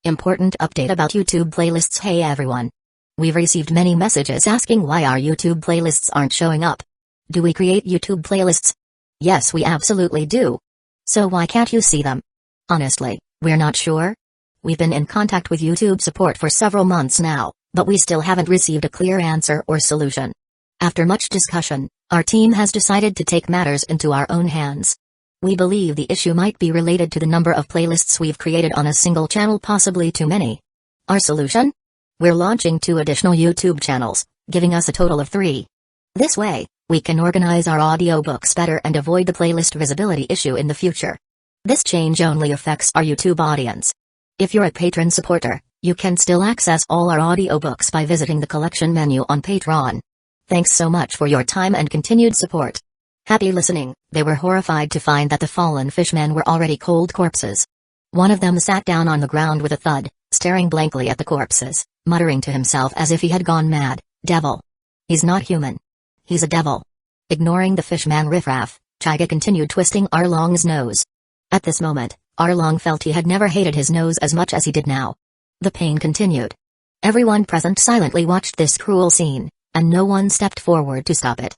Important update about YouTube playlists. Hey everyone. We've received many messages asking why our YouTube playlists aren't showing up. Do we create YouTube playlists? Yes, we absolutely do. So why can't you see them? Honestly, we're not sure. We've been in contact with YouTube support for several months now, but we still haven't received a clear answer or solution. After much discussion, our team has decided to take matters into our own hands. We believe the issue might be related to the number of playlists we've created on a single channel, possibly too many. Our solution? We're launching 2 additional YouTube channels, giving us a total of 3. This way, we can organize our audiobooks better and avoid the playlist visibility issue in the future. This change only affects our YouTube audience. If you're a patron supporter, you can still access all our audiobooks by visiting the collection menu on Patreon. Thanks so much for your time and continued support. Happy listening. They were horrified to find that the fallen fishmen were already cold corpses. One of them sat down on the ground with a thud, staring blankly at the corpses, muttering to himself as if he had gone mad. Devil. He's not human. He's a devil. Ignoring the fishman riffraff, Chaiga continued twisting Arlong's nose. At this moment, Arlong felt he had never hated his nose as much as he did now. The pain continued. Everyone present silently watched this cruel scene, and no one stepped forward to stop it.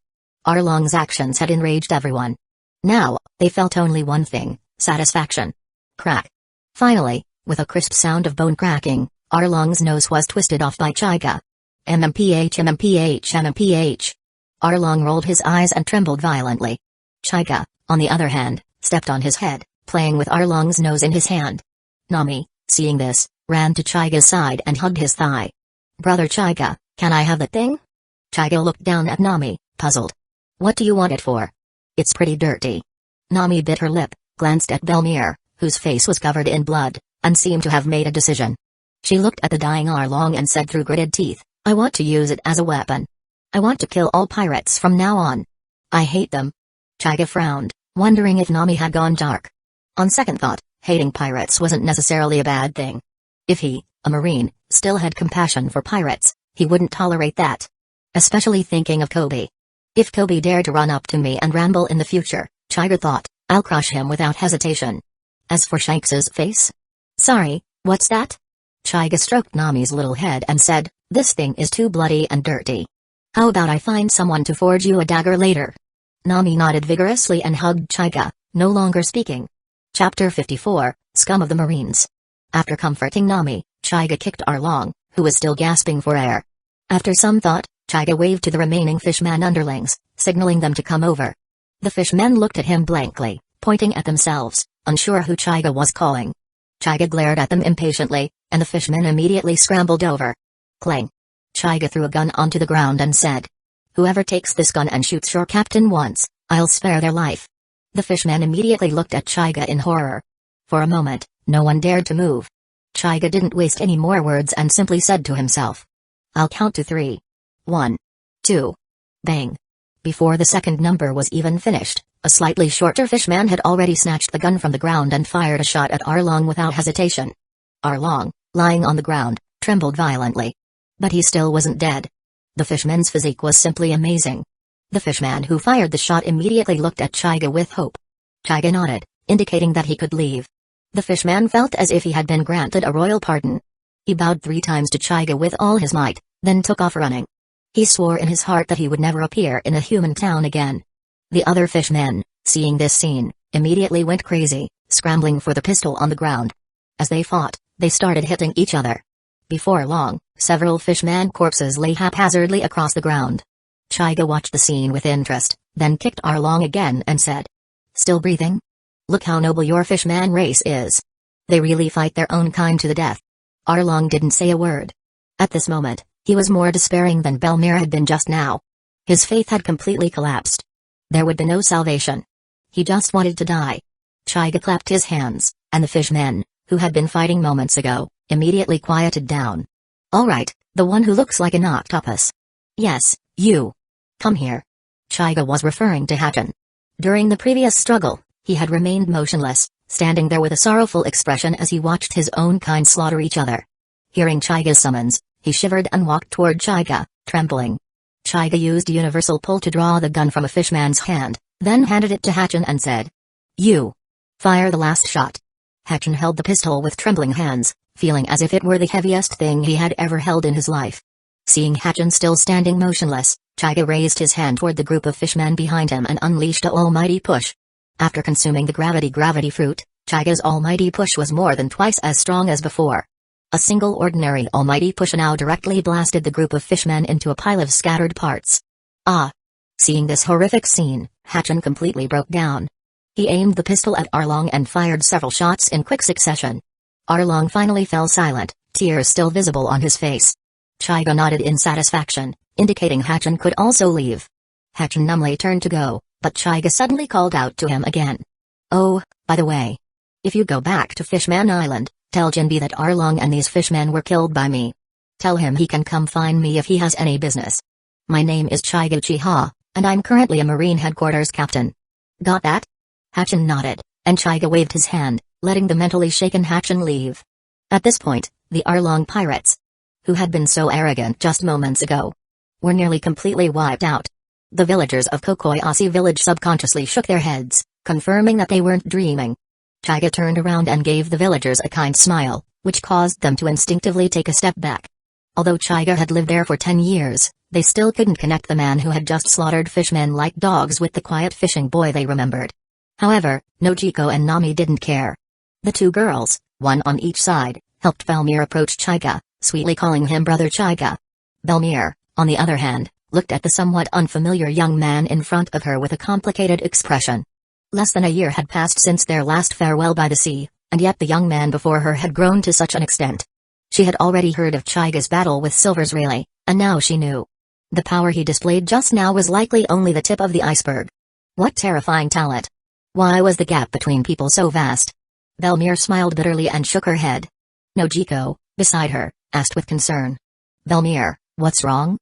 Arlong's actions had enraged everyone. Now, they felt only one thing: satisfaction. Crack. Finally, with a crisp sound of bone cracking, Arlong's nose was twisted off by Chaiga. MMPH. Arlong rolled his eyes and trembled violently. Chaiga, on the other hand, stepped on his head, playing with Arlong's nose in his hand. Nami, seeing this, ran to Chaiga's side and hugged his thigh. Brother Chaiga, can I have that thing? Chaiga looked down at Nami, puzzled. What do you want it for? It's pretty dirty. Nami bit her lip, glanced at Belmir, whose face was covered in blood, and seemed to have made a decision. She looked at the dying Arlong and said through gritted teeth, I want to use it as a weapon. I want to kill all pirates from now on. I hate them. Chaiga frowned, wondering if Nami had gone dark. On second thought, hating pirates wasn't necessarily a bad thing. If he, a marine, still had compassion for pirates, he wouldn't tolerate that. Especially thinking of Kobe. If Kobe dared to run up to me and ramble in the future, Chaiga thought, I'll crush him without hesitation. As for Shanks's face? Sorry, what's that? Chaiga stroked Nami's little head and said, this thing is too bloody and dirty. How about I find someone to forge you a dagger later? Nami nodded vigorously and hugged Chaiga, no longer speaking. Chapter 54, Scum of the Marines. After comforting Nami, Chaiga kicked Arlong, who was still gasping for air. After some thought, Chaiga waved to the remaining fishman underlings, signaling them to come over. The fishmen looked at him blankly, pointing at themselves, unsure who Chaiga was calling. Chaiga glared at them impatiently, and the fishmen immediately scrambled over. Clang. Chaiga threw a gun onto the ground and said, whoever takes this gun and shoots your captain once, I'll spare their life. The fishmen immediately looked at Chaiga in horror. For a moment, no one dared to move. Chaiga didn't waste any more words and simply said to himself, I'll count to 3. 1. 2. Bang. Before the second number was even finished, a slightly shorter fishman had already snatched the gun from the ground and fired a shot at Arlong without hesitation. Arlong, lying on the ground, trembled violently. But he still wasn't dead. The fishman's physique was simply amazing. The fishman who fired the shot immediately looked at Chaiga with hope. Chaiga nodded, indicating that he could leave. The fishman felt as if he had been granted a royal pardon. He bowed 3 times to Chaiga with all his might, then took off running. He swore in his heart that he would never appear in a human town again. The other fishmen, seeing this scene, immediately went crazy, scrambling for the pistol on the ground. As they fought, they started hitting each other. Before long, several fishman corpses lay haphazardly across the ground. Chaiga watched the scene with interest, then kicked Arlong again and said, still breathing? Look how noble your fishman race is. They really fight their own kind to the death. Arlong didn't say a word. At this moment, he was more despairing than Belmir had been just now. His faith had completely collapsed. There would be no salvation. He just wanted to die. Chaiga clapped his hands, and the fishmen, who had been fighting moments ago, immediately quieted down. All right, the one who looks like an octopus. Yes, you. Come here. Chaiga was referring to Hatchin. During the previous struggle, he had remained motionless, standing there with a sorrowful expression as he watched his own kind slaughter each other. Hearing Chaiga's summons, he shivered and walked toward Chaiga, trembling. Chaiga used universal pull to draw the gun from a fishman's hand, then handed it to Hatchin and said, you. Fire the last shot. Hatchin held the pistol with trembling hands, feeling as if it were the heaviest thing he had ever held in his life. Seeing Hatchin still standing motionless, Chaiga raised his hand toward the group of fishmen behind him and unleashed a almighty push. After consuming the gravity fruit, Chaiga's almighty push was more than twice as strong as before. A single ordinary almighty push now directly blasted the group of fishmen into a pile of scattered parts. Ah! Seeing this horrific scene, Hatchin completely broke down. He aimed the pistol at Arlong and fired several shots in quick succession. Arlong finally fell silent, tears still visible on his face. Chaiga nodded in satisfaction, indicating Hatchin could also leave. Hatchin numbly turned to go, but Chaiga suddenly called out to him again. Oh, by the way. If you go back to Fishman Island, tell Jinbi that Arlong and these fishmen were killed by me. Tell him he can come find me if he has any business. My name is Chaiga Uchiha, and I'm currently a Marine Headquarters captain. Got that? Hatchin nodded, and Chaiga waved his hand, letting the mentally shaken Hatchin leave. At this point, the Arlong pirates, who had been so arrogant just moments ago, were nearly completely wiped out. The villagers of Kokoyasi village subconsciously shook their heads, confirming that they weren't dreaming. Chaiga turned around and gave the villagers a kind smile, which caused them to instinctively take a step back. Although Chaiga had lived there for 10 years, they still couldn't connect the man who had just slaughtered fishmen like dogs with the quiet fishing boy they remembered. However, Nojiko and Nami didn't care. The two girls, one on each side, helped Belmir approach Chaiga, sweetly calling him Brother Chaiga. Belmir, on the other hand, looked at the somewhat unfamiliar young man in front of her with a complicated expression. Less than a year had passed since their last farewell by the sea, and yet the young man before her had grown to such an extent. She had already heard of Chaiga's battle with Silver's Rayleigh, and now she knew. The power he displayed just now was likely only the tip of the iceberg. What terrifying talent! Why was the gap between people so vast? Belmir smiled bitterly and shook her head. Nojiko, beside her, asked with concern. Belmir, what's wrong?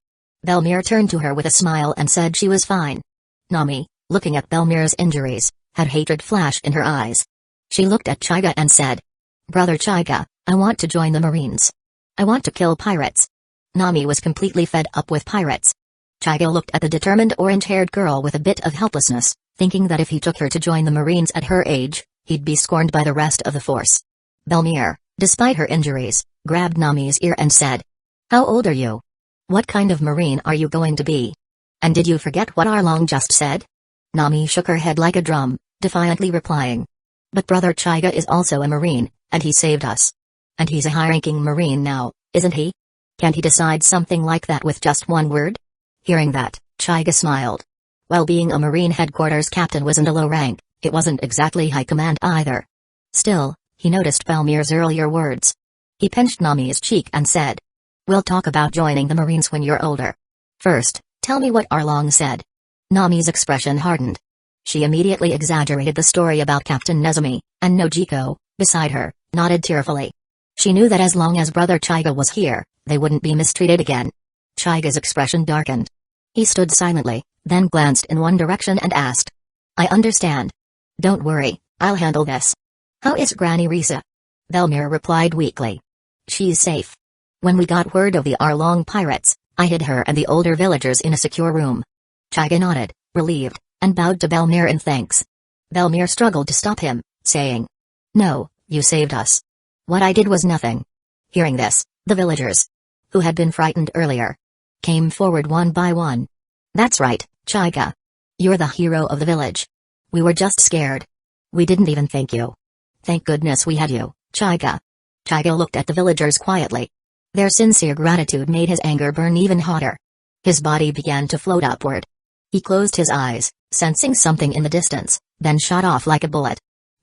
Belmir turned to her with a smile and said she was fine. Nami, looking at Belmir's injuries, had hatred flash in her eyes. She looked at Chaiga and said, Brother Chaiga, I want to join the Marines. I want to kill pirates. Nami was completely fed up with pirates. Chaiga looked at the determined orange-haired girl with a bit of helplessness, thinking that if he took her to join the Marines at her age, he'd be scorned by the rest of the force. Belmir, despite her injuries, grabbed Nami's ear and said, How old are you? What kind of Marine are you going to be? And did you forget what Arlong just said? Nami shook her head like a drum, defiantly replying. But Brother Chaiga is also a Marine, and he saved us. And he's a high-ranking Marine now, isn't he? Can't he decide something like that with just one word? Hearing that, Chaiga smiled. While being a Marine headquarters captain wasn't a low rank, it wasn't exactly high command either. Still, he noticed Belmir's earlier words. He pinched Nami's cheek and said, We'll talk about joining the Marines when you're older. First, tell me what Arlong said. Nami's expression hardened. She immediately exaggerated the story about Captain Nezumi, and Nojiko, beside her, nodded tearfully. She knew that as long as Brother Chaiga was here, they wouldn't be mistreated again. Chaiga's expression darkened. He stood silently, then glanced in one direction and asked. I understand. Don't worry, I'll handle this. How is Granny Risa? Belmir replied weakly. She's safe. When we got word of the Arlong pirates, I hid her and the older villagers in a secure room. Chaiga nodded, relieved, and bowed to Belmir in thanks. Belmir struggled to stop him, saying, No, you saved us. What I did was nothing. Hearing this, the villagers, who had been frightened earlier, came forward one by one. That's right, Chaiga. You're the hero of the village. We were just scared. We didn't even thank you. Thank goodness we had you, Chaiga. Chaiga looked at the villagers quietly. Their sincere gratitude made his anger burn even hotter. His body began to float upward. He closed his eyes, sensing something in the distance, then shot off like a bullet.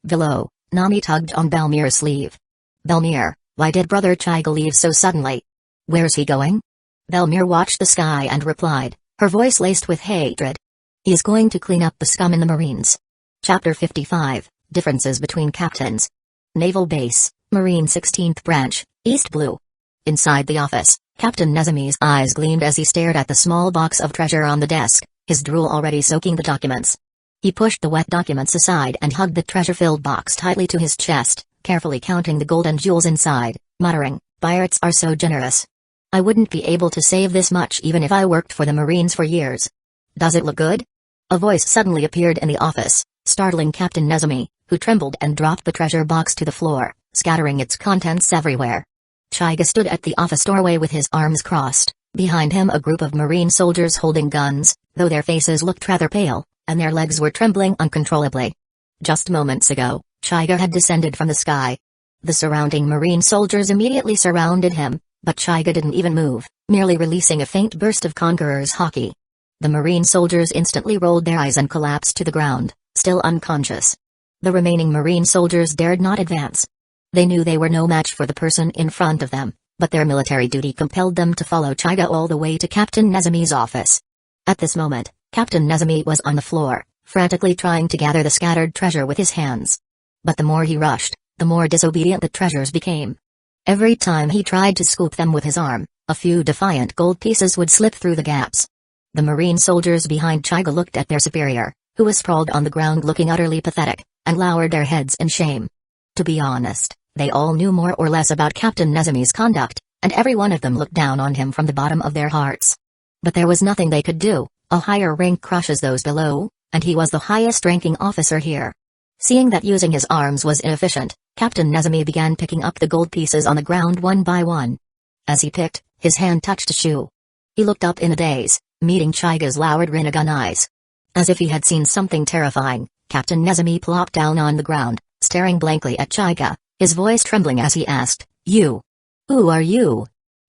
Below, Nami tugged on Belmir's sleeve. Belmir, why did Brother Chaiga leave so suddenly? Where's he going? Belmir watched the sky and replied, her voice laced with hatred. He is going to clean up the scum in the Marines. Chapter 55, Differences Between Captains. Naval Base, Marine 16th Branch, East Blue. Inside the office, Captain Nezumi's eyes gleamed as he stared at the small box of treasure on the desk, his drool already soaking the documents. He pushed the wet documents aside and hugged the treasure-filled box tightly to his chest, carefully counting the gold and jewels inside, muttering, Pirates are so generous. I wouldn't be able to save this much even if I worked for the Marines for years. Does it look good? A voice suddenly appeared in the office, startling Captain Nezumi, who trembled and dropped the treasure box to the floor, scattering its contents everywhere. Chaiga stood at the office doorway with his arms crossed, behind him a group of Marine soldiers holding guns, though their faces looked rather pale, and their legs were trembling uncontrollably. Just moments ago, Chaiga had descended from the sky. The surrounding Marine soldiers immediately surrounded him, but Chaiga didn't even move, merely releasing a faint burst of Conqueror's haki. The Marine soldiers instantly rolled their eyes and collapsed to the ground, still unconscious. The remaining Marine soldiers dared not advance. They knew they were no match for the person in front of them, but their military duty compelled them to follow Chaiga all the way to Captain Nezumi's office. At this moment, Captain Nezumi was on the floor, frantically trying to gather the scattered treasure with his hands. But the more he rushed, the more disobedient the treasures became. Every time he tried to scoop them with his arm, a few defiant gold pieces would slip through the gaps. The Marine soldiers behind Chaiga looked at their superior, who was sprawled on the ground looking utterly pathetic, and lowered their heads in shame. To be honest, they all knew more or less about Captain Nezumi's conduct, and every one of them looked down on him from the bottom of their hearts. But there was nothing they could do. A higher rank crushes those below, and he was the highest-ranking officer here. Seeing that using his arms was inefficient, Captain Nezumi began picking up the gold pieces on the ground one by one. As he picked, his hand touched a shoe. He looked up in a daze, meeting Chaiga's lowered Rinnegan eyes. As if he had seen something terrifying, Captain Nezumi plopped down on the ground, staring blankly at Chaiga, his voice trembling as he asked, "You? Who are you?"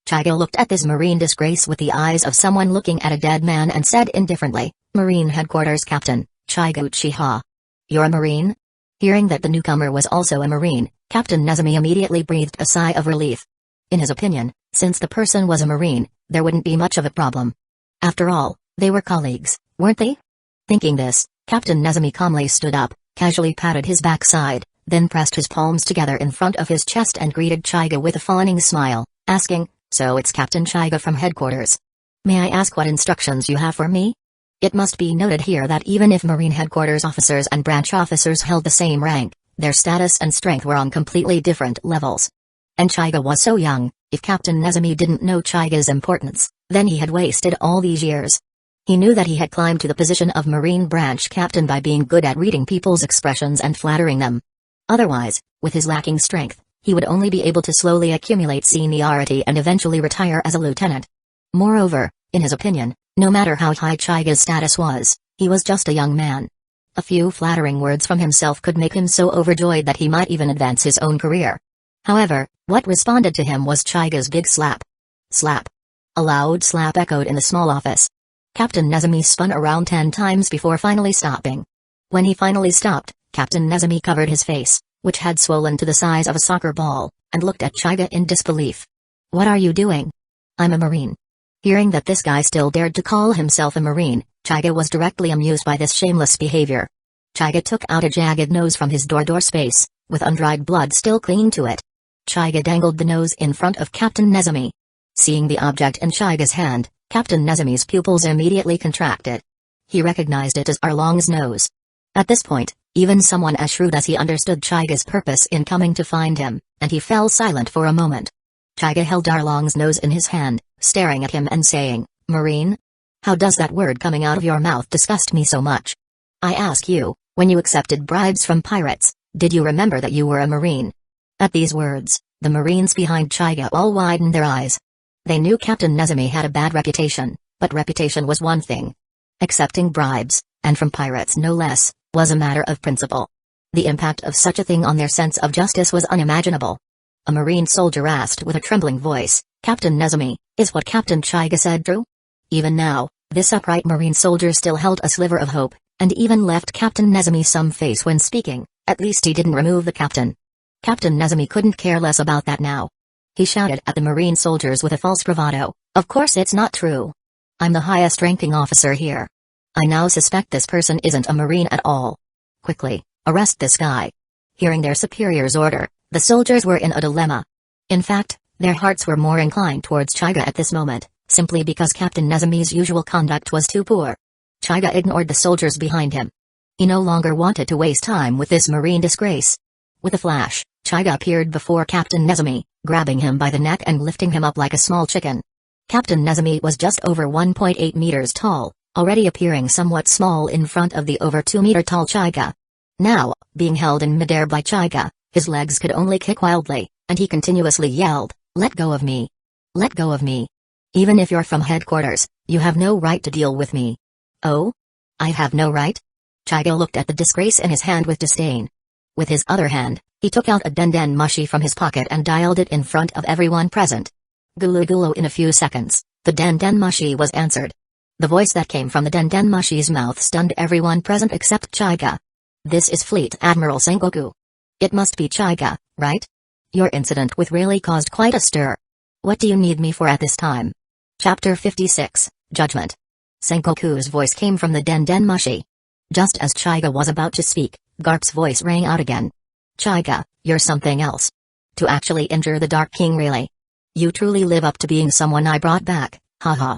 Chaiga looked at this Marine disgrace with the eyes of someone looking at a dead man and said indifferently, "Marine Headquarters Captain, Chaiga Uchiha." "You're a Marine?" Hearing that the newcomer was also a Marine, Captain Nezumi immediately breathed a sigh of relief. In his opinion, since the person was a Marine, there wouldn't be much of a problem. After all, they were colleagues, weren't they? Thinking this, Captain Nezumi calmly stood up, casually patted his backside, then pressed his palms together in front of his chest and greeted Chaiga with a fawning smile, asking, "So it's Captain Chaiga from headquarters. May I ask what instructions you have for me?" It must be noted here that even if Marine headquarters officers and branch officers held the same rank, their status and strength were on completely different levels. And Chaiga was so young, if Captain Nezumi didn't know Chaiga's importance, then he had wasted all these years. He knew that he had climbed to the position of Marine branch captain by being good at reading people's expressions and flattering them. Otherwise, with his lacking strength, he would only be able to slowly accumulate seniority and eventually retire as a lieutenant. Moreover, in his opinion, no matter how high Chaiga's status was, he was just a young man. A few flattering words from himself could make him so overjoyed that he might even advance his own career. However, what responded to him was Chaiga's big slap. Slap. A loud slap echoed in the small office. Captain Nezumi spun around 10 times before finally stopping. When he finally stopped, Captain Nezumi covered his face, which had swollen to the size of a soccer ball, and looked at Chaiga in disbelief. "What are you doing?" "I'm a Marine." Hearing that this guy still dared to call himself a Marine, Chaiga was directly amused by this shameless behavior. Chaiga took out a jagged nose from his door space, with undried blood still clinging to it. Chaiga dangled the nose in front of Captain Nezumi. Seeing the object in Chaiga's hand, Captain Nezumi's pupils immediately contracted. He recognized it as Arlong's nose. At this point, even someone as shrewd as he understood Chaiga's purpose in coming to find him, and he fell silent for a moment. Chaiga held Arlong's nose in his hand, staring at him and saying, "Marine? How does that word coming out of your mouth disgust me so much? I ask you, when you accepted bribes from pirates, did you remember that you were a Marine?" At these words, the Marines behind Chaiga all widened their eyes. They knew Captain Nezumi had a bad reputation, but reputation was one thing. Accepting bribes, and from pirates no less, was a matter of principle. The impact of such a thing on their sense of justice was unimaginable. A Marine soldier asked with a trembling voice, "Captain Nezumi, is what Captain Chaiga said true?" Even now, this upright Marine soldier still held a sliver of hope, and even left Captain Nezumi some face when speaking. At least he didn't remove the captain. Captain Nezumi couldn't care less about that now. He shouted at the Marine soldiers with a false bravado, "Of course it's not true. I'm the highest-ranking officer here. I now suspect this person isn't a Marine at all. Quickly, arrest this guy." Hearing their superior's order, the soldiers were in a dilemma. In fact, their hearts were more inclined towards Chaiga at this moment, simply because Captain Nezumi's usual conduct was too poor. Chaiga ignored the soldiers behind him. He no longer wanted to waste time with this Marine disgrace. With a flash, Chaiga appeared before Captain Nezumi, grabbing him by the neck and lifting him up like a small chicken. Captain Nezumi was just over 1.8 meters tall, already appearing somewhat small in front of the over 2-meter tall Chaiga. Now, being held in midair by Chaiga, His legs could only kick wildly, and he continuously yelled, "Let go of me! Let go of me! Even if you're from headquarters, you have no right to deal with me." "Oh? I have no right?" Chiga looked at the disgrace in his hand with disdain. With his other hand, he took out a denden mushi from his pocket and dialed it in front of everyone present. Gulu gulu. In a few seconds, the denden mushi was answered. The voice that came from the denden mushi's mouth stunned everyone present except Chiga. "This is Fleet Admiral Sengoku. It must be Chiga, right? Your incident with really caused quite a stir. What do you need me for at this time?" Chapter 56, Judgment. Sengoku's voice came from the denden mushi. Just as Chiga was about to speak, Garp's voice rang out again. "Chiga, you're something else. To actually injure the Dark King, really? You truly live up to being someone I brought back, haha."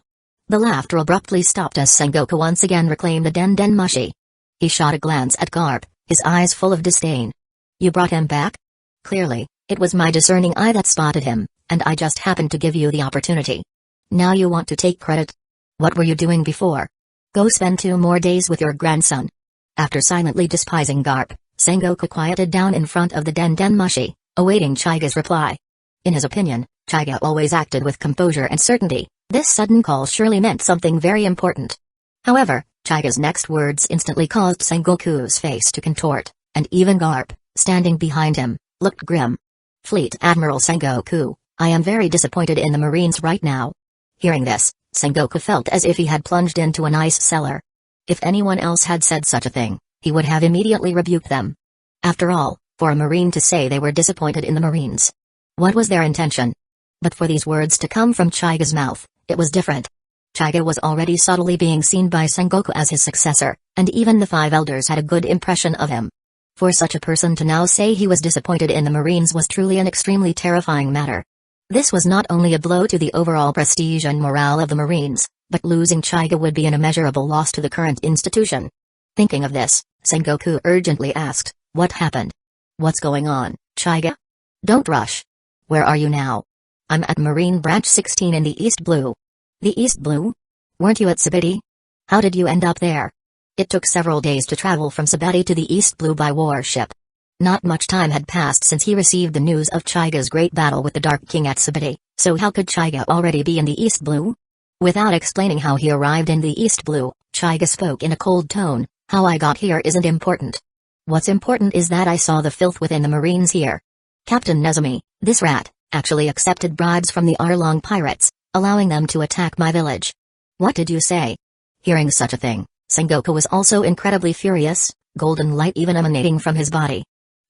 The laughter abruptly stopped as Sengoku once again reclaimed the denden mushi. He shot a glance at Garp, his eyes full of disdain. "You brought him back? Clearly, it was my discerning eye that spotted him, and I just happened to give you the opportunity. Now you want to take credit? What were you doing before? Go spend 2 more days with your grandson." After silently despising Garp, Sengoku quieted down in front of the denden mushi, awaiting Chiga's reply. In his opinion, Chiga always acted with composure and certainty. This sudden call surely meant something very important. However, Chiga's next words instantly caused Sengoku's face to contort, and even Garp, standing behind him, looked grim. "Fleet Admiral Sengoku, I am very disappointed in the Marines right now." Hearing this, Sengoku felt as if he had plunged into an ice cellar. If anyone else had said such a thing, he would have immediately rebuked them. After all, for a Marine to say they were disappointed in the Marines, what was their intention? But for these words to come from Chiga's mouth, it was different. Chiga was already subtly being seen by Sengoku as his successor, and even the 5 elders had a good impression of him. For such a person to now say he was disappointed in the Marines was truly an extremely terrifying matter. This was not only a blow to the overall prestige and morale of the Marines, but losing Chiga would be an immeasurable loss to the current institution. Thinking of this, Sengoku urgently asked, "What happened? What's going on, Chiga? Don't rush. Where are you now?" "I'm at Marine Branch 16 in the East Blue." "The East Blue? Weren't you at Sabiti? How did you end up there?" It took several days to travel from Sabiti to the East Blue by warship. Not much time had passed since he received the news of Chiga's great battle with the Dark King at Sabiti, so how could Chiga already be in the East Blue? Without explaining how he arrived in the East Blue, Chiga spoke in a cold tone, "How I got here isn't important. What's important is that I saw the filth within the Marines here. Captain Nezumi, this rat, actually accepted bribes from the Arlong pirates, allowing them to attack my village." "What did you say?" Hearing such a thing, Sengoku was also incredibly furious, golden light even emanating from his body.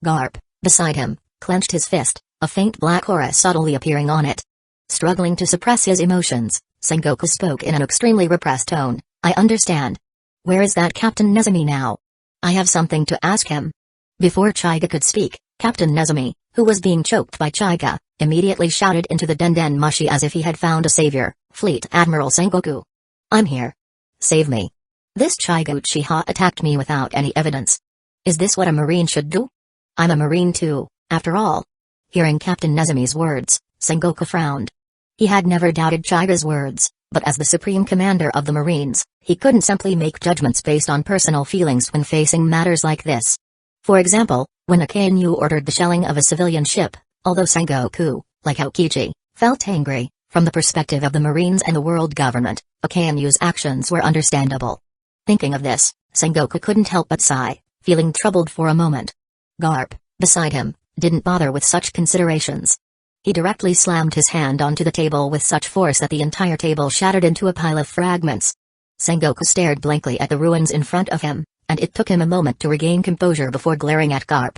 Garp, beside him, clenched his fist, a faint black aura subtly appearing on it. Struggling to suppress his emotions, Sengoku spoke in an extremely repressed tone, "I understand. Where is that Captain Nezumi now? I have something to ask him." Before Chiga could speak, Captain Nezumi, who was being choked by Chiga, immediately shouted into the denden mushi as if he had found a savior, "Fleet Admiral Sengoku. I'm here. Save me. This Chiga Uchiha attacked me without any evidence. Is this what a Marine should do? I'm a Marine too, after all." Hearing Captain Nezumi's words, Sengoku frowned. He had never doubted Chiga's words, but as the supreme commander of the Marines, he couldn't simply make judgments based on personal feelings when facing matters like this. For example, when Akainu ordered the shelling of a civilian ship, although Sengoku, like Aokiji, felt angry, from the perspective of the Marines and the world government, Akainu's actions were understandable. Thinking of this, Sengoku couldn't help but sigh, feeling troubled for a moment. Garp, beside him, didn't bother with such considerations. He directly slammed his hand onto the table with such force that the entire table shattered into a pile of fragments. Sengoku stared blankly at the ruins in front of him, and it took him a moment to regain composure before glaring at Garp.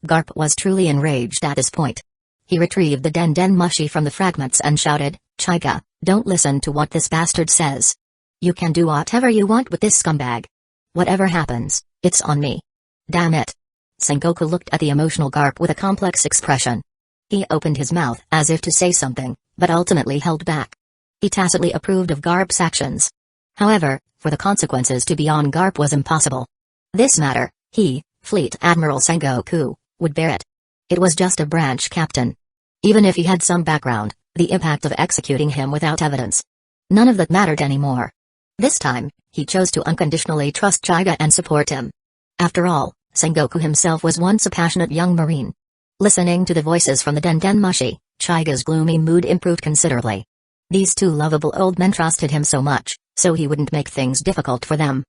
Garp was truly enraged at this point. He retrieved the denden mushi from the fragments and shouted, "Chiga, don't listen to what this bastard says. You can do whatever you want with this scumbag. Whatever happens, it's on me. Damn it." Sengoku looked at the emotional Garp with a complex expression. He opened his mouth as if to say something, but ultimately held back. He tacitly approved of Garp's actions. However, for the consequences to be on Garp was impossible. This matter, he, Fleet Admiral Sengoku, would bear it. It was just a branch captain. Even if he had some background, the impact of executing him without evidence, none of that mattered anymore. This time, he chose to unconditionally trust Chiga and support him. After all, Sengoku himself was once a passionate young Marine. Listening to the voices from the Den Mushi, Chaiga's gloomy mood improved considerably. These two lovable old men trusted him so much, so he wouldn't make things difficult for them.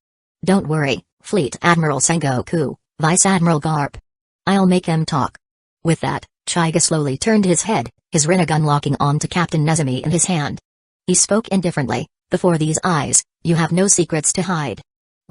Don't worry, Fleet Admiral Sengoku, Vice Admiral Garp. I'll make him talk. With that, Chaiga slowly turned his head, his Rinnegan locking on to Captain Nezumi in his hand. He spoke indifferently, before these eyes, you have no secrets to hide.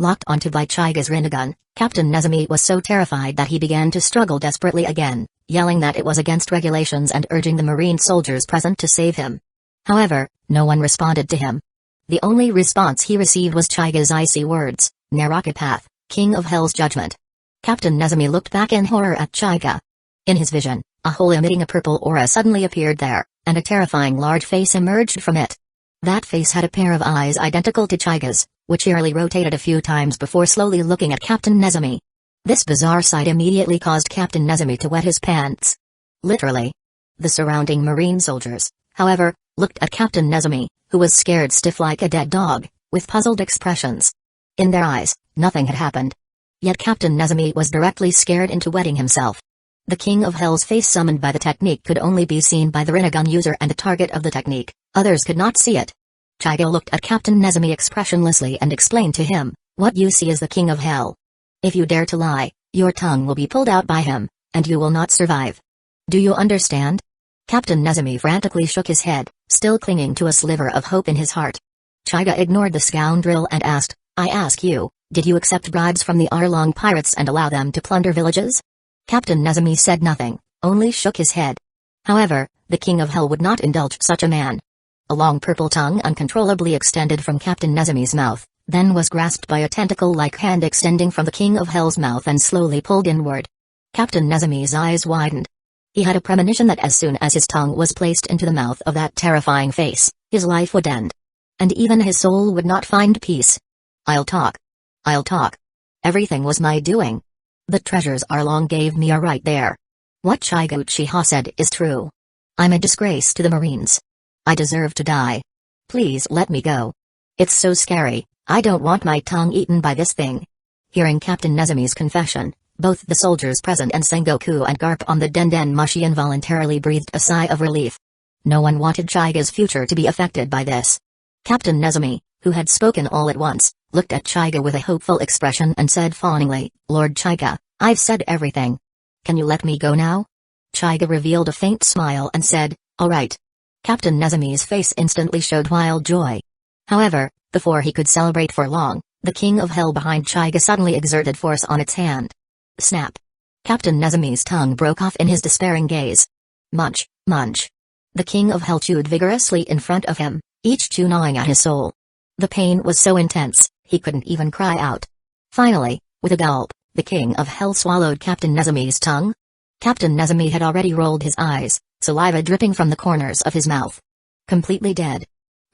Locked onto by Chaiga's Rinnegan, Captain Nezumi was so terrified that he began to struggle desperately again, yelling that it was against regulations and urging the marine soldiers present to save him. However, no one responded to him. The only response he received was Chaiga's icy words, Narakapath, King of Hell's Judgment. Captain Nezumi looked back in horror at Chaiga. In his vision, a hole emitting a purple aura suddenly appeared there, and a terrifying large face emerged from it. That face had a pair of eyes identical to Chaiga's, which eerily rotated a few times before slowly looking at Captain Nezumi. This bizarre sight immediately caused Captain Nezumi to wet his pants. Literally. The surrounding marine soldiers, however, looked at Captain Nezumi, who was scared stiff like a dead dog, with puzzled expressions. In their eyes, nothing had happened. Yet Captain Nezumi was directly scared into wetting himself. The King of Hell's face summoned by the technique could only be seen by the Rinnegan user and the target of the technique, others could not see it. Chaiga looked at Captain Nezumi expressionlessly and explained to him, what you see is the King of Hell. If you dare to lie, your tongue will be pulled out by him, and you will not survive. Do you understand? Captain Nezumi frantically shook his head, still clinging to a sliver of hope in his heart. Chaiga ignored the scoundrel and asked, I ask you, did you accept bribes from the Arlong pirates and allow them to plunder villages? Captain Nezumi said nothing, only shook his head. However, the King of Hell would not indulge such a man. A long purple tongue uncontrollably extended from Captain Nezumi's mouth, then was grasped by a tentacle-like hand extending from the King of Hell's mouth and slowly pulled inward. Captain Nezumi's eyes widened. He had a premonition that as soon as his tongue was placed into the mouth of that terrifying face, his life would end. And even his soul would not find peace. I'll talk. I'll talk. Everything was my doing. The treasures Arlong gave me are right there. What Chaiga Uchiha said is true. I'm a disgrace to the Marines. I deserve to die. Please let me go. It's so scary, I don't want my tongue eaten by this thing. Hearing Captain Nezumi's confession, both the soldiers present and Sengoku and Garp on the Den Mushi involuntarily breathed a sigh of relief. No one wanted Chaiga's future to be affected by this. Captain Nezumi, who had spoken all at once, looked at Chaiga with a hopeful expression and said fawningly, Lord Chaiga, I've said everything. Can you let me go now? Chaiga revealed a faint smile and said, all right. Captain Nezumi's face instantly showed wild joy. However, before he could celebrate for long, the King of Hell behind Chaiga suddenly exerted force on its hand. Snap. Captain Nezumi's tongue broke off in his despairing gaze. Munch, munch. The King of Hell chewed vigorously in front of him, each chew gnawing at his soul. The pain was so intense, he couldn't even cry out. Finally, with a gulp, the King of Hell swallowed Captain Nezumi's tongue. Captain Nezumi had already rolled his eyes, saliva dripping from the corners of his mouth. Completely dead.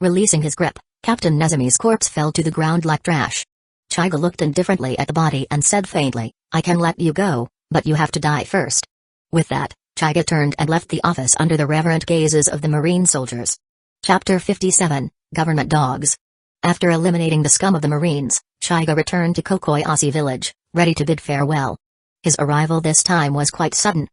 Releasing his grip, Captain Nezumi's corpse fell to the ground like trash. Chaiga looked indifferently at the body and said faintly, I can let you go, but you have to die first. With that, Chaiga turned and left the office under the reverent gazes of the marine soldiers. Chapter 57, Government Dogs. After eliminating the scum of the Marines, Chaiga returned to Kokoyasi village, ready to bid farewell. His arrival this time was quite sudden.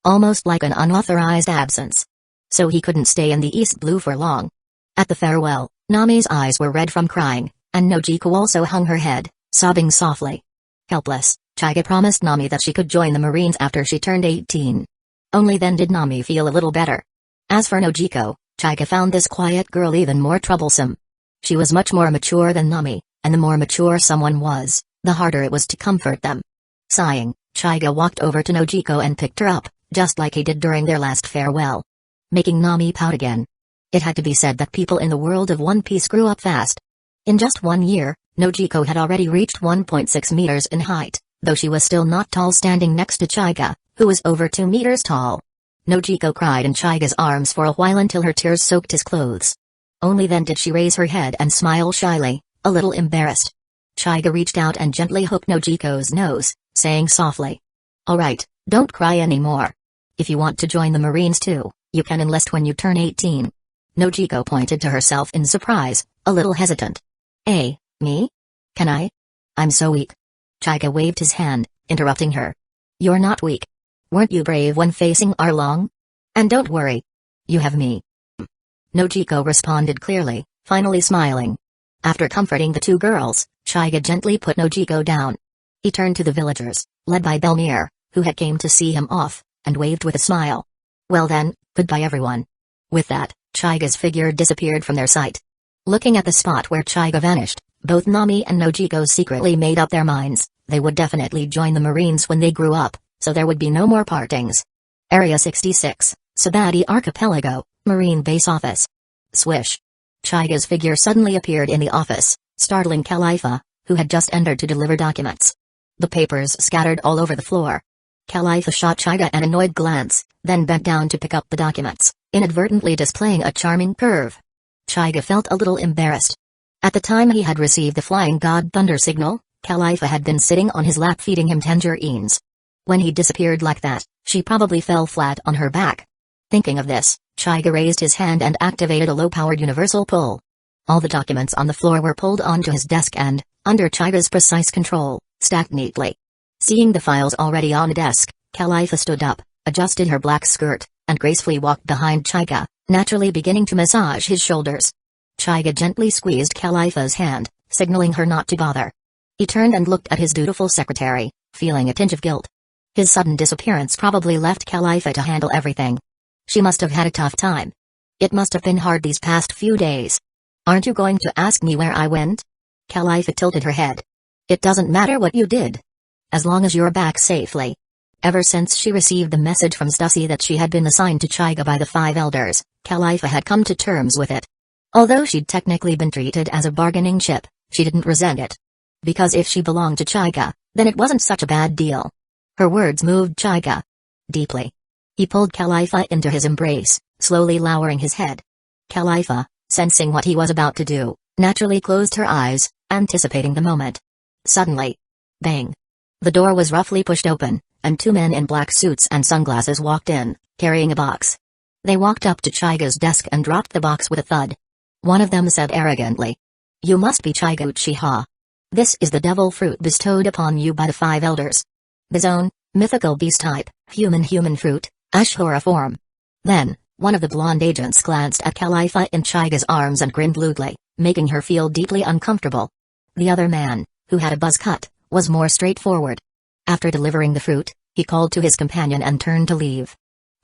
Almost like an unauthorized absence. So he couldn't stay in the East Blue for long. At the farewell, Nami's eyes were red from crying, and Nojiko also hung her head, sobbing softly. Helpless, Chaiga promised Nami that she could join the Marines after she turned 18. Only then did Nami feel a little better. As for Nojiko, Chaiga found this quiet girl even more troublesome. She was much more mature than Nami, and the more mature someone was, the harder it was to comfort them. Sighing, Chaiga walked over to Nojiko and picked her up, just like he did during their last farewell. Making Nami pout again. It had to be said that people in the world of One Piece grew up fast. In just 1 year, Nojiko had already reached 1.6 meters in height, though she was still not tall standing next to Chaiga, who was over 2 meters tall. Nojiko cried in Chaiga's arms for a while until her tears soaked his clothes. Only then did she raise her head and smile shyly, a little embarrassed. Chaiga reached out and gently hooked Nojiko's nose, saying softly, all right, don't cry anymore. If you want to join the Marines too, you can enlist when you turn 18. Nojiko pointed to herself in surprise, a little hesitant. Me? Can I? I'm so weak. Chaiga waved his hand, interrupting her. You're not weak. Weren't you brave when facing Arlong? And don't worry. You have me. Nojiko responded clearly, finally smiling. After comforting the two girls, Chaiga gently put Nojiko down. He turned to the villagers, led by Belmir, who had came to see him off, and waved with a smile. Well then, goodbye everyone. With that, Chaiga's figure disappeared from their sight. Looking at the spot where Chaiga vanished, both Nami and Nojiko secretly made up their minds. They would definitely join the Marines when they grew up, so there would be no more partings. Area 66, Sabati Archipelago, Marine Base Office. Swish. Chaiga's figure suddenly appeared in the office, startling Khalifa, who had just entered to deliver documents. The papers scattered all over the floor. Khalifa shot Chaiga an annoyed glance, then bent down to pick up the documents, inadvertently displaying a charming curve. Chaiga felt a little embarrassed. At the time he had received the Flying God Thunder signal, Khalifa had been sitting on his lap feeding him tangerines. When he disappeared like that, she probably fell flat on her back. Thinking of this, Chaiga raised his hand and activated a low-powered universal pull. All the documents on the floor were pulled onto his desk and, under Chaiga's precise control, stacked neatly. Seeing the files already on the desk, Khalifa stood up, adjusted her black skirt, and gracefully walked behind Chaiga, naturally beginning to massage his shoulders. Chaiga gently squeezed Khalifa's hand, signaling her not to bother. He turned and looked at his dutiful secretary, feeling a tinge of guilt. His sudden disappearance probably left Khalifa to handle everything. She must have had a tough time. It must have been hard these past few days. Aren't you going to ask me where I went? Khalifa tilted her head. It doesn't matter what you did. As long as you're back safely. Ever since she received the message from Stussy that she had been assigned to Chaiga by the Five Elders, Khalifa had come to terms with it. Although she'd technically been treated as a bargaining chip, she didn't resent it. Because if she belonged to Chaiga, then it wasn't such a bad deal. Her words moved Chaiga deeply. He pulled Khalifa into his embrace, slowly lowering his head. Khalifa, sensing what he was about to do, naturally closed her eyes, anticipating the moment. Suddenly, bang! The door was roughly pushed open, and two men in black suits and sunglasses walked in, carrying a box. They walked up to Chaiga's desk and dropped the box with a thud. One of them said arrogantly, "You must be Chaiga Uchiha. This is the devil fruit bestowed upon you by the Five Elders. The zone, mythical beast type, human fruit, Ashura form." Then, one of the blonde agents glanced at Khalifa in Chaiga's arms and grinned lewdly, making her feel deeply uncomfortable. The other man, who had a buzz cut, was more straightforward. After delivering the fruit, he called to his companion and turned to leave.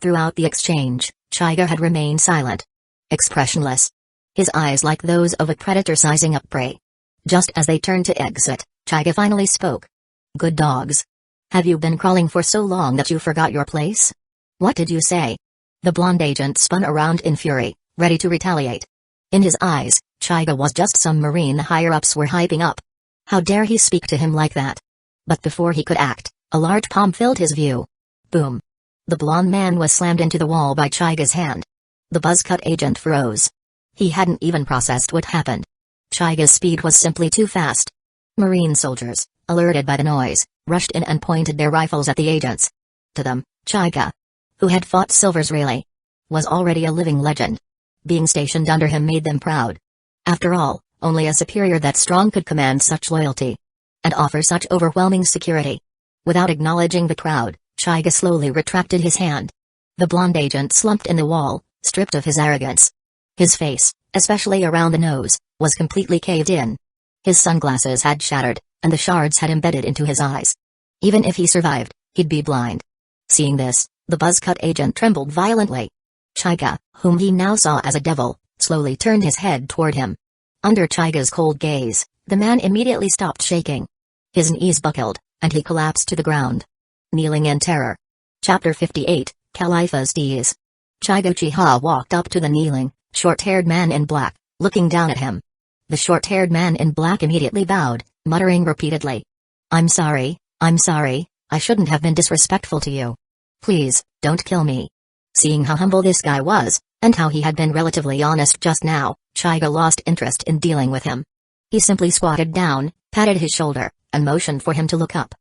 Throughout the exchange, Chaiga had remained silent. Expressionless. His eyes like those of a predator sizing up prey. Just as they turned to exit, Chaiga finally spoke. "Good dogs. Have you been crawling for so long that you forgot your place? What did you say?" The blonde agent spun around in fury, ready to retaliate. In his eyes, Chaiga was just some Marine higher-ups were hyping up. How dare he speak to him like that? But before he could act, a large palm filled his view. Boom. The blonde man was slammed into the wall by Chaiga's hand. The buzz-cut agent froze. He hadn't even processed what happened. Chaiga's speed was simply too fast. Marine soldiers, alerted by the noise, rushed in and pointed their rifles at the agents. To them, Chaiga, who had fought Silver's Rayleigh, was already a living legend. Being stationed under him made them proud. After all, only a superior that strong could command such loyalty and offer such overwhelming security. Without acknowledging the crowd, Chaiga slowly retracted his hand. The blonde agent slumped in the wall, stripped of his arrogance. His face, especially around the nose, was completely caved in. His sunglasses had shattered, and the shards had embedded into his eyes. Even if he survived, he'd be blind. Seeing this, the buzz-cut agent trembled violently. Chaiga, whom he now saw as a devil, slowly turned his head toward him. Under Chaiga's cold gaze, the man immediately stopped shaking. His knees buckled, and he collapsed to the ground. Kneeling in terror. Chapter 58, Khalifa's Tease. Chaiga Uchiha walked up to the kneeling, short-haired man in black, looking down at him. The short-haired man in black immediately bowed, muttering repeatedly. I'm sorry, I shouldn't have been disrespectful to you. Please, don't kill me." Seeing how humble this guy was, and how he had been relatively honest just now, Chaiga lost interest in dealing with him. He simply squatted down, patted his shoulder, and motioned for him to look up.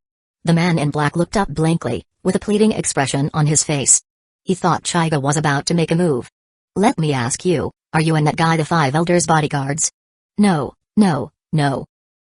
The man in black looked up blankly, with a pleading expression on his face. He thought Chaiga was about to make a move. "Let me ask you, are you and that guy the Five Elders' bodyguards?" No.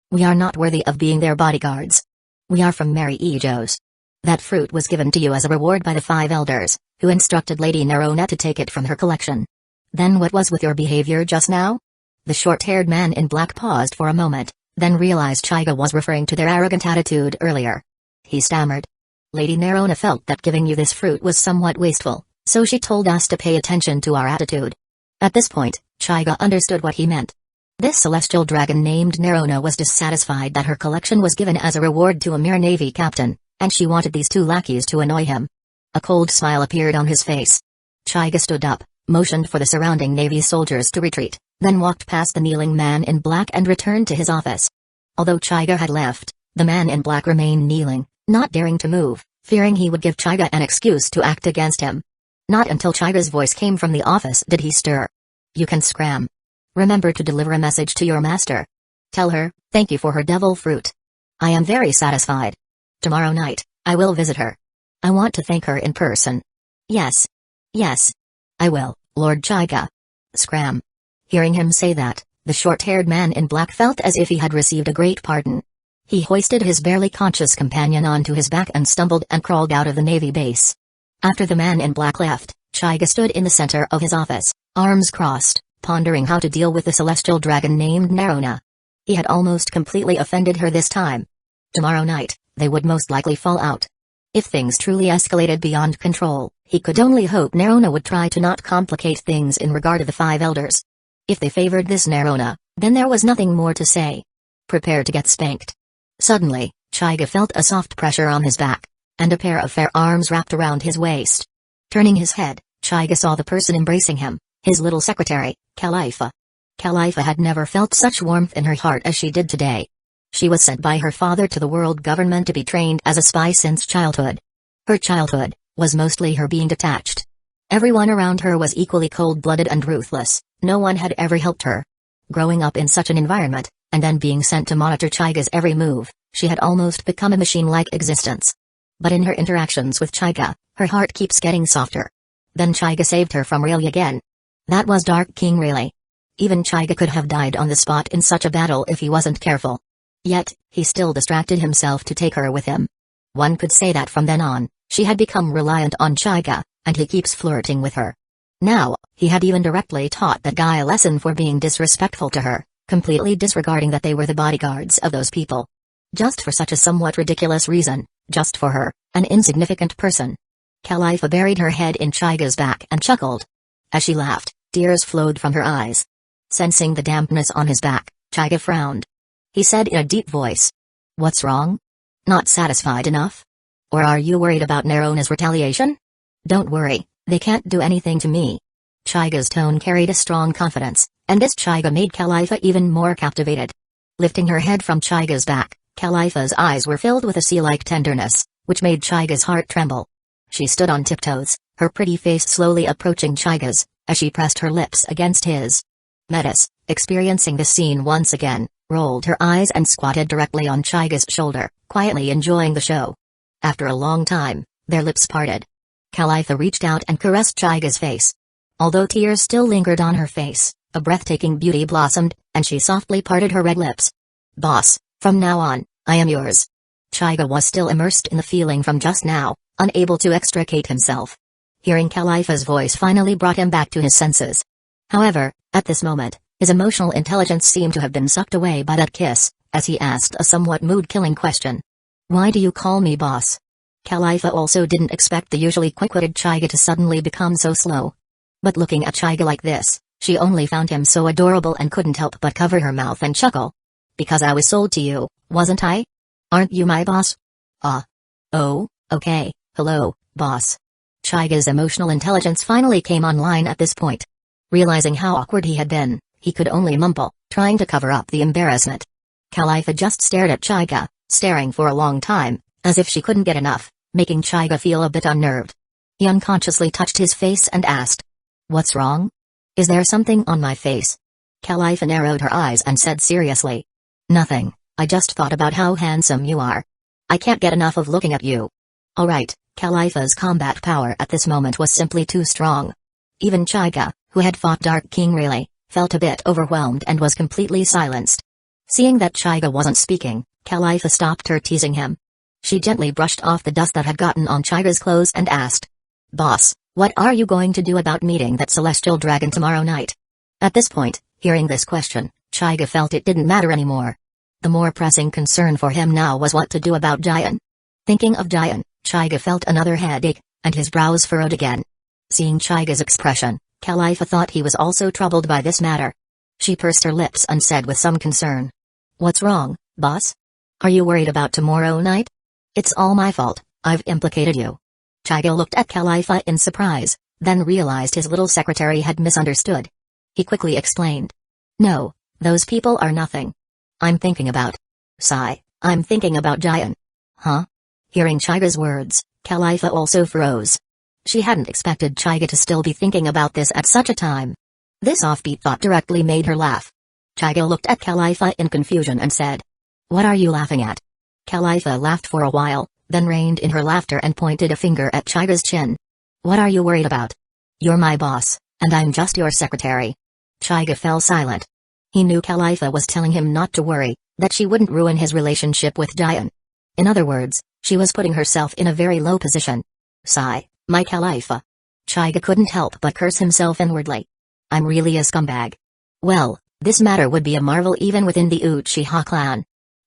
We are not worthy of being their bodyguards. We are from Mary Ejos. That fruit was given to you as a reward by the 5 elders, who instructed Lady Nerona to take it from her collection. Then what was with your behavior just now? The short-haired man in black paused for a moment, then realized Chaiga was referring to their arrogant attitude earlier. He stammered. Lady Nerona felt that giving you this fruit was somewhat wasteful, so she told us to pay attention to our attitude. At this point, Chaiga understood what he meant. This celestial dragon named Nerona was dissatisfied that her collection was given as a reward to a mere navy captain, and she wanted these 2 lackeys to annoy him. A cold smile appeared on his face. Chaiga stood up, motioned for the surrounding navy soldiers to retreat, then walked past the kneeling man in black and returned to his office. Although Chaiga had left, the man in black remained kneeling, not daring to move, fearing he would give Chaiga an excuse to act against him. Not until Chaiga's voice came from the office did he stir. You can scram. Remember to deliver a message to your master. Tell her, thank you for her devil fruit. I am very satisfied. Tomorrow night, I will visit her. I want to thank her in person. Yes. Yes. I will, Lord Chaiga. Scram. Hearing him say that, the short-haired man in black felt as if he had received a great pardon. He hoisted his barely conscious companion onto his back and stumbled and crawled out of the navy base. After the man in black left, Chaiga stood in the center of his office, arms crossed, pondering how to deal with the celestial dragon named Nerona. He had almost completely offended her this time. Tomorrow night, they would most likely fall out. If things truly escalated beyond control, he could only hope Nerona would try to not complicate things in regard to the 5 elders. If they favored this Nerona, then there was nothing more to say. Prepare to get spanked. Suddenly, Chaiga felt a soft pressure on his back, and a pair of fair arms wrapped around his waist. Turning his head, Chaiga saw the person embracing him, his little secretary, Khalifa. Khalifa had never felt such warmth in her heart as she did today. She was sent by her father to the world government to be trained as a spy since childhood. Her childhood was mostly her being detached. Everyone around her was equally cold-blooded and ruthless, no one had ever helped her. Growing up in such an environment, and then being sent to monitor Chaiga's every move, she had almost become a machine-like existence. But in her interactions with Chaiga, her heart keeps getting softer. Then Chaiga saved her from Rinnegan. That was Dark King really. Even Chaiga could have died on the spot in such a battle if he wasn't careful. Yet, he still distracted himself to take her with him. One could say that from then on, she had become reliant on Chaiga, and he keeps flirting with her. Now, he had even directly taught that guy a lesson for being disrespectful to her, completely disregarding that they were the bodyguards of those people. Just for such a somewhat ridiculous reason, just for her, an insignificant person. Khalifa buried her head in Chaiga's back and chuckled. As she laughed, tears flowed from her eyes. Sensing the dampness on his back, Chaiga frowned. He said in a deep voice. What's wrong? Not satisfied enough? Or are you worried about Nerona's retaliation? Don't worry, they can't do anything to me. Chaiga's tone carried a strong confidence, and this Chaiga made Khalifa even more captivated. Lifting her head from Chaiga's back, Khalifa's eyes were filled with a sea-like tenderness, which made Chaiga's heart tremble. She stood on tiptoes, her pretty face slowly approaching Chaiga's, as she pressed her lips against his. Metis, experiencing the scene once again, rolled her eyes and squatted directly on Chaiga's shoulder, quietly enjoying the show. After a long time, their lips parted. Khalifa reached out and caressed Chaiga's face. Although tears still lingered on her face, a breathtaking beauty blossomed, and she softly parted her red lips. Boss, from now on, I am yours. Chaiga was still immersed in the feeling from just now, unable to extricate himself. Hearing Khalifa's voice finally brought him back to his senses. However, at this moment, his emotional intelligence seemed to have been sucked away by that kiss, as he asked a somewhat mood-killing question. Why do you call me boss? Khalifa also didn't expect the usually quick-witted Chaiga to suddenly become so slow. But looking at Chaiga like this, she only found him so adorable and couldn't help but cover her mouth and chuckle. Because I was sold to you, wasn't I? Aren't you my boss? Oh, okay, hello, boss. Chaiga's emotional intelligence finally came online at this point. Realizing how awkward he had been, he could only mumble, trying to cover up the embarrassment. Khalifa just stared at Chaiga, staring for a long time, as if she couldn't get enough, making Chaiga feel a bit unnerved. He unconsciously touched his face and asked, What's wrong? Is there something on my face? Khalifa narrowed her eyes and said seriously, Nothing, I just thought about how handsome you are. I can't get enough of looking at you. Alright, Khalifa's combat power at this moment was simply too strong. Even Chaiga, who had fought Dark King really, felt a bit overwhelmed and was completely silenced. Seeing that Chaiga wasn't speaking, Khalifa stopped her teasing him. She gently brushed off the dust that had gotten on Chaiga's clothes and asked, "Boss, what are you going to do about meeting that celestial dragon tomorrow night?" At this point, hearing this question, Chaiga felt it didn't matter anymore. The more pressing concern for him now was what to do about Jian. Thinking of Jian, Chaiga felt another headache, and his brows furrowed again. Seeing Chaiga's expression, Khalifa thought he was also troubled by this matter. She pursed her lips and said with some concern, "What's wrong, boss? Are you worried about tomorrow night?" "It's all my fault, I've implicated you." Chaiga looked at Khalifa in surprise, then realized his little secretary had misunderstood. He quickly explained, "No, those people are nothing. I'm thinking about Jian." "Huh?" Hearing Chaiga's words, Khalifa also froze. She hadn't expected Chaiga to still be thinking about this at such a time. This offbeat thought directly made her laugh. Chaiga looked at Khalifa in confusion and said, "What are you laughing at?" Khalifa laughed for a while, then reined in her laughter and pointed a finger at Chaiga's chin. "What are you worried about? You're my boss, and I'm just your secretary." Chaiga fell silent. He knew Khalifa was telling him not to worry, that she wouldn't ruin his relationship with Jian. In other words, she was putting herself in a very low position. Sigh, my Khalifa. Chaiga couldn't help but curse himself inwardly. I'm really a scumbag. Well, this matter would be a marvel even within the Uchiha clan.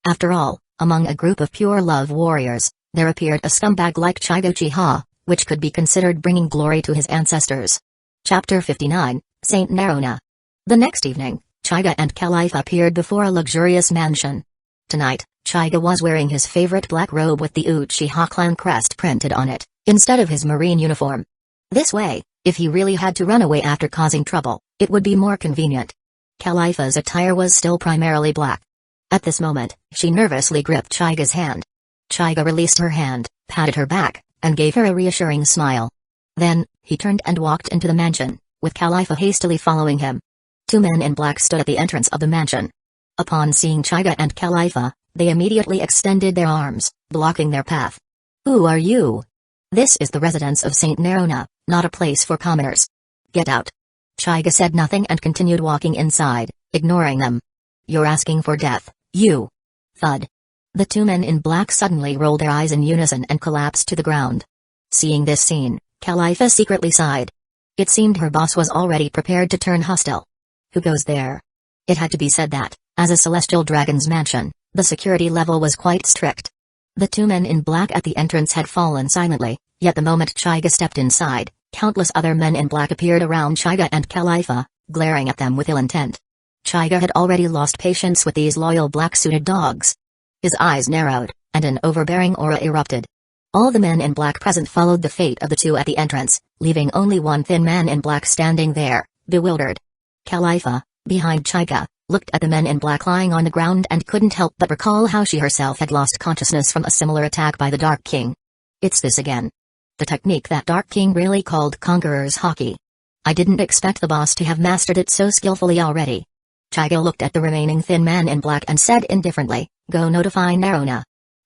After all, among a group of pure love warriors, there appeared a scumbag like Chaiga Uchiha, which could be considered bringing glory to his ancestors. Chapter 59, Saint Nerona. The next evening, Chaiga and Khalifa appeared before a luxurious mansion. Tonight, Chaiga was wearing his favorite black robe with the Uchiha clan crest printed on it, instead of his marine uniform. This way, if he really had to run away after causing trouble, it would be more convenient. Khalifa's attire was still primarily black. At this moment, she nervously gripped Chaiga's hand. Chaiga released her hand, patted her back, and gave her a reassuring smile. Then, he turned and walked into the mansion, with Khalifa hastily following him. Two men in black stood at the entrance of the mansion. Upon seeing Chaiga and Khalifa, they immediately extended their arms, blocking their path. "Who are you?" "This is the residence of Saint Nerona, not a place for commoners." "Get out." Chaiga said nothing and continued walking inside, ignoring them. "You're asking for death, you." Thud. The two men in black suddenly rolled their eyes in unison and collapsed to the ground. Seeing this scene, Khalifa secretly sighed. It seemed her boss was already prepared to turn hostile. Who goes there? It had to be said that, as a celestial dragon's mansion, the security level was quite strict. The two men in black at the entrance had fallen silently, yet the moment Chaiga stepped inside, countless other men in black appeared around Chaiga and Khalifa, glaring at them with ill intent. Chaiga had already lost patience with these loyal black-suited dogs. His eyes narrowed, and an overbearing aura erupted. All the men in black present followed the fate of the two at the entrance, leaving only one thin man in black standing there, bewildered. Khalifa, behind Chaiga, looked at the men in black lying on the ground and couldn't help but recall how she herself had lost consciousness from a similar attack by the Dark King. It's this again. The technique that Dark King really called Conqueror's Hockey. I didn't expect the boss to have mastered it so skillfully already. Chaiga looked at the remaining thin man in black and said indifferently, "Go notify Nerona.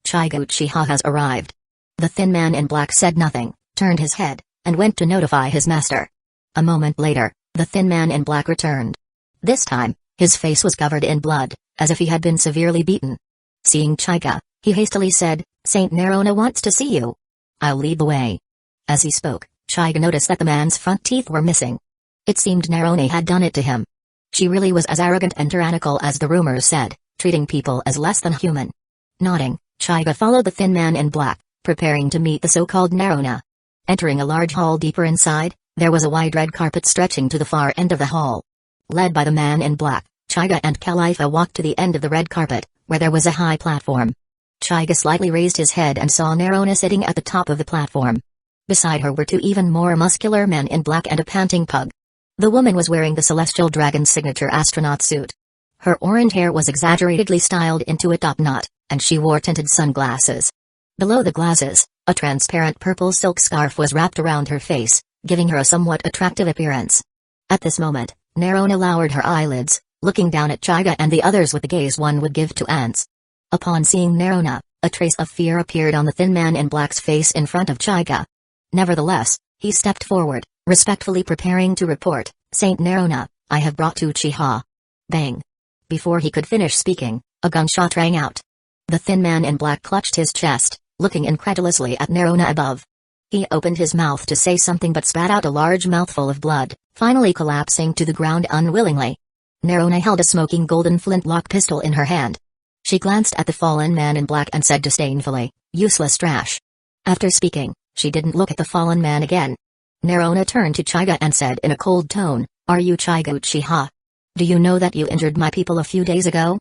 Chaiga Uchiha has arrived." The thin man in black said nothing, turned his head, and went to notify his master. A moment later, the thin man in black returned. This time, his face was covered in blood, as if he had been severely beaten. Seeing Chaiga, he hastily said, "Saint Nerona wants to see you. I'll lead the way." As he spoke, Chaiga noticed that the man's front teeth were missing. It seemed Nerona had done it to him. She really was as arrogant and tyrannical as the rumors said, treating people as less than human. Nodding, Chaiga followed the thin man in black, preparing to meet the so-called Nerona. Entering a large hall deeper inside, there was a wide red carpet stretching to the far end of the hall. Led by the man in black, Chaiga and Khalifa walked to the end of the red carpet, where there was a high platform. Chaiga slightly raised his head and saw Nerona sitting at the top of the platform. Beside her were two even more muscular men in black and a panting pug. The woman was wearing the Celestial Dragon's signature astronaut suit. Her orange hair was exaggeratedly styled into a top knot, and she wore tinted sunglasses. Below the glasses, a transparent purple silk scarf was wrapped around her face, giving her a somewhat attractive appearance. At this moment, Nerona lowered her eyelids, looking down at Chaiga and the others with the gaze one would give to ants. Upon seeing Nerona, a trace of fear appeared on the thin man in black's face in front of Chaiga. Nevertheless, he stepped forward, respectfully preparing to report, "Saint Nerona, I have brought Uchiha." Bang! Before he could finish speaking, a gunshot rang out. The thin man in black clutched his chest, looking incredulously at Nerona above. He opened his mouth to say something but spat out a large mouthful of blood, finally collapsing to the ground unwillingly. Nerona held a smoking golden flintlock pistol in her hand. She glanced at the fallen man in black and said disdainfully, "Useless trash." After speaking, she didn't look at the fallen man again. Nerona turned to Chiga and said in a cold tone, "Are you Chiga Uchiha? Do you know that you injured my people a few days ago?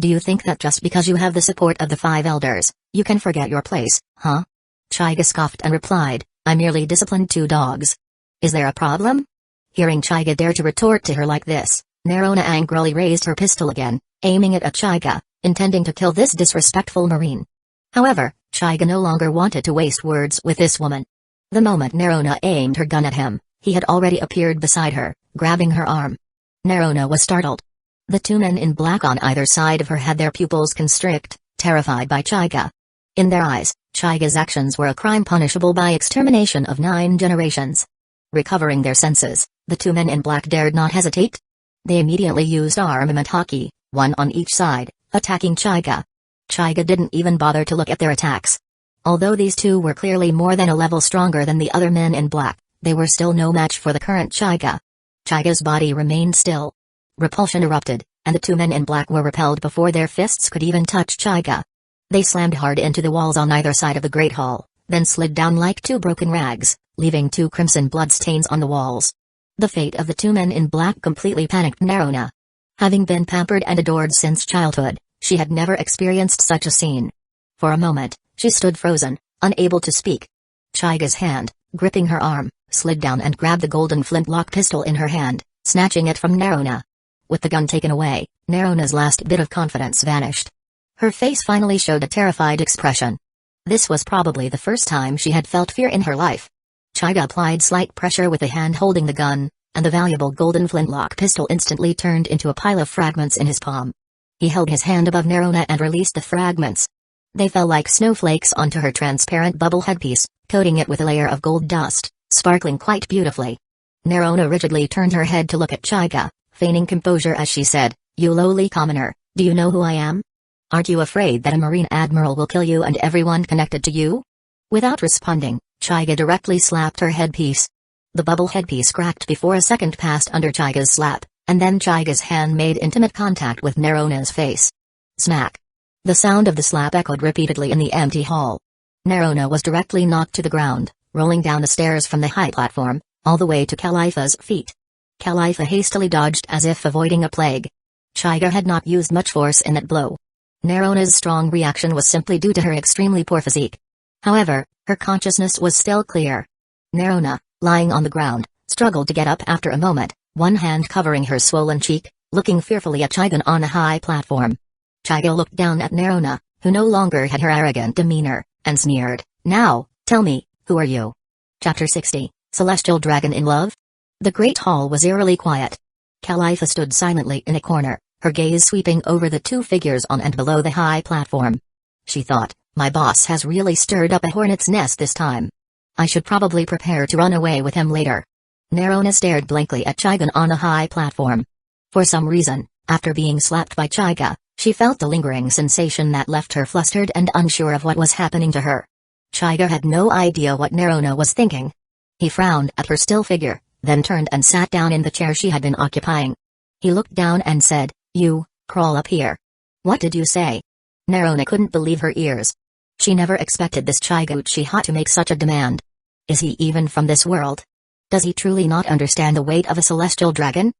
Do you think that just because you have the support of the 5 elders, you can forget your place, huh?" Chiga scoffed and replied, "I merely disciplined 2 dogs. Is there a problem?" Hearing Chiga dare to retort to her like this, Nerona angrily raised her pistol again, aiming it at Chiga, intending to kill this disrespectful marine. However, Chiga no longer wanted to waste words with this woman. The moment Nerona aimed her gun at him, he had already appeared beside her, grabbing her arm. Nerona was startled. The 2 men in black on either side of her had their pupils constrict, terrified by Chiga. In their eyes, Chiga's actions were a crime punishable by extermination of 9 generations. Recovering their senses, the 2 men in black dared not hesitate. They immediately used armament haki, 1 on each side, attacking Chiga. Chiga didn't even bother to look at their attacks. Although these 2 were clearly more than a level stronger than the other men in black, they were still no match for the current Chiga. Chiga's body remained still. Repulsion erupted, and the 2 men in black were repelled before their fists could even touch Chiga. They slammed hard into the walls on either side of the Great Hall, then slid down like 2 broken rags, leaving 2 crimson bloodstains on the walls. The fate of the 2 men in black completely panicked Nerona. Having been pampered and adored since childhood, she had never experienced such a scene. For a moment, she stood frozen, unable to speak. Chiga's hand, gripping her arm, slid down and grabbed the golden flintlock pistol in her hand, snatching it from Nerona. With the gun taken away, Nerona's last bit of confidence vanished. Her face finally showed a terrified expression. This was probably the first time she had felt fear in her life. Chiga applied slight pressure with the hand holding the gun, and the valuable golden flintlock pistol instantly turned into a pile of fragments in his palm. He held his hand above Nerona and released the fragments. They fell like snowflakes onto her transparent bubble headpiece, coating it with a layer of gold dust, sparkling quite beautifully. Nerona rigidly turned her head to look at Chiga, feigning composure as she said, "You lowly commoner, do you know who I am? Aren't you afraid that a marine admiral will kill you and everyone connected to you?" Without responding, Chiga directly slapped her headpiece. The bubble headpiece cracked before a second passed under Chiga's slap, and then Chiga's hand made intimate contact with Nerona's face. Smack! The sound of the slap echoed repeatedly in the empty hall. Nerona was directly knocked to the ground, rolling down the stairs from the high platform, all the way to Khalifa's feet. Khalifa hastily dodged as if avoiding a plague. Chiga had not used much force in that blow. Nerona's strong reaction was simply due to her extremely poor physique. However, her consciousness was still clear. Nerona, lying on the ground, struggled to get up after a moment, one hand covering her swollen cheek, looking fearfully at Chiga on a high platform. Chiga looked down at Nerona, who no longer had her arrogant demeanor, and sneered, "Now, tell me, who are you?" Chapter 60, Celestial Dragon in Love? The Great Hall was eerily quiet. Khalifa stood silently in a corner, her gaze sweeping over the 2 figures on and below the high platform. She thought, "My boss has really stirred up a hornet's nest this time. I should probably prepare to run away with him later." Nerona stared blankly at Chiga on a high platform. For some reason, after being slapped by Chiga, she felt the lingering sensation that left her flustered and unsure of what was happening to her. Chiga had no idea what Nerona was thinking. He frowned at her still figure, then turned and sat down in the chair she had been occupying. He looked down and said, "You, crawl up here." "What did you say?" Nerona couldn't believe her ears. She never expected this Chiga Uchiha to make such a demand. Is he even from this world? Does he truly not understand the weight of a celestial dragon?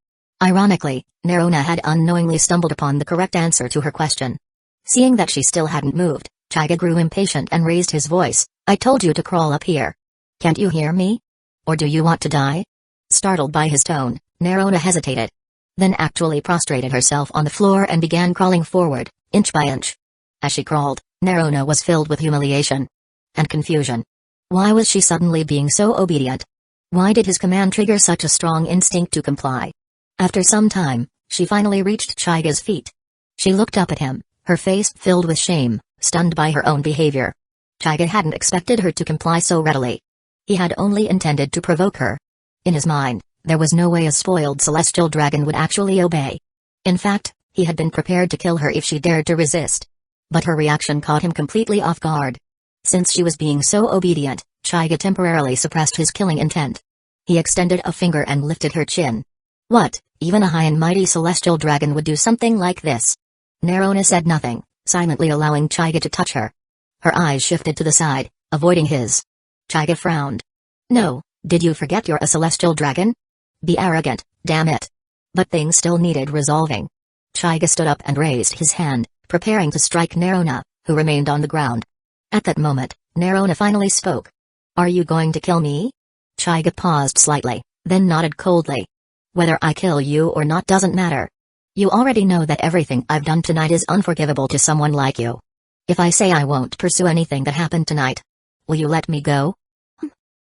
Ironically, Nerona had unknowingly stumbled upon the correct answer to her question. Seeing that she still hadn't moved, Chiga grew impatient and raised his voice, "I told you to crawl up here. Can't you hear me? Or do you want to die?" Startled by his tone, Nerona hesitated. Then actually prostrated herself on the floor and began crawling forward, inch by inch. As she crawled, Nerona was filled with humiliation and confusion. Why was she suddenly being so obedient? Why did his command trigger such a strong instinct to comply? After some time, she finally reached Chiga's feet. She looked up at him, her face filled with shame, stunned by her own behavior. Chiga hadn't expected her to comply so readily. He had only intended to provoke her. In his mind, there was no way a spoiled celestial dragon would actually obey. In fact, he had been prepared to kill her if she dared to resist. But her reaction caught him completely off guard. Since she was being so obedient, Chiga temporarily suppressed his killing intent. He extended a finger and lifted her chin. What, even a high and mighty celestial dragon would do something like this? Nerona said nothing, silently allowing Chiga to touch her. Her eyes shifted to the side, avoiding his. Chiga frowned. No, did you forget you're a celestial dragon? Be arrogant, damn it. But things still needed resolving. Chiga stood up and raised his hand, preparing to strike Nerona, who remained on the ground. At that moment, Nerona finally spoke. Are you going to kill me? Chiga paused slightly, then nodded coldly. Whether I kill you or not doesn't matter. You already know that everything I've done tonight is unforgivable to someone like you. If I say I won't pursue anything that happened tonight, will you let me go?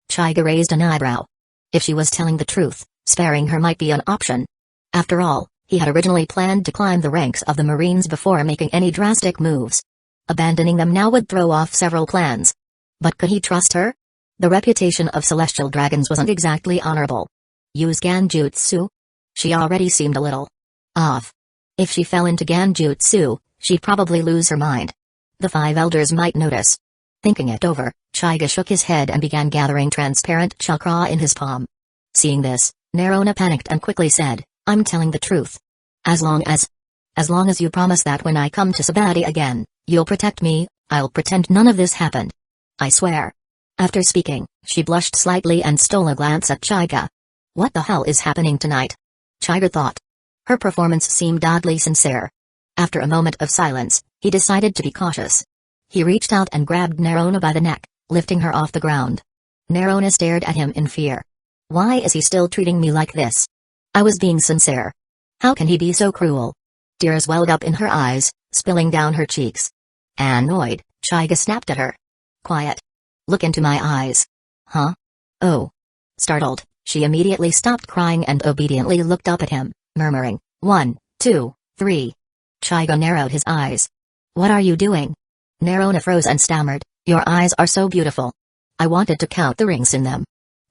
Chiga raised an eyebrow. If she was telling the truth, sparing her might be an option. After all, he had originally planned to climb the ranks of the Marines before making any drastic moves. Abandoning them now would throw off several plans. But could he trust her? The reputation of celestial dragons wasn't exactly honorable. Use Ganjutsu? She already seemed a little off. If she fell into Ganjutsu, she'd probably lose her mind. The 5 elders might notice. Thinking it over, Chiga shook his head and began gathering transparent chakra in his palm. Seeing this, Nerona panicked and quickly said, I'm telling the truth. As long as you promise that when I come to Sabati again, you'll protect me, I'll pretend none of this happened. I swear. After speaking, she blushed slightly and stole a glance at Chiga. What the hell is happening tonight? Chiga thought. Her performance seemed oddly sincere. After a moment of silence, he decided to be cautious. He reached out and grabbed Nerona by the neck, lifting her off the ground. Nerona stared at him in fear. Why is he still treating me like this? I was being sincere. How can he be so cruel? Tears welled up in her eyes, spilling down her cheeks. Annoyed, Chiga snapped at her. Quiet. Look into my eyes. Huh? Oh. Startled, she immediately stopped crying and obediently looked up at him, murmuring, 1, 2, 3. Chiga narrowed his eyes. What are you doing? Nerona froze and stammered, your eyes are so beautiful. I wanted to count the rings in them.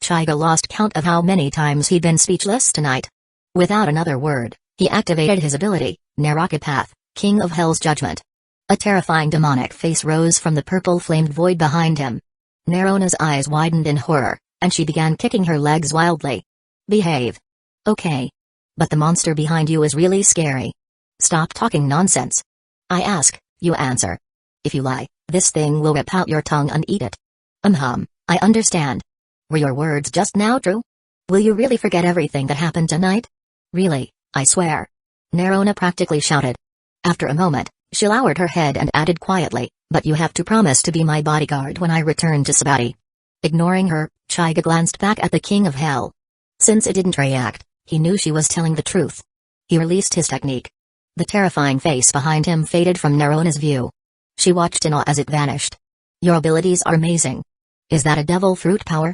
Chiga lost count of how many times he'd been speechless tonight. Without another word, he activated his ability, Narakapath, King of Hell's Judgment. A terrifying demonic face rose from the purple-flamed void behind him. Nerona's eyes widened in horror, and she began kicking her legs wildly. Behave. Okay. But the monster behind you is really scary. Stop talking nonsense. I ask, you answer. If you lie, this thing will rip out your tongue and eat it. I understand. Were your words just now true? Will you really forget everything that happened tonight? Really, I swear. Nerona practically shouted. After a moment, she lowered her head and added quietly, but you have to promise to be my bodyguard when I return to Sabati. Ignoring her, Chiga glanced back at the King of Hell. Since it didn't react, he knew she was telling the truth. He released his technique. The terrifying face behind him faded from Nerona's view. She watched in awe as it vanished. Your abilities are amazing. Is that a devil fruit power?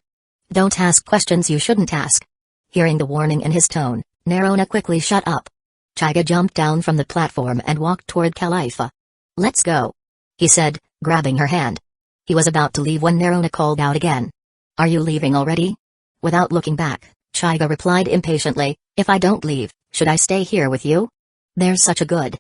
Don't ask questions you shouldn't ask. Hearing the warning in his tone, Nerona quickly shut up. Chiga jumped down from the platform and walked toward Khalifa. Let's go, he said, grabbing her hand. He was about to leave when Nerona called out again. Are you leaving already? Without looking back, Chiga replied impatiently, if I don't leave, should I stay here with you? There's such a good.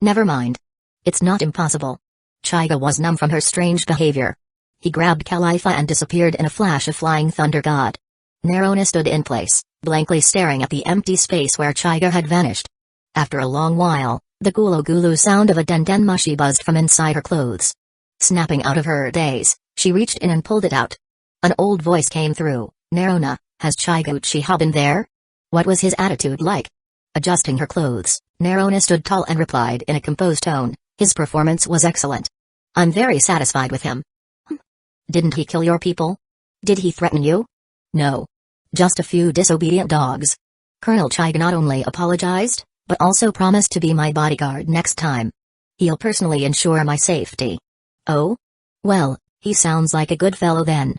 Never mind. It's not impossible. Chiga was numb from her strange behavior. He grabbed Khalifa and disappeared in a flash of flying thunder god. Nerona stood in place, blankly staring at the empty space where Chiga had vanished. After a long while, the gulu-gulu sound of a dendenmushi buzzed from inside her clothes. Snapping out of her daze, she reached in and pulled it out. An old voice came through, Nerona, has Chiga Uchiha been there? What was his attitude like? Adjusting her clothes, Nerona stood tall and replied in a composed tone, his performance was excellent. I'm very satisfied with him. Didn't he kill your people? Did he threaten you? No. Just a few disobedient dogs. Colonel Chiga not only apologized, but also promised to be my bodyguard next time. He'll personally ensure my safety. Oh? Well, he sounds like a good fellow then.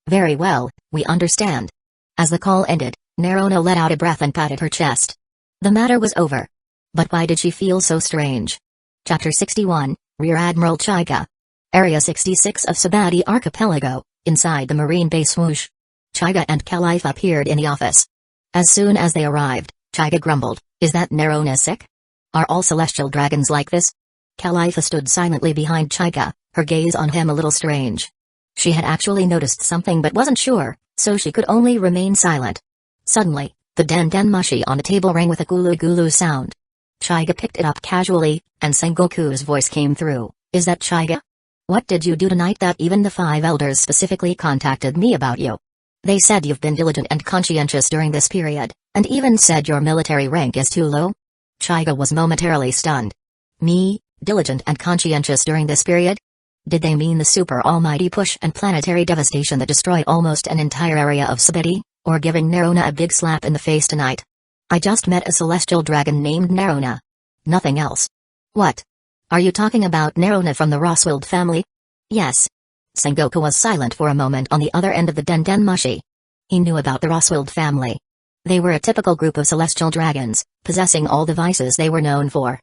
Very well, we understand. As the call ended, Nerona let out a breath and patted her chest. The matter was over. But why did she feel so strange? Chapter 61, Rear Admiral Chiga. Area 66 of Sabati Archipelago, inside the Marine base Swoosh. Chiga and Khalifa appeared in the office. As soon as they arrived, Chiga grumbled, is that Nerona sick? Are all celestial dragons like this? Khalifa stood silently behind Chika, her gaze on him a little strange. She had actually noticed something but wasn't sure, so she could only remain silent. Suddenly, the den mushi on the table rang with a gulu sound. Chika picked it up casually, and Sengoku's voice came through. Is that Chika? What did you do tonight that even the 5 elders specifically contacted me about you? They said you've been diligent and conscientious during this period, and even said your military rank is too low? Chika was momentarily stunned. Me, diligent and conscientious during this period? Did they mean the super almighty push and planetary devastation that destroyed almost an entire area of Sabeti, or giving Nerona a big slap in the face tonight? I just met a celestial dragon named Nerona. Nothing else. What? Are you talking about Nerona from the Roswild family? Yes. Sengoku was silent for a moment on the other end of the den mushi. He knew about the Roswild family. They were a typical group of celestial dragons, possessing all the vices they were known for.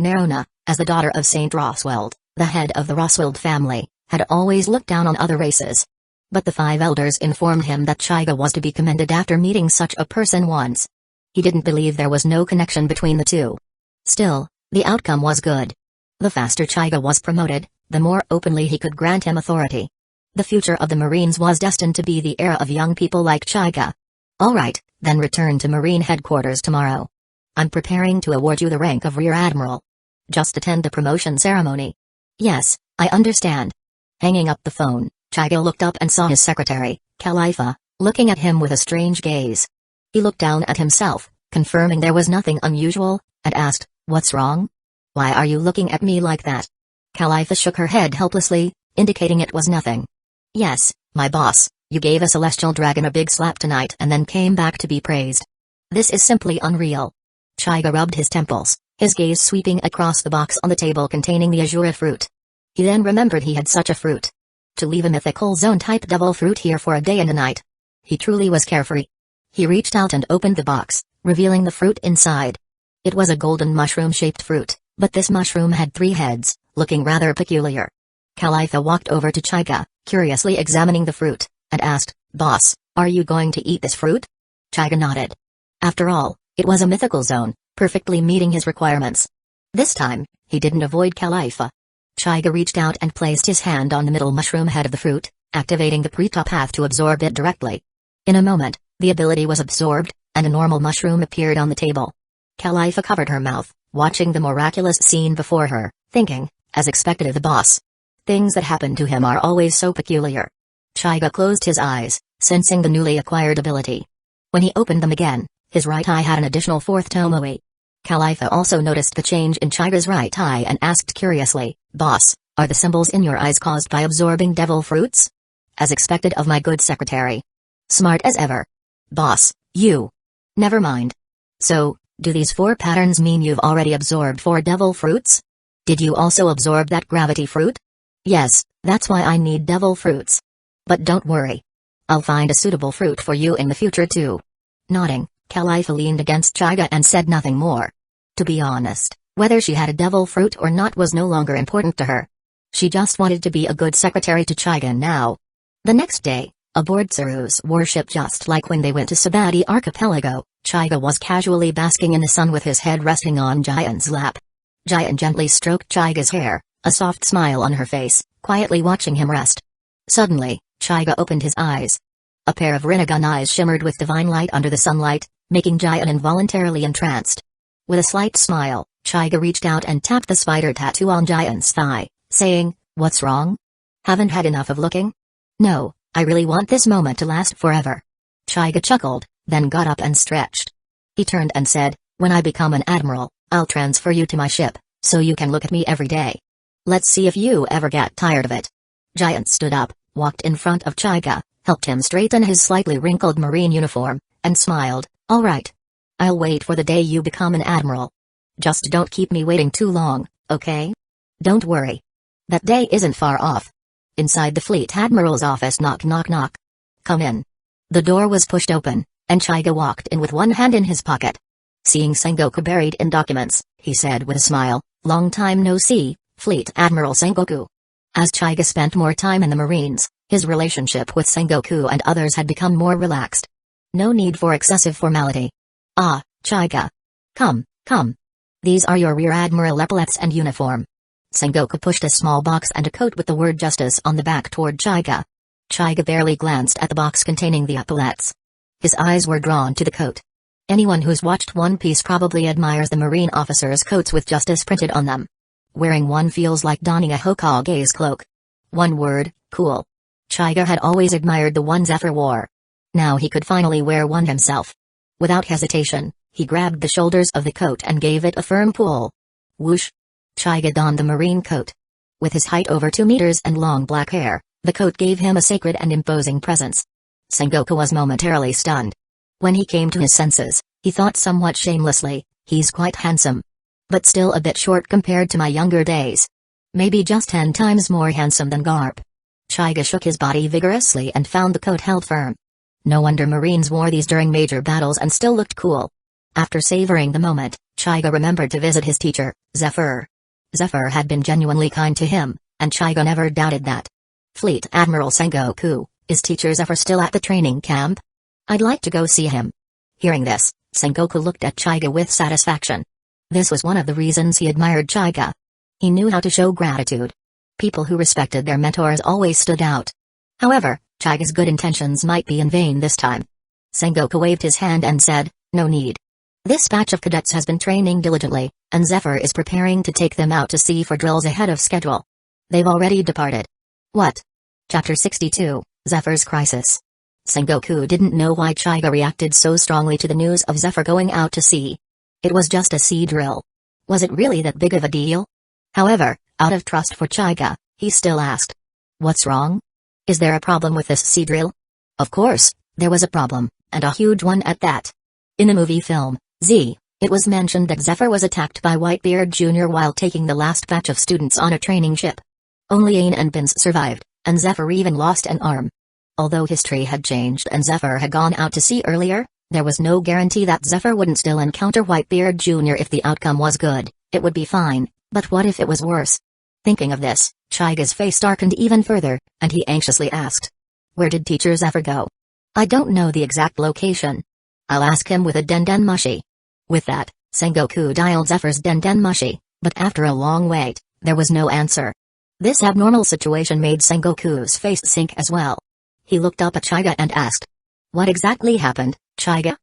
Nerona, as the daughter of Saint Roswild, the head of the Roswild family, had always looked down on other races. But the 5 elders informed him that Chika was to be commended after meeting such a person once. He didn't believe there was no connection between the two. Still, the outcome was good. The faster Chika was promoted, the more openly he could grant him authority. The future of the Marines was destined to be the era of young people like Chika. All right, then return to Marine headquarters tomorrow. I'm preparing to award you the rank of Rear Admiral. Just attend the promotion ceremony. Yes, I understand. Hanging up the phone, Chika looked up and saw his secretary, Khalifa, looking at him with a strange gaze. He looked down at himself, confirming there was nothing unusual, and asked, "What's wrong? Why are you looking at me like that?" Khalifa shook her head helplessly, indicating it was nothing. "Yes, my boss, you gave a celestial dragon a big slap tonight and then came back to be praised. This is simply unreal." Chika rubbed his temples, his gaze sweeping across the box on the table containing the azure fruit. He then remembered he had such a fruit. To leave a mythical zone-type devil fruit here for a day and a night. He truly was carefree. He reached out and opened the box, revealing the fruit inside. It was a golden mushroom-shaped fruit, but this mushroom had 3 heads, looking rather peculiar. Khalifa walked over to Chika, curiously examining the fruit, and asked, "Boss, are you going to eat this fruit?" Chika nodded. After all, it was a mythical zone, perfectly meeting his requirements. This time, he didn't avoid Khalifa. Chika reached out and placed his hand on the middle mushroom head of the fruit, activating the Preta path to absorb it directly. In a moment, the ability was absorbed, and a normal mushroom appeared on the table. Khalifa covered her mouth, watching the miraculous scene before her, thinking, as expected of the boss. Things that happen to him are always so peculiar. Chika closed his eyes, sensing the newly acquired ability. When he opened them again, his right eye had an additional 4th tomoe. Khalifa also noticed the change in Chika's right eye and asked curiously, "Boss, are the symbols in your eyes caused by absorbing devil fruits?" "As expected of my good secretary." "Smart as ever." "Boss, you." "Never mind. So, do these 4 patterns mean you've already absorbed 4 devil fruits? Did you also absorb that gravity fruit?" "Yes, that's why I need devil fruits. But don't worry. I'll find a suitable fruit for you in the future too." Nodding, Khalifa leaned against Chika and said nothing more. To be honest, whether she had a devil fruit or not was no longer important to her. She just wanted to be a good secretary to Chika now. The next day, aboard Tsuru's warship, just like when they went to Sabati Archipelago, Chika was casually basking in the sun with his head resting on Giant's lap. Giant gently stroked Chika's hair, a soft smile on her face, quietly watching him rest. Suddenly, Chika opened his eyes. A pair of Rinnegan eyes shimmered with divine light under the sunlight, making Giant involuntarily entranced. With a slight smile, Chika reached out and tapped the spider tattoo on Giant's thigh, saying, "What's wrong? Haven't had enough of looking?" "No, I really want this moment to last forever." Chika chuckled, then got up and stretched. He turned and said, "When I become an admiral, I'll transfer you to my ship, so you can look at me every day. Let's see if you ever get tired of it." Giant stood up, walked in front of Chika, helped him straighten his slightly wrinkled marine uniform, and smiled, "All right. I'll wait for the day you become an admiral. Just don't keep me waiting too long, okay? Don't worry. That day isn't far off." Inside the fleet admiral's office, knock knock knock. "Come in." The door was pushed open, and Chika walked in with one hand in his pocket. Seeing Sengoku buried in documents, he said with a smile, "Long time no see, Fleet Admiral Sengoku." As Chika spent more time in the Marines, his relationship with Sengoku and others had become more relaxed. No need for excessive formality. "Ah, Chika. Come, come. These are your Rear Admiral epaulets and uniform." Sengoku pushed a small box and a coat with the word justice on the back toward Chaiga. Chaiga barely glanced at the box containing the epaulets. His eyes were drawn to the coat. Anyone who's watched One Piece probably admires the marine officers' coats with justice printed on them. Wearing one feels like donning a Hokage's cloak. One word, cool. Chaiga had always admired the one Zephyr wore. Now he could finally wear one himself. Without hesitation, he grabbed the shoulders of the coat and gave it a firm pull. Whoosh! Chaiga donned the marine coat. With his height over 2 meters and long black hair, the coat gave him a sacred and imposing presence. Sengoku was momentarily stunned. When he came to his senses, he thought somewhat shamelessly, he's quite handsome. But still a bit short compared to my younger days. Maybe just 10 times more handsome than Garp. Chaiga shook his body vigorously and found the coat held firm. No wonder Marines wore these during major battles and still looked cool. After savoring the moment, Chaiga remembered to visit his teacher, Zephyr. Zephyr had been genuinely kind to him, and Chaiga never doubted that. Fleet Admiral Sengoku, is Teacher Zephyr still at the training camp? I'd like to go see him. Hearing this, Sengoku looked at Chaiga with satisfaction. This was one of the reasons he admired Chaiga. He knew how to show gratitude. People who respected their mentors always stood out. However, Chaiga's good intentions might be in vain this time. Sengoku waved his hand and said, no need. This batch of cadets has been training diligently, and Zephyr is preparing to take them out to sea for drills ahead of schedule. They've already departed. What? Chapter 62, Zephyr's Crisis. Sengoku didn't know why Chaiga reacted so strongly to the news of Zephyr going out to sea. It was just a sea drill. Was it really that big of a deal? However, out of trust for Chaiga, he still asked. What's wrong? Is there a problem with this sea drill? Of course, there was a problem, and a huge one at that. In a movie film, Z, it was mentioned that Zephyr was attacked by Whitebeard Jr. while taking the last batch of students on a training ship. Only Ain and Bins survived, and Zephyr even lost an arm. Although history had changed and Zephyr had gone out to sea earlier, there was no guarantee that Zephyr wouldn't still encounter Whitebeard Jr. if the outcome was good. It would be fine, but what if it was worse? Thinking of this, Chaiga's face darkened even further, and he anxiously asked. Where did Teacher Zephyr go? I don't know the exact location. I'll ask him with a Den Mushi. With that, Sengoku dialed Zephyr's Den Mushi, but after a long wait, there was no answer. This abnormal situation made Sengoku's face sink as well. He looked up at Chaiga and asked. What exactly happened, Chaiga?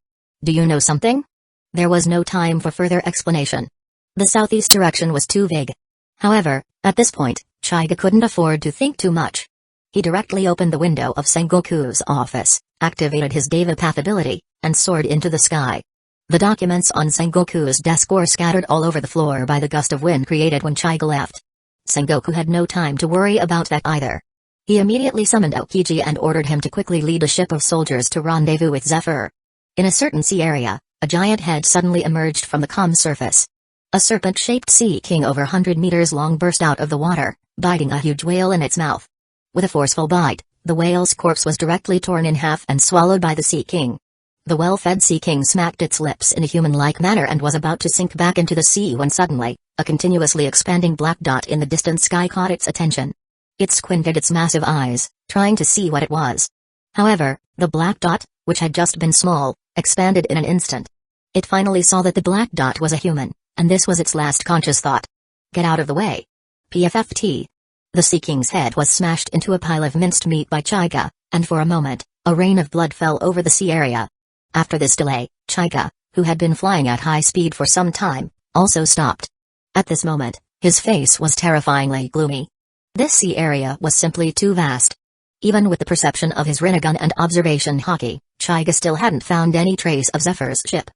Do you know something? There was no time for further explanation. The southeast direction was too vague. However, at this point, Chaiga couldn't afford to think too much. He directly opened the window of Sengoku's office, activated his Deva Path ability, and soared into the sky. The documents on Sengoku's desk were scattered all over the floor by the gust of wind created when Chaiga left. Sengoku had no time to worry about that either. He immediately summoned Aokiji and ordered him to quickly lead a ship of soldiers to rendezvous with Zephyr. In a certain sea area, a giant head suddenly emerged from the calm surface. A serpent-shaped sea king over 100 meters long burst out of the water, biting a huge whale in its mouth. With a forceful bite, the whale's corpse was directly torn in half and swallowed by the sea king. The well-fed sea king smacked its lips in a human-like manner and was about to sink back into the sea when suddenly, a continuously expanding black dot in the distant sky caught its attention. It squinted its massive eyes, trying to see what it was. However, the black dot, which had just been small, expanded in an instant. It finally saw that the black dot was a human, and this was its last conscious thought. Get out of the way. PFFT. The Sea King's head was smashed into a pile of minced meat by Chaiga, and for a moment, a rain of blood fell over the sea area. After this delay, Chaiga, who had been flying at high speed for some time, also stopped. At this moment, his face was terrifyingly gloomy. This sea area was simply too vast. Even with the perception of his Rinnegan and observation hockey, Chaiga still hadn't found any trace of Zephyr's ship.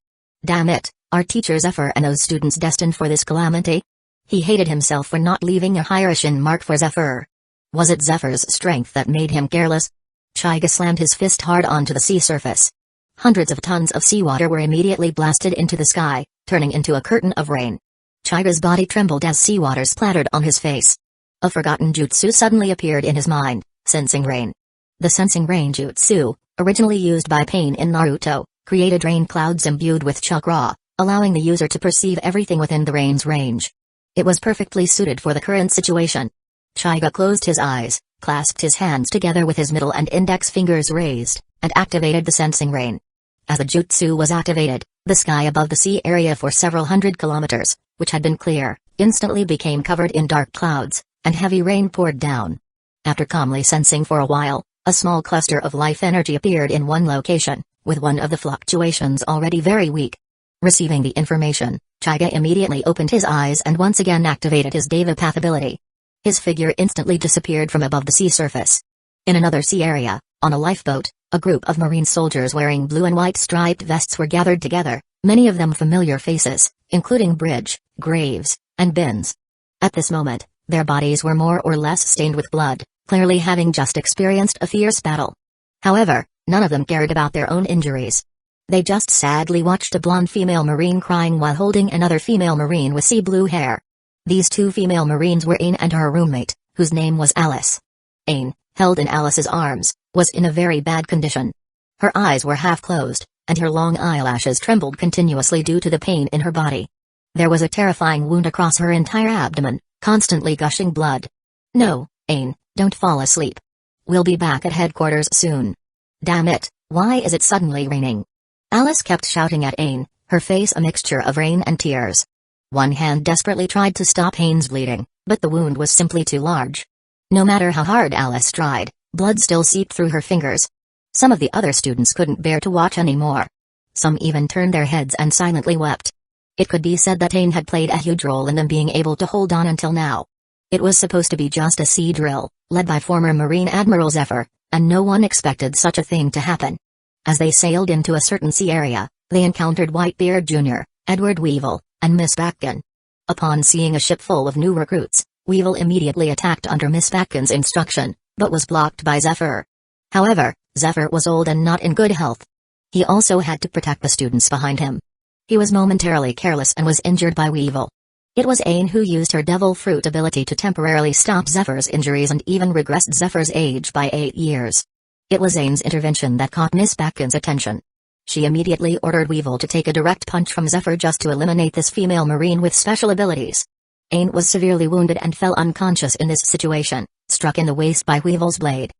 Damn it, are Teacher Zephyr and those students destined for this calamity? He hated himself for not leaving a hierarchy mark for Zephyr. Was it Zephyr's strength that made him careless? Chaiga slammed his fist hard onto the sea surface. Hundreds of tons of seawater were immediately blasted into the sky, turning into a curtain of rain. Chaiga's body trembled as seawater splattered on his face. A forgotten jutsu suddenly appeared in his mind, Sensing Rain. The Sensing Rain jutsu, originally used by Pain in Naruto, created rain clouds imbued with chakra, allowing the user to perceive everything within the rain's range. It was perfectly suited for the current situation. Chaiga closed his eyes, clasped his hands together with his middle and index fingers raised, and activated the Sensing Rain. As the jutsu was activated, the sky above the sea area for several hundred kilometers, which had been clear, instantly became covered in dark clouds, and heavy rain poured down. After calmly sensing for a while, a small cluster of life energy appeared in one location, with one of the fluctuations already very weak. Receiving the information, Chaiga immediately opened his eyes and once again activated his Devapath ability. His figure instantly disappeared from above the sea surface. In another sea area, on a lifeboat, a group of marine soldiers wearing blue and white striped vests were gathered together, many of them familiar faces, including Bridge, Graves, and Binns. At this moment, their bodies were more or less stained with blood, clearly having just experienced a fierce battle. However, none of them cared about their own injuries. They just sadly watched a blonde female marine crying while holding another female marine with sea blue hair. These two female marines were Aine and her roommate, whose name was Alice. Aine, held in Alice's arms, was in a very bad condition. Her eyes were half closed, and her long eyelashes trembled continuously due to the pain in her body. There was a terrifying wound across her entire abdomen, constantly gushing blood. "No, Aine, don't fall asleep. We'll be back at headquarters soon. Damn it, why is it suddenly raining?" Alice kept shouting at Aine, her face a mixture of rain and tears. One hand desperately tried to stop Aine's bleeding, but the wound was simply too large. No matter how hard Alice tried, blood still seeped through her fingers. Some of the other students couldn't bear to watch anymore. Some even turned their heads and silently wept. It could be said that Aine had played a huge role in them being able to hold on until now. It was supposed to be just a sea drill, led by former Marine Admiral Zephyr, and no one expected such a thing to happen. As they sailed into a certain sea area, they encountered Whitebeard Jr., Edward Weevil, and Miss Batkin. Upon seeing a ship full of new recruits, Weevil immediately attacked under Miss Batkin's instruction, but was blocked by Zephyr. However, Zephyr was old and not in good health. He also had to protect the students behind him. He was momentarily careless and was injured by Weevil. It was Aine who used her Devil Fruit ability to temporarily stop Zephyr's injuries and even regressed Zephyr's age by 8 years. It was Aine's intervention that caught Miss Batkin's attention. She immediately ordered Weevil to take a direct punch from Zephyr just to eliminate this female marine with special abilities. Aine was severely wounded and fell unconscious in this situation, struck in the waist by Weevil's blade.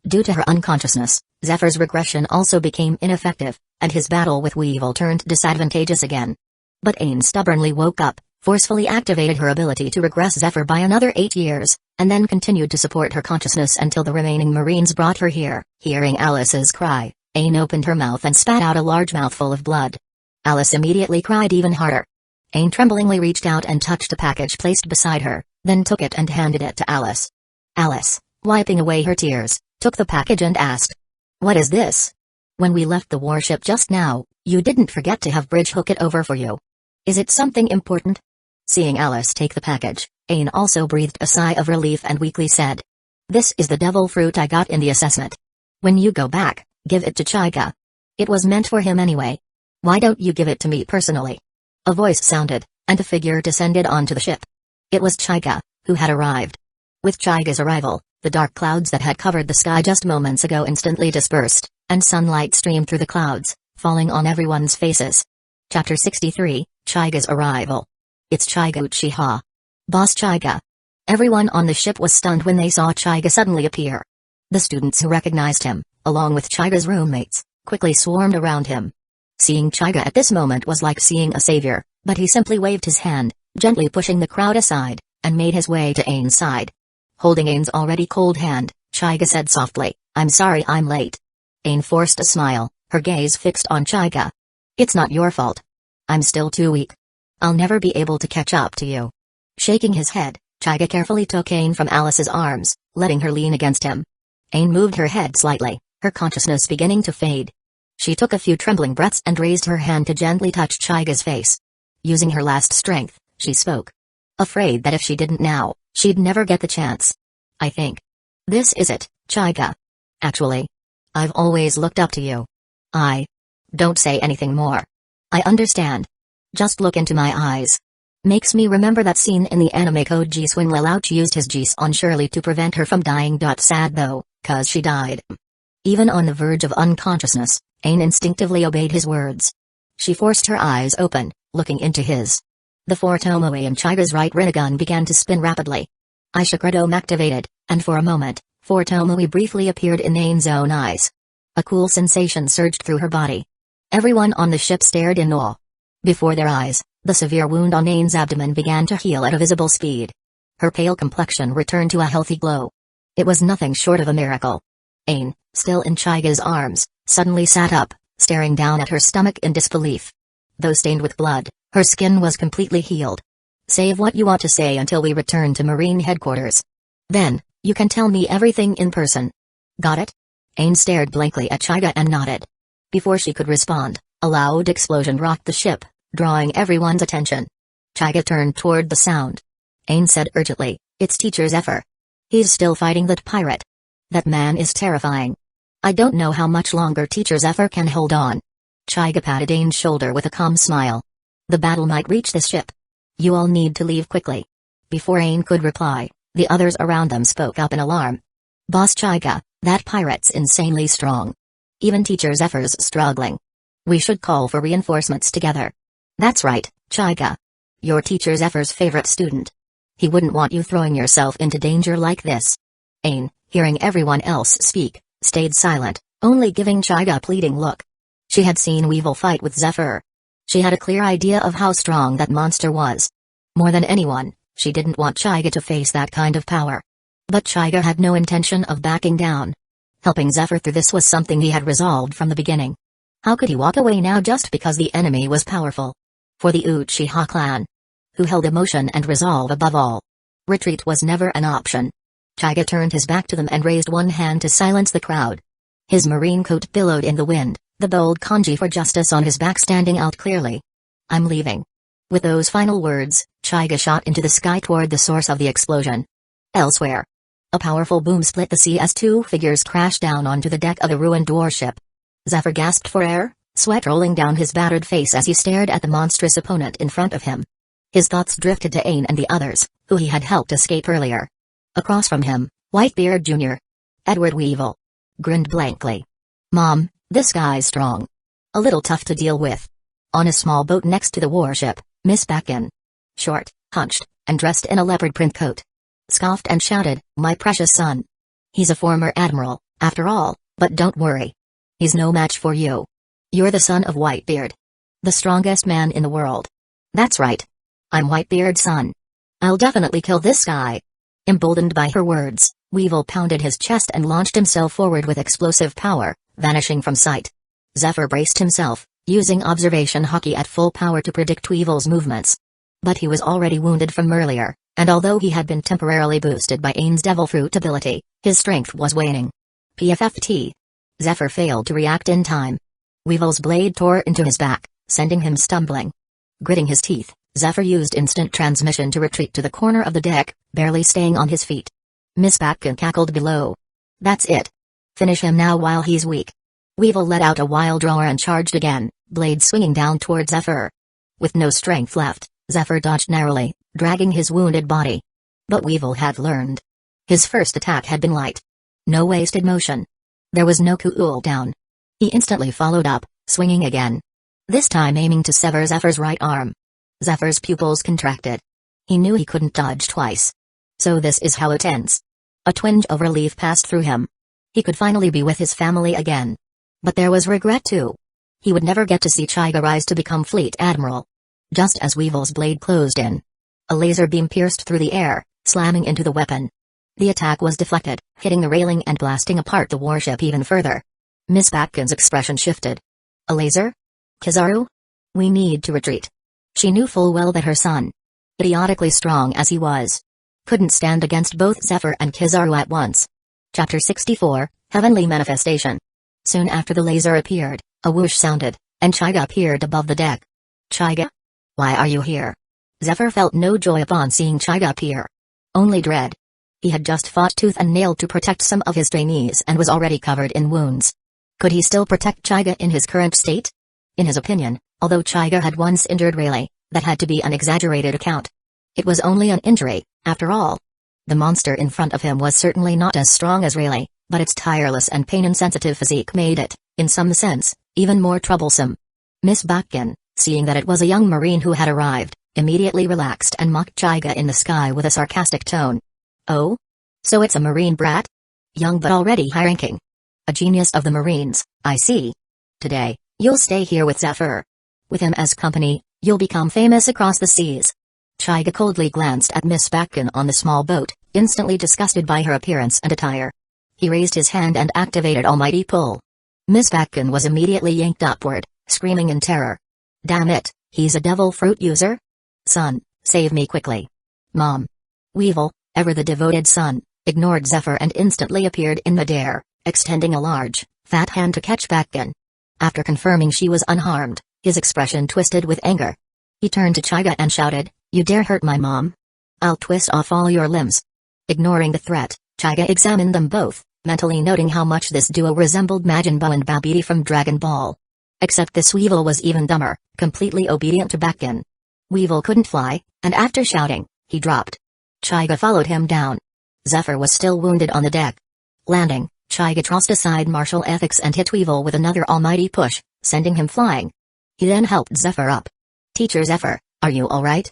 Due to her unconsciousness, Zephyr's regression also became ineffective, and his battle with Weevil turned disadvantageous again. But Aine stubbornly woke up, forcefully activated her ability to regress Zephyr by another 8 years, and then continued to support her consciousness until the remaining Marines brought her here. Hearing Alice's cry, Aine opened her mouth and spat out a large mouthful of blood. Alice immediately cried even harder. Aine tremblingly reached out and touched a package placed beside her, then took it and handed it to Alice. Alice, wiping away her tears, took the package and asked, "What is this? When we left the warship just now, you didn't forget to have Bridge hook it over for you. Is it something important?" Seeing Alice take the package, Aine also breathed a sigh of relief and weakly said, "This is the devil fruit I got in the assessment. When you go back, give it to Chaiga. It was meant for him anyway. Why don't you give it to me personally?" A voice sounded, and a figure descended onto the ship. It was Chaiga, who had arrived. With Chaiga's arrival, the dark clouds that had covered the sky just moments ago instantly dispersed, and sunlight streamed through the clouds, falling on everyone's faces. Chapter 63, Chaiga's Arrival. It's Chaiga Uchiha. Boss Chaiga. Everyone on the ship was stunned when they saw Chaiga suddenly appear. The students who recognized him, along with Chaiga's roommates, quickly swarmed around him. Seeing Chaiga at this moment was like seeing a savior, but he simply waved his hand, gently pushing the crowd aside, and made his way to Aine's side. Holding Aine's already cold hand, Chaiga said softly, "I'm sorry I'm late." Aine forced a smile, her gaze fixed on Chaiga. "It's not your fault. I'm still too weak. I'll never be able to catch up to you." Shaking his head, Chaiga carefully took Aine from Alice's arms, letting her lean against him. Aine moved her head slightly, her consciousness beginning to fade. She took a few trembling breaths and raised her hand to gently touch Chaiga's face. Using her last strength, she spoke. Afraid that if she didn't now, she'd never get the chance. "I think this is it, Chaiga. Actually, I've always looked up to you. Don't say anything more. I understand. Just look into my eyes." Makes me remember that scene in the anime Code Geass when Lelouch used his Geass on Shirley to prevent her from dying. Sad though, 'cause she died. Even on the verge of unconsciousness, Aine instinctively obeyed his words. She forced her eyes open, looking into his. The four Tomoe in Chaiga's right Rinnegan began to spin rapidly. Ishikredome activated, and for a moment, four Tomoe briefly appeared in Aine's own eyes. A cool sensation surged through her body. Everyone on the ship stared in awe. Before their eyes, The severe wound on Ain's abdomen began to heal at a visible speed. Her pale complexion returned to a healthy glow. It was nothing short of a miracle. Ain, still in Chaiga's arms, suddenly sat up, staring down at her stomach in disbelief. Though stained with blood, her skin was completely healed. Save what you want to say until we return to Marine headquarters. Then, you can tell me everything in person. Got it? Ain stared blankly at Chaiga and nodded. Before she could respond, a loud explosion rocked the ship, drawing everyone's attention. Chaiga turned toward the sound. Ain said urgently, "It's Teacher Zephyr. He's still fighting that pirate. That man is terrifying. I don't know how much longer Teacher Zephyr can hold on." Chaiga patted Ain's shoulder with a calm smile. "The battle might reach this ship. You all need to leave quickly." Before Ain could reply, the others around them spoke up in alarm. "Boss Chaiga, that pirate's insanely strong. Even Teacher Zephyr's struggling. We should call for reinforcements together." "That's right, Chaiga. You're Teacher Zephyr's favorite student. He wouldn't want you throwing yourself into danger like this." Ain, hearing everyone else speak, stayed silent, only giving Chaiga a pleading look. She had seen Weevil fight with Zephyr. She had a clear idea of how strong that monster was. More than anyone, she didn't want Chaiga to face that kind of power. But Chaiga had no intention of backing down. Helping Zephyr through this was something he had resolved from the beginning. How could he walk away now just because the enemy was powerful? For the Uchiha clan, who held emotion and resolve above all, retreat was never an option. Chaiga turned his back to them and raised one hand to silence the crowd. His marine coat billowed in the wind, the bold kanji for justice on his back standing out clearly. "I'm leaving." With those final words, Chaiga shot into the sky toward the source of the explosion. Elsewhere, a powerful boom split the sea as two figures crashed down onto the deck of the ruined warship. Zephyr gasped for air, sweat rolling down his battered face as he stared at the monstrous opponent in front of him. His thoughts drifted to Ain and the others, who he had helped escape earlier. Across from him, Whitebeard Jr., Edward Weevil, grinned blankly. "Mom, this guy's strong. A little tough to deal with." On a small boat next to the warship, Miss Backin, short, hunched, and dressed in a leopard print coat, scoffed and shouted, "My precious son. He's a former admiral, after all, but don't worry. He's no match for you. You're the son of Whitebeard, the strongest man in the world." "That's right. I'm Whitebeard's son. I'll definitely kill this guy." Emboldened by her words, Weevil pounded his chest and launched himself forward with explosive power, vanishing from sight. Zephyr braced himself, using observation hockey at full power to predict Weevil's movements. But he was already wounded from earlier, and although he had been temporarily boosted by Ain's Devil Fruit ability, his strength was waning. PFFT. Zephyr failed to react in time. Weevil's blade tore into his back, sending him stumbling. Gritting his teeth, Zephyr used instant transmission to retreat to the corner of the deck, barely staying on his feet. Miss Backin cackled below. "That's it. Finish him now while he's weak." Weevil let out a wild roar and charged again, blade swinging down toward Zephyr. With no strength left, Zephyr dodged narrowly, dragging his wounded body. But Weevil had learned. His first attack had been light. No wasted motion. There was no cool down. He instantly followed up, swinging again. This time aiming to sever Zephyr's right arm. Zephyr's pupils contracted. He knew he couldn't dodge twice. So this is how it ends. A twinge of relief passed through him. He could finally be with his family again. But there was regret too. He would never get to see Chaiga rise to become Fleet Admiral. Just as Weevil's blade closed in, a laser beam pierced through the air, slamming into the weapon. The attack was deflected, hitting the railing and blasting apart the warship even further. Miss Backin's expression shifted. "A laser? Kizaru? We need to retreat." She knew full well that her son, idiotically strong as he was, couldn't stand against both Zephyr and Kizaru at once. Chapter 64, Heavenly Manifestation. Soon after the laser appeared, a whoosh sounded, and Chaiga appeared above the deck. "Chaiga? Why are you here?" Zephyr felt no joy upon seeing Chaiga appear. Only dread. He had just fought tooth and nail to protect some of his trainees and was already covered in wounds. Could he still protect Chaiga in his current state? In his opinion, although Chaiga had once injured Rayleigh, that had to be an exaggerated account. It was only an injury, after all. The monster in front of him was certainly not as strong as Rayleigh, but its tireless and pain-insensitive physique made it, in some sense, even more troublesome. Miss Backin, seeing that it was a young Marine who had arrived, immediately relaxed and mocked Chaiga in the sky with a sarcastic tone. "Oh? So it's a Marine brat? Young but already high-ranking. A genius of the Marines, I see. Today, you'll stay here with Zephyr. With him as company, You'll become famous across the seas. Chaiga coldly glanced at Miss Bacon on the small boat, instantly disgusted by her appearance and attire. He raised his hand and activated Almighty Pull. Miss Bacon was immediately yanked upward, screaming in terror. Damn it, he's a devil fruit user? Son, save me quickly. Mom. Weevil, ever the devoted son, ignored Zephyr and instantly appeared in midair, extending a large, fat hand to catch Bacon. After confirming she was unharmed, his expression twisted with anger. He turned to Chaiga and shouted, "You dare hurt my mom? I'll twist off all your limbs." Ignoring the threat, Chaiga examined them both, mentally noting how much this duo resembled Majin Buu and Babidi from Dragon Ball. Except this Weevil was even dumber, completely obedient to Bacon. Weevil couldn't fly, and after shouting, he dropped. Chaiga followed him down. Zephyr was still wounded on the deck. Landing, Chaiga tossed aside martial ethics and hit Weevil with another almighty push, sending him flying. He then helped Zephyr up. "Teacher Zephyr, are you alright?"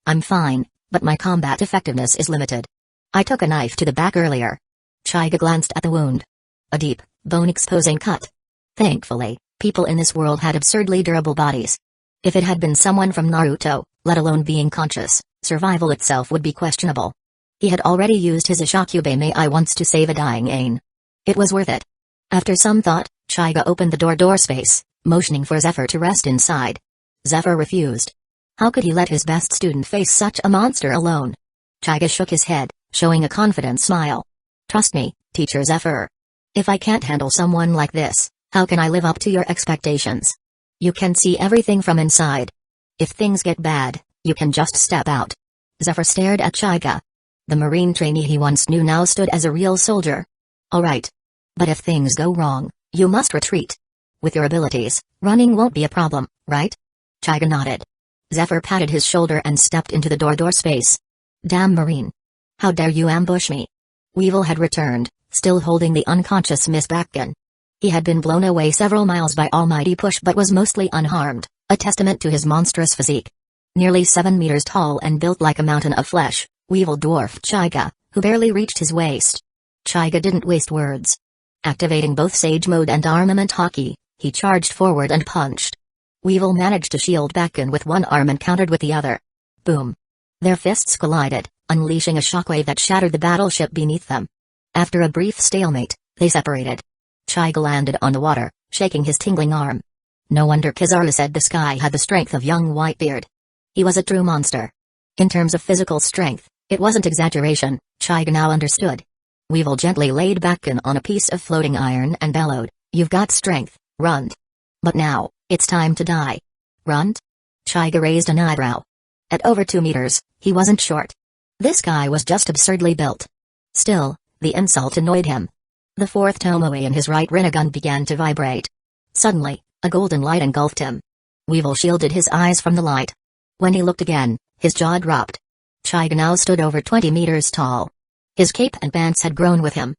"I'm fine, but my combat effectiveness is limited. I took a knife to the back earlier." Chaiga glanced at the wound. A deep, bone-exposing cut. Thankfully, people in this world had absurdly durable bodies. If it had been someone from Naruto, let alone being conscious, survival itself would be questionable. He had already used his Ishakube Mei once to save a dying Ain. It was worth it. After some thought, Chaiga opened the door space, motioning for Zephyr to rest inside. Zephyr refused. How could he let his best student face such a monster alone? Chaiga shook his head, showing a confident smile. "Trust me, Teacher Zephyr. If I can't handle someone like this, how can I live up to your expectations? You can see everything from inside. If things get bad, you can just step out." Zephyr stared at Chaiga. The Marine trainee he once knew now stood as a real soldier. "Alright. But if things go wrong, you must retreat. With your abilities, running won't be a problem, right?" Chaiga nodded. Zephyr patted his shoulder and stepped into the door space. "Damn Marine. How dare you ambush me?" Weevil had returned, still holding the unconscious Miss Bacon. He had been blown away several miles by Almighty Push but was mostly unharmed, a testament to his monstrous physique. Nearly 7 meters tall and built like a mountain of flesh, Weevil dwarfed Chaiga, who barely reached his waist. Chaiga didn't waste words. Activating both Sage Mode and Armament Hockey, he charged forward and punched. Weevil managed to shield Bacon with one arm and countered with the other. Boom. Their fists collided, unleashing a shockwave that shattered the battleship beneath them. After a brief stalemate, they separated. Chaiga landed on the water, shaking his tingling arm. No wonder Kizaru said this guy had the strength of young Whitebeard. He was a true monster. In terms of physical strength, it wasn't exaggeration, Chaiga now understood. Weevil gently laid Bacon on a piece of floating iron and bellowed, "You've got strength, Runt. But now, it's time to die." "Runt?" Chaiga raised an eyebrow. At over 2 meters, he wasn't short. This guy was just absurdly built. Still, the insult annoyed him. The fourth Tomoe in his right Rinnegan began to vibrate. Suddenly, a golden light engulfed him. Weevil shielded his eyes from the light. When he looked again, his jaw dropped. Chaiga now stood over 20 meters tall. His cape and pants had grown with him.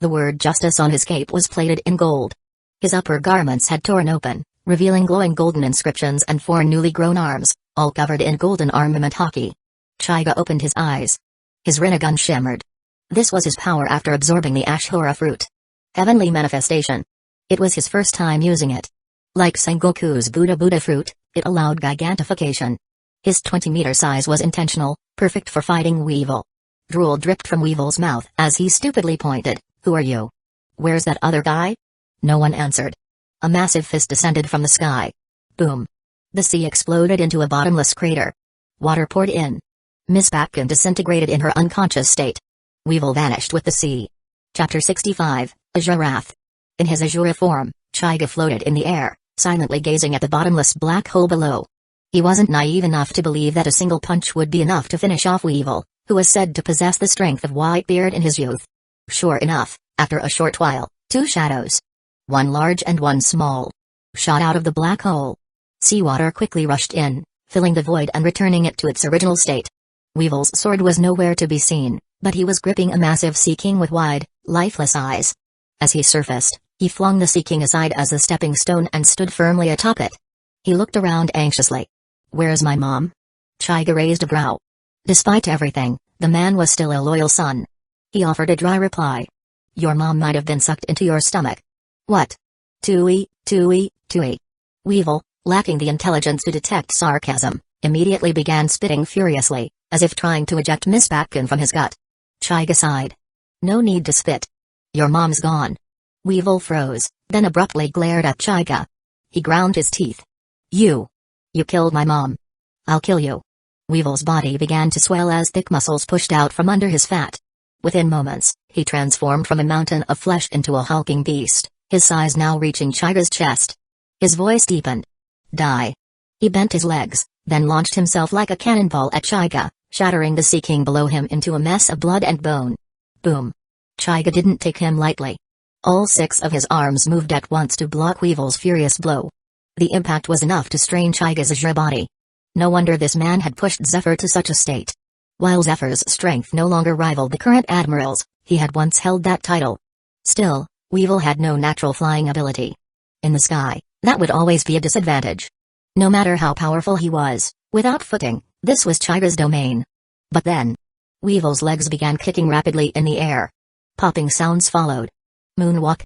The word justice on his cape was plated in gold. His upper garments had torn open, revealing glowing golden inscriptions and 4 newly grown arms, all covered in golden armament hockey. Chaiga opened his eyes. His Rinnegan shimmered. This was his power after absorbing the Ashura fruit. Heavenly manifestation. It was his first time using it. Like Sengoku's Buddha fruit, it allowed gigantification. His 20-meter size was intentional, perfect for fighting Weevil. Drool dripped from Weevil's mouth as he stupidly pointed, "Who are you? Where's that other guy?" No one answered. A massive fist descended from the sky. Boom. The sea exploded into a bottomless crater. Water poured in. Miss Bacon disintegrated in her unconscious state. Weevil vanished with the sea. Chapter 65, Azure Wrath. In his Azure form, Chaiga floated in the air, silently gazing at the bottomless black hole below. He wasn't naive enough to believe that a single punch would be enough to finish off Weevil, who was said to possess the strength of Whitebeard in his youth. Sure enough, after a short while, 2 shadows, one large and one small, shot out of the black hole. Seawater quickly rushed in, filling the void and returning it to its original state. Weevil's sword was nowhere to be seen, but he was gripping a massive sea king with wide, lifeless eyes. As he surfaced, he flung the sea king aside as a stepping stone and stood firmly atop it. He looked around anxiously. "Where's my mom?" Chaiga raised a brow. Despite everything, the man was still a loyal son. He offered a dry reply. "Your mom might have been sucked into your stomach." "What?" Tui. Weevil, lacking the intelligence to detect sarcasm, immediately began spitting furiously, as if trying to eject Miss Batkin from his gut. Chaiga sighed. No need to spit. Your mom's gone. Weevil froze, then abruptly glared at Chaiga. He ground his teeth. You killed my mom. I'll kill you. Weevil's body began to swell as thick muscles pushed out from under his fat. Within moments, he transformed from a mountain of flesh into a hulking beast, his size now reaching Chaiga's chest. His voice deepened. Die. He bent his legs, then launched himself like a cannonball at Chaiga, shattering the Sea King below him into a mess of blood and bone. Boom. Chaiga didn't take him lightly. All 6 of his arms moved at once to block Weevil's furious blow. The impact was enough to strain Chaiga's azure body. No wonder this man had pushed Zephyr to such a state. While Zephyr's strength no longer rivaled the current admiral's, he had once held that title. Still, Weevil had no natural flying ability. In the sky, that would always be a disadvantage. No matter how powerful he was, without footing, this was Chaiga's domain. But then, Weevil's legs began kicking rapidly in the air. Popping sounds followed. Moonwalk?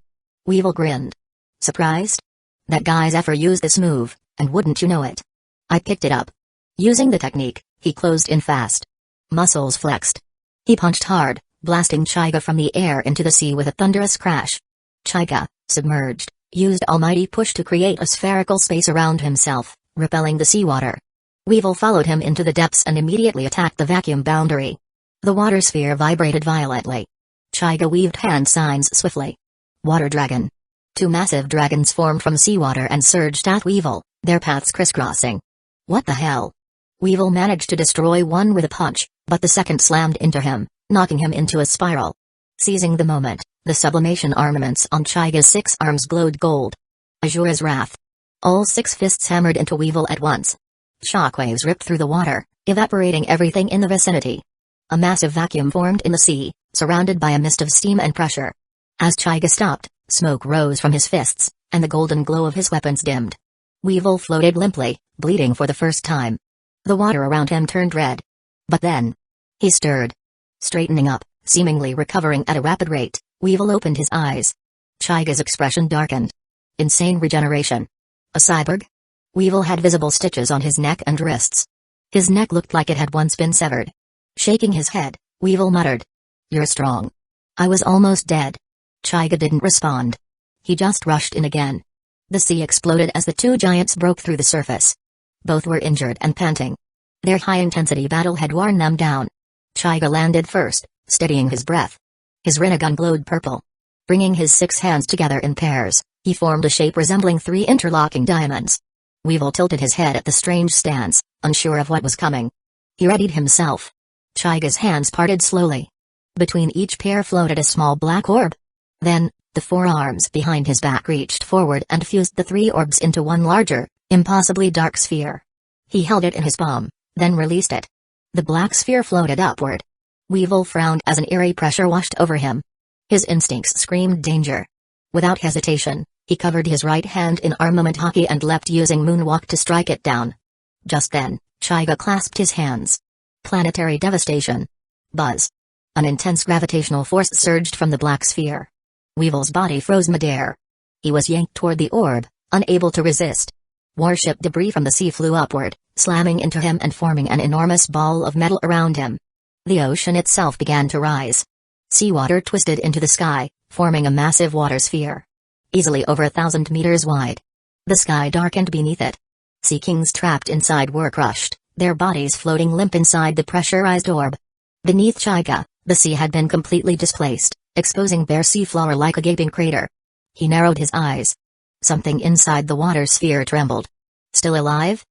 Weevil grinned. Surprised? That guy Zephyr used this move, and wouldn't you know it? I picked it up. Using the technique, he closed in fast. Muscles flexed. He punched hard, blasting Chaiga from the air into the sea with a thunderous crash. Chaiga, submerged, used almighty push to create a spherical space around himself, repelling the seawater. Weevil followed him into the depths and immediately attacked the vacuum boundary. The water sphere vibrated violently. Chaiga weaved hand signs swiftly. Water dragon. 2 massive dragons formed from seawater and surged at Weevil, their paths crisscrossing. What the hell? Weevil managed to destroy one with a punch, but the second slammed into him, knocking him into a spiral. Seizing the moment, the sublimation armaments on Chaiga's 6 arms glowed gold. Azure's wrath. All 6 fists hammered into Weevil at once. Shockwaves ripped through the water, evaporating everything in the vicinity. A massive vacuum formed in the sea, surrounded by a mist of steam and pressure. As Chaiga stopped, smoke rose from his fists, and the golden glow of his weapons dimmed. Weevil floated limply, bleeding for the first time. The water around him turned red. But then, he stirred. Straightening up, seemingly recovering at a rapid rate, Weevil opened his eyes. Chaiga's expression darkened. Insane regeneration. A cyborg? Weevil had visible stitches on his neck and wrists. His neck looked like it had once been severed. Shaking his head, Weevil muttered. You're strong. I was almost dead. Chaiga didn't respond. He just rushed in again. The sea exploded as the 2 giants broke through the surface. Both were injured and panting. Their high-intensity battle had worn them down. Chaiga landed first, steadying his breath. His Rinnegan glowed purple. Bringing his 6 hands together in pairs, he formed a shape resembling 3 interlocking diamonds. Weevil tilted his head at the strange stance, unsure of what was coming. He readied himself. Chaiga's hands parted slowly. Between each pair floated a small black orb. Then, the 4 arms behind his back reached forward and fused the 3 orbs into one larger, impossibly dark sphere. He held it in his palm, then released it. The black sphere floated upward. Weevil frowned as an eerie pressure washed over him. His instincts screamed danger. Without hesitation, he covered his right hand in armament hockey and leapt using moonwalk to strike it down. Just then, Chaiga clasped his hands. Planetary devastation. Buzz. An intense gravitational force surged from the black sphere. Weevil's body froze midair. He was yanked toward the orb, unable to resist. Warship debris from the sea flew upward, slamming into him and forming an enormous ball of metal around him. The ocean itself began to rise. Seawater twisted into the sky, forming a massive water sphere. Easily over 1,000 meters wide. The sky darkened beneath it. Sea kings trapped inside were crushed, their bodies floating limp inside the pressurized orb. Beneath Chaiga, the sea had been completely displaced, exposing bare seafloor like a gaping crater. He narrowed his eyes. Something inside the water sphere trembled. Still alive?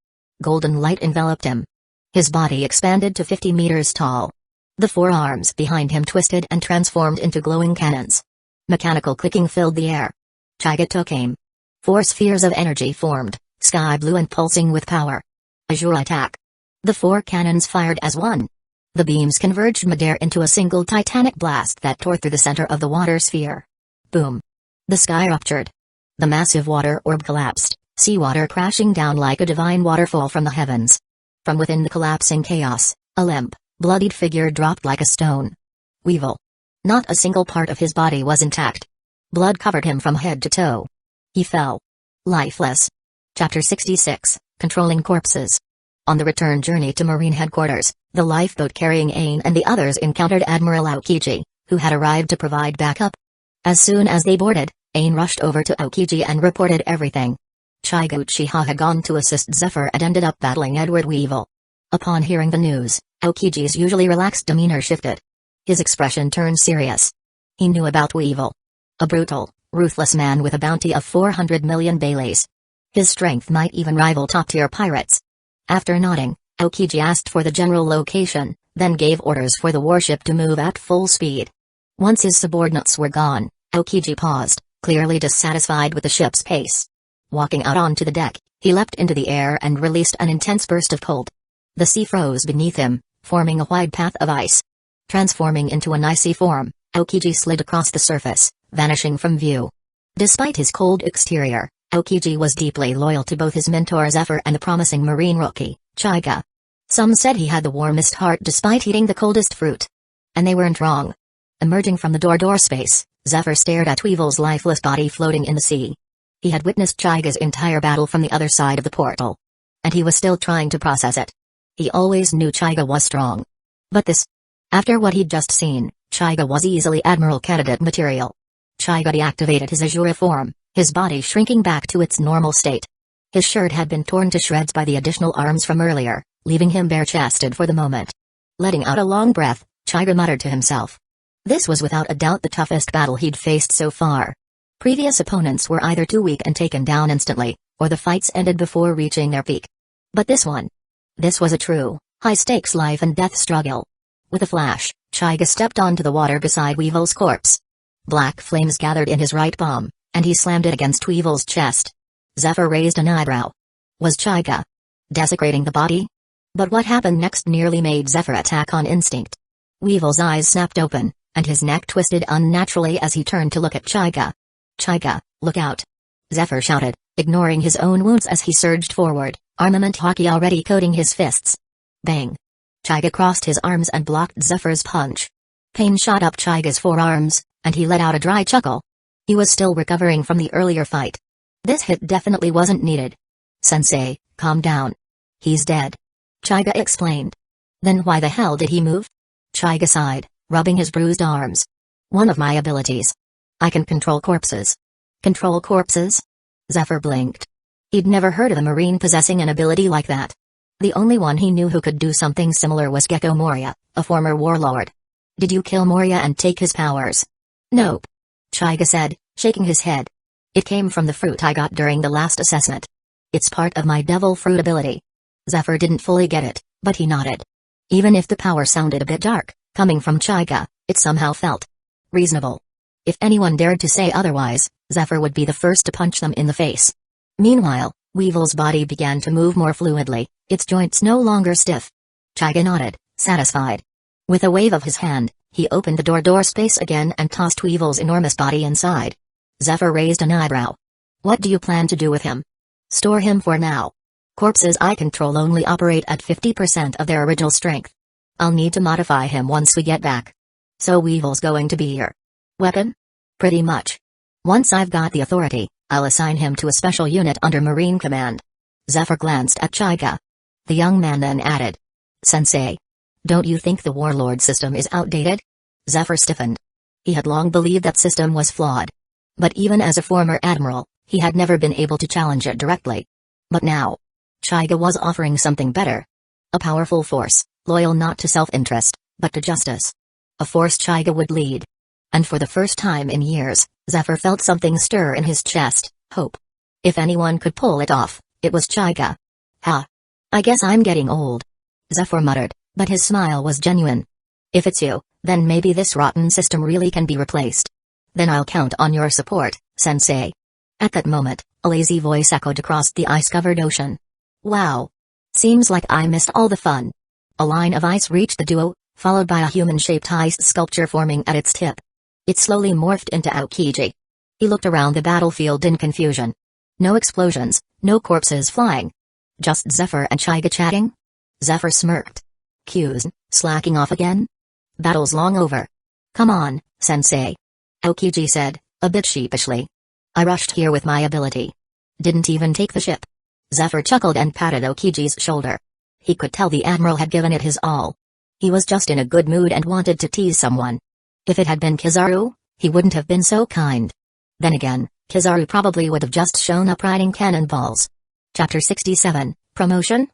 Golden light enveloped him. His body expanded to 50 meters tall. The 4 arms behind him twisted and transformed into glowing cannons. Mechanical clicking filled the air. Chaiga took aim. 4 spheres of energy formed, sky blue and pulsing with power. Azure attack. The 4 cannons fired as one. The beams converged midair into a single titanic blast that tore through the center of the water sphere. Boom. The sky ruptured. The massive water orb collapsed, seawater crashing down like a divine waterfall from the heavens. From within the collapsing chaos, a limp, bloodied figure dropped like a stone. Weevil. Not a single part of his body was intact. Blood covered him from head to toe. He fell. Lifeless. Chapter 66, Controlling Corpses. On the return journey to Marine headquarters, the lifeboat carrying Ain and the others encountered Admiral Aokiji, who had arrived to provide backup. As soon as they boarded, Ain rushed over to Aokiji and reported everything. Chiga Uchiha had gone to assist Zephyr and ended up battling Edward Weevil. Upon hearing the news, Aokiji's usually relaxed demeanor shifted. His expression turned serious. He knew about Weevil. A brutal, ruthless man with a bounty of 400 million Baileys. His strength might even rival top-tier pirates. After nodding, Aokiji asked for the general location, then gave orders for the warship to move at full speed. Once his subordinates were gone, Aokiji paused, clearly dissatisfied with the ship's pace. Walking out onto the deck, he leapt into the air and released an intense burst of cold. The sea froze beneath him, forming a wide path of ice. Transforming into an icy form, Aokiji slid across the surface, vanishing from view. Despite his cold exterior, Aokiji was deeply loyal to both his mentor Zephyr and the promising marine rookie, Chiga. Some said he had the warmest heart despite eating the coldest fruit. And they weren't wrong. Emerging from the door space, Zephyr stared at Weevil's lifeless body floating in the sea. He had witnessed Chiga's entire battle from the other side of the portal. And he was still trying to process it. He always knew Chiga was strong. But this... After what he'd just seen, Chiga was easily Admiral candidate material. Chiga deactivated his Azure form, his body shrinking back to its normal state. His shirt had been torn to shreds by the additional arms from earlier, leaving him bare-chested for the moment. Letting out a long breath, Chiga muttered to himself. This was without a doubt the toughest battle he'd faced so far. Previous opponents were either too weak and taken down instantly, or the fights ended before reaching their peak. But this one. This was a true, high-stakes life-and-death struggle. With a flash, Chiga stepped onto the water beside Weevil's corpse. Black flames gathered in his right palm, and he slammed it against Weevil's chest. Zephyr raised an eyebrow. Was Chiga desecrating the body? But what happened next nearly made Zephyr attack on instinct. Weevil's eyes snapped open, and his neck twisted unnaturally as he turned to look at Chiga. Chiga, look out! Zephyr shouted, ignoring his own wounds as he surged forward, armament hockey already coating his fists. Bang! Chiga crossed his arms and blocked Zephyr's punch. Pain shot up Chiga's forearms, and he let out a dry chuckle. He was still recovering from the earlier fight. This hit definitely wasn't needed. Sensei, calm down. He's dead. Chiga explained. Then why the hell did he move? Chiga sighed, rubbing his bruised arms. One of my abilities. I can control corpses. Control corpses? Zephyr blinked. He'd never heard of a marine possessing an ability like that. The only one he knew who could do something similar was Gecko Moria, a former warlord. Did you kill Moria and take his powers? Nope. Chiga said, shaking his head. It came from the fruit I got during the last assessment. It's part of my devil fruit ability. Zephyr didn't fully get it, but he nodded. Even if the power sounded a bit dark, coming from Chiga, it somehow felt reasonable. If anyone dared to say otherwise, Zephyr would be the first to punch them in the face. Meanwhile, Weevil's body began to move more fluidly, its joints no longer stiff. Chiga nodded, satisfied. With a wave of his hand, he opened the door space again and tossed Weevil's enormous body inside. Zephyr raised an eyebrow. What do you plan to do with him? Store him for now. Corpses I control only operate at 50% of their original strength. I'll need to modify him once we get back. So Weevil's going to be your weapon? Pretty much. Once I've got the authority, I'll assign him to a special unit under Marine Command. Zephyr glanced at Chiga. The young man then added. Sensei. Don't you think the warlord system is outdated? Zephyr stiffened. He had long believed that system was flawed. But even as a former admiral, he had never been able to challenge it directly. But now, Chiga was offering something better. A powerful force, loyal not to self-interest, but to justice. A force Chiga would lead. And for the first time in years, Zephyr felt something stir in his chest, hope. If anyone could pull it off, it was Chiga. Ha! I guess I'm getting old. Zephyr muttered, but his smile was genuine. If it's you, then maybe this rotten system really can be replaced. Then I'll count on your support, Sensei. At that moment, a lazy voice echoed across the ice-covered ocean. Wow! Seems like I missed all the fun. A line of ice reached the duo, followed by a human-shaped ice sculpture forming at its tip. It slowly morphed into Aokiji. He looked around the battlefield in confusion. No explosions, no corpses flying. Just Zephyr and Chiga chatting? Zephyr smirked. Cues, slacking off again? Battle's long over. Come on, Sensei. Aokiji said, a bit sheepishly. I rushed here with my ability. Didn't even take the ship. Zephyr chuckled and patted Okiji's shoulder. He could tell the Admiral had given it his all. He was just in a good mood and wanted to tease someone. If it had been Kizaru, he wouldn't have been so kind. Then again, Kizaru probably would have just shown up riding cannonballs. Chapter 67, Promotion?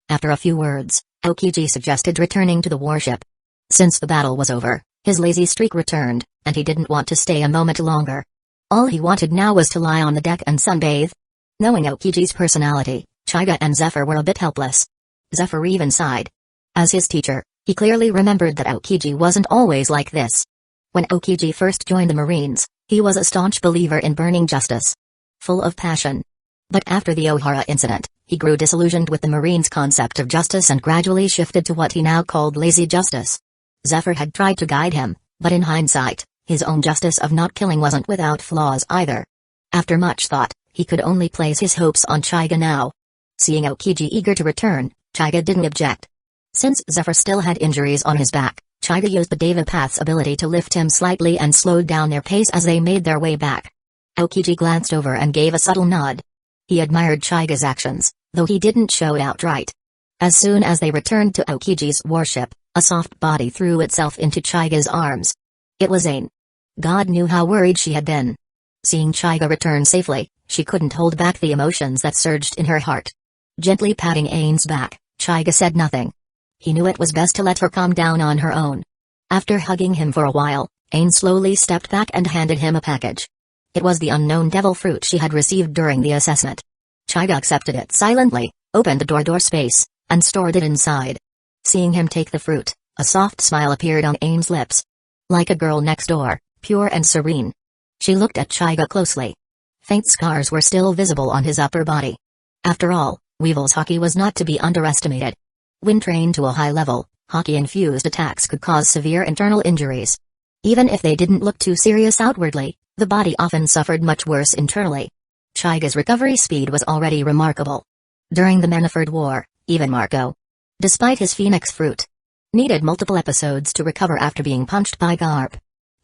After a few words, Okiji suggested returning to the warship. Since the battle was over, his lazy streak returned, and he didn't want to stay a moment longer. All he wanted now was to lie on the deck and sunbathe. Knowing Okiji's personality, Chaiga and Zephyr were a bit helpless. Zephyr even sighed. As his teacher, he clearly remembered that Okiji wasn't always like this. When Okiji first joined the Marines, he was a staunch believer in burning justice. Full of passion. But after the Ohara incident, he grew disillusioned with the Marines' concept of justice and gradually shifted to what he now called lazy justice. Zephyr had tried to guide him, but in hindsight, his own justice of not killing wasn't without flaws either. After much thought, he could only place his hopes on Chaiga now. Seeing Okiji eager to return, Chaiga didn't object. Since Zephyr still had injuries on his back, Chaiga used the Devapath's ability to lift him slightly and slowed down their pace as they made their way back. Okiji glanced over and gave a subtle nod. He admired Chaiga's actions, though he didn't show it outright. As soon as they returned to Okiji's warship, a soft body threw itself into Chaiga's arms. It was Ain. God knew how worried she had been. Seeing Chaiga return safely, she couldn't hold back the emotions that surged in her heart. Gently patting Ain's back, Chaiga said nothing. He knew it was best to let her calm down on her own. After hugging him for a while, Ain slowly stepped back and handed him a package. It was the unknown devil fruit she had received during the assessment. Chaiga accepted it silently, opened the door space, and stored it inside. Seeing him take the fruit, a soft smile appeared on Ain's lips. Like a girl next door, pure and serene. She looked at Chaiga closely. Faint scars were still visible on his upper body. After all, Weevil's hockey was not to be underestimated. When trained to a high level, hockey-infused attacks could cause severe internal injuries. Even if they didn't look too serious outwardly, the body often suffered much worse internally. Chaiga's recovery speed was already remarkable. During the Manaford War, even Marco, despite his phoenix fruit, needed multiple episodes to recover after being punched by Garp.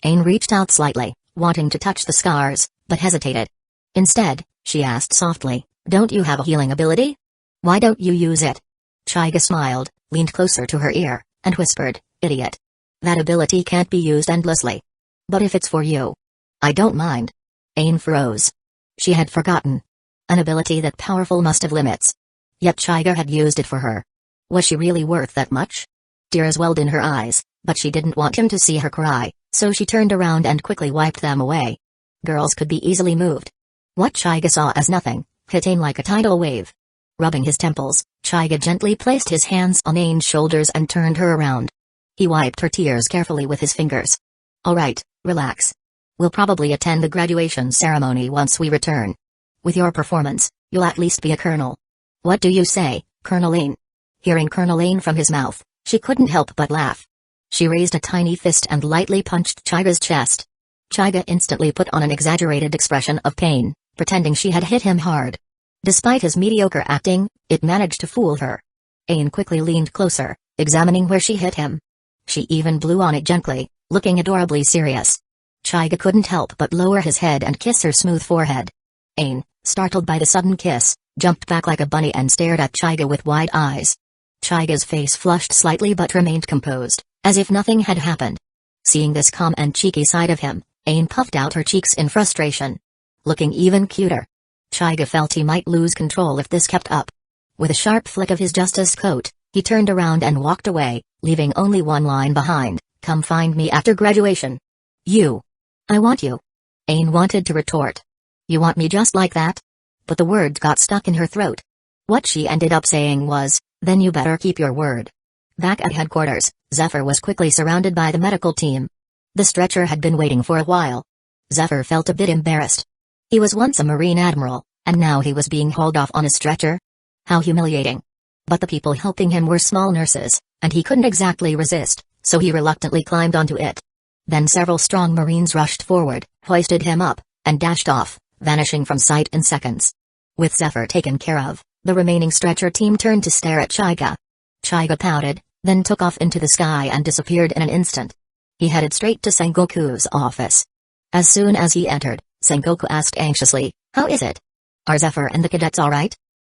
Ain reached out slightly, wanting to touch the scars, but hesitated. Instead, she asked softly, "Don't you have a healing ability? Why don't you use it?" Chaiga smiled, leaned closer to her ear, and whispered, "Idiot. That ability can't be used endlessly. But if it's for you, I don't mind." Ain froze. She had forgotten. An ability that powerful must have limits. Yet Chaiga had used it for her. Was she really worth that much? Tears welled in her eyes, but she didn't want him to see her cry, so she turned around and quickly wiped them away. Girls could be easily moved. What Chaiga saw as nothing, hit Ain like a tidal wave. Rubbing his temples, Chaiga gently placed his hands on Ain's shoulders and turned her around. He wiped her tears carefully with his fingers. "All right, relax. We'll probably attend the graduation ceremony once we return. With your performance, you'll at least be a colonel. What do you say, Colonel Ain?" Hearing Colonel Ain from his mouth, she couldn't help but laugh. She raised a tiny fist and lightly punched Chaiga's chest. Chaiga instantly put on an exaggerated expression of pain, pretending she had hit him hard. Despite his mediocre acting, it managed to fool her. Ain quickly leaned closer, examining where she hit him. She even blew on it gently, looking adorably serious. Chaiga couldn't help but lower his head and kiss her smooth forehead. Ain, startled by the sudden kiss, jumped back like a bunny and stared at Chaiga with wide eyes. Chaiga's face flushed slightly but remained composed, as if nothing had happened. Seeing this calm and cheeky side of him, Ain puffed out her cheeks in frustration. Looking even cuter. Chaiga felt he might lose control if this kept up. With a sharp flick of his justice coat, he turned around and walked away, leaving only one line behind, "Come find me after graduation." "You. I want you." Ain wanted to retort. "You want me just like that?" But the words got stuck in her throat. What she ended up saying was, "Then you better keep your word." Back at headquarters, Zephyr was quickly surrounded by the medical team. The stretcher had been waiting for a while. Zephyr felt a bit embarrassed. He was once a Marine admiral, and now he was being hauled off on a stretcher? How humiliating. But the people helping him were small nurses, and he couldn't exactly resist, so he reluctantly climbed onto it. Then several strong Marines rushed forward, hoisted him up, and dashed off, vanishing from sight in seconds. With Zephyr taken care of, the remaining stretcher team turned to stare at Chaiga. Chaiga pouted, then took off into the sky and disappeared in an instant. He headed straight to Sengoku's office. As soon as he entered, Sengoku asked anxiously, "How is it? Are Zephyr and the cadets all right?"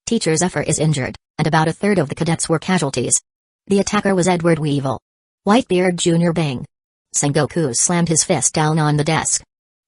Teacher Zephyr is injured, and about a third of the cadets were casualties. The attacker was Edward Weevil. Whitebeard Jr. Bang. Sengoku slammed his fist down on the desk.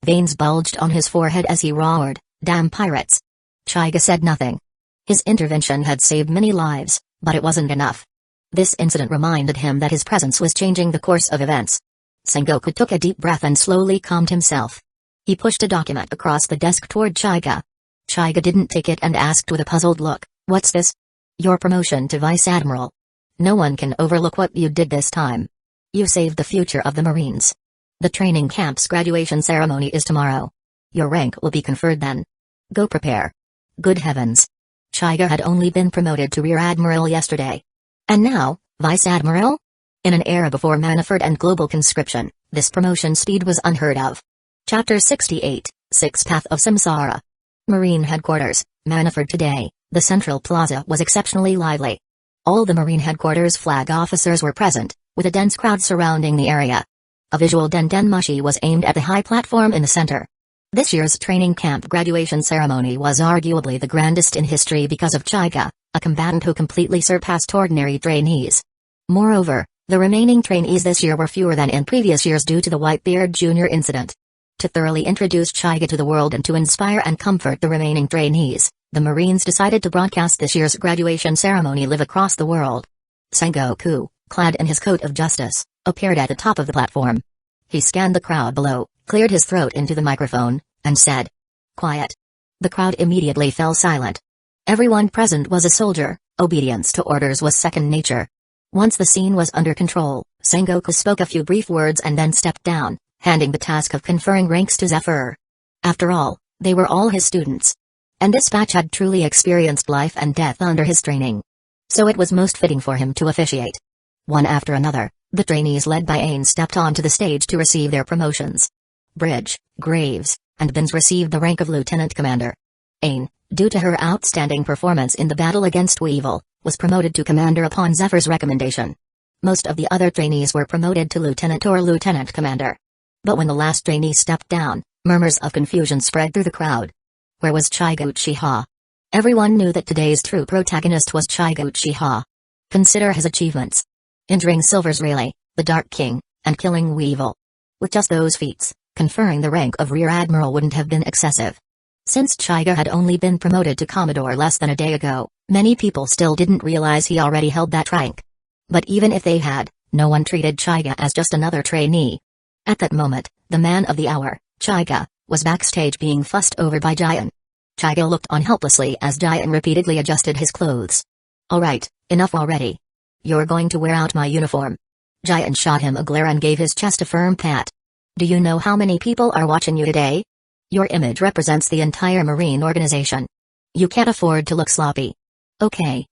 Veins bulged on his forehead as he roared, "Damn pirates!" Chaiga said nothing. His intervention had saved many lives, but it wasn't enough. This incident reminded him that his presence was changing the course of events. Sengoku took a deep breath and slowly calmed himself. He pushed a document across the desk toward Chaiga. Chaiga didn't take it and asked with a puzzled look, "What's this?" "Your promotion to Vice Admiral. No one can overlook what you did this time. You saved the future of the Marines. The training camp's graduation ceremony is tomorrow. Your rank will be conferred then. Go prepare." Good heavens. Chaiga had only been promoted to Rear Admiral yesterday. And now, Vice Admiral? In an era before Manafort and global conscription, this promotion speed was unheard of. Chapter 68, Sixth Path of Samsara. Marine Headquarters, Manafort today. The Central Plaza was exceptionally lively. All the Marine Headquarters flag officers were present, with a dense crowd surrounding the area. A visual den-den-mushi was aimed at the high platform in the center. This year's training camp graduation ceremony was arguably the grandest in history because of Chaiga, a combatant who completely surpassed ordinary trainees. Moreover, the remaining trainees this year were fewer than in previous years due to the Whitebeard Jr. incident. To thoroughly introduce Chaiga to the world and to inspire and comfort the remaining trainees, the Marines decided to broadcast this year's graduation ceremony live across the world. Sengoku, clad in his coat of justice, appeared at the top of the platform. He scanned the crowd below, cleared his throat into the microphone, and said, "Quiet." The crowd immediately fell silent. Everyone present was a soldier, obedience to orders was second nature. Once the scene was under control, Sengoku spoke a few brief words and then stepped down, handing the task of conferring ranks to Zephyr. After all, they were all his students. And this batch had truly experienced life and death under his training. So it was most fitting for him to officiate. One after another, the trainees led by Ain stepped onto the stage to receive their promotions. Bridge, Graves, and Binns received the rank of Lieutenant Commander. Ain, due to her outstanding performance in the battle against Weevil, was promoted to Commander upon Zephyr's recommendation. Most of the other trainees were promoted to Lieutenant or Lieutenant Commander. But when the last trainee stepped down, murmurs of confusion spread through the crowd. Where was Chaiga Uchiha? Everyone knew that today's true protagonist was Chaiga Uchiha. Consider his achievements. Injuring Silver's Rayleigh, the Dark King, and killing Weevil. With just those feats, conferring the rank of Rear Admiral wouldn't have been excessive. Since Chaiga had only been promoted to Commodore less than a day ago, many people still didn't realize he already held that rank. But even if they had, no one treated Chaiga as just another trainee. At that moment, the man of the hour, Chaiga, was backstage being fussed over by Jian. Chaiga looked on helplessly as Jian repeatedly adjusted his clothes. "Alright, enough already. You're going to wear out my uniform." Jian shot him a glare and gave his chest a firm pat. "Do you know how many people are watching you today? Your image represents the entire Marine organization. You can't afford to look sloppy." Okay,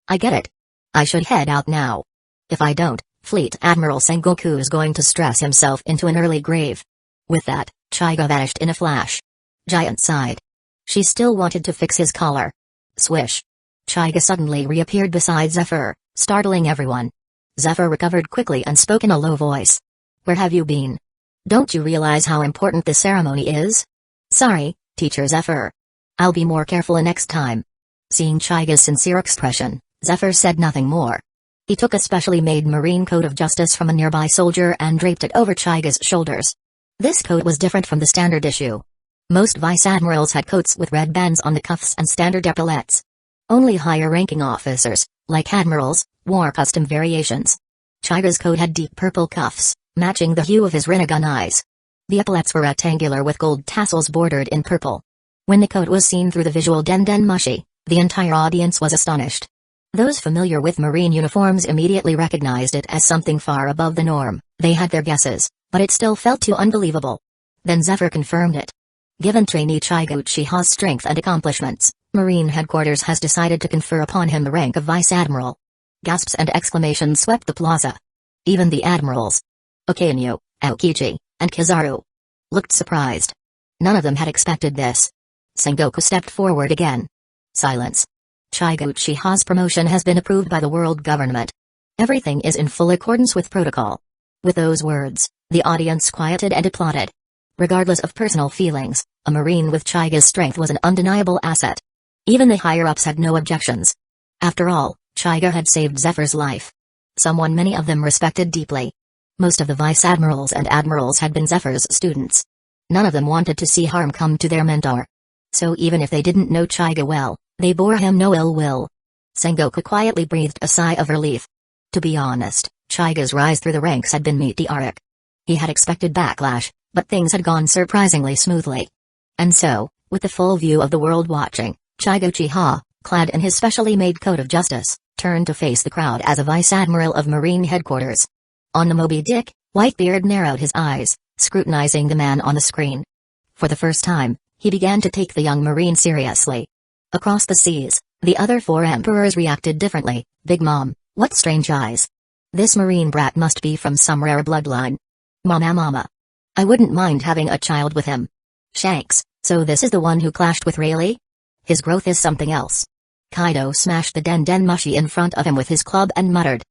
I get it. I should head out now. If I don't, Fleet Admiral Sengoku is going to stress himself into an early grave." With that, Chaiga vanished in a flash. Jian sighed. She still wanted to fix his collar. Swish. Chaiga suddenly reappeared beside Zephyr, startling everyone. Zephyr recovered quickly and spoke in a low voice. "Where have you been? Don't you realize how important this ceremony is?" "Sorry, Teacher Zephyr. I'll be more careful next time." Seeing Chaiga's sincere expression, Zephyr said nothing more. He took a specially made Marine coat of justice from a nearby soldier and draped it over Chaiga's shoulders. This coat was different from the standard issue. Most vice admirals had coats with red bands on the cuffs and standard epaulettes. Only higher-ranking officers, like admirals, wore custom variations. Chaiga's coat had deep purple cuffs, matching the hue of his Rinnegan eyes. The epaulettes were rectangular with gold tassels bordered in purple. When the coat was seen through the visual den-den-mushi, the entire audience was astonished. Those familiar with Marine uniforms immediately recognized it as something far above the norm. They had their guesses, but it still felt too unbelievable. Then Zephyr confirmed it. Given trainee Chaiga Uchiha's strength and accomplishments, Marine Headquarters has decided to confer upon him the rank of Vice Admiral. Gasps and exclamations swept the plaza. Even the admirals, Okainu, Aokiji, and Kizaru, looked surprised. None of them had expected this. Sengoku stepped forward again. Silence. Chaiga Uchiha's promotion has been approved by the world government. Everything is in full accordance with protocol. With those words, the audience quieted and applauded. Regardless of personal feelings, a Marine with Chaiga's strength was an undeniable asset. Even the higher-ups had no objections. After all, Chiga had saved Zephyr's life. Someone many of them respected deeply. Most of the vice admirals and admirals had been Zephyr's students. None of them wanted to see harm come to their mentor. So even if they didn't know Chiga well, they bore him no ill will. Sengoku quietly breathed a sigh of relief. To be honest, Chiga's rise through the ranks had been meteoric. He had expected backlash, but things had gone surprisingly smoothly. And so, with the full view of the world watching, Chiga Uchiha, clad in his specially made coat of justice, turned to face the crowd as a vice admiral of Marine headquarters. On the Moby Dick, Whitebeard narrowed his eyes, scrutinizing the man on the screen. For the first time, he began to take the young Marine seriously. Across the seas, the other 4 emperors reacted differently. Big Mom, what strange eyes. This Marine brat must be from some rare bloodline. Mama. I wouldn't mind having a child with him. Shanks, so this is the one who clashed with Rayleigh? His growth is something else. Kaido smashed the Den Mushi in front of him with his club and muttered.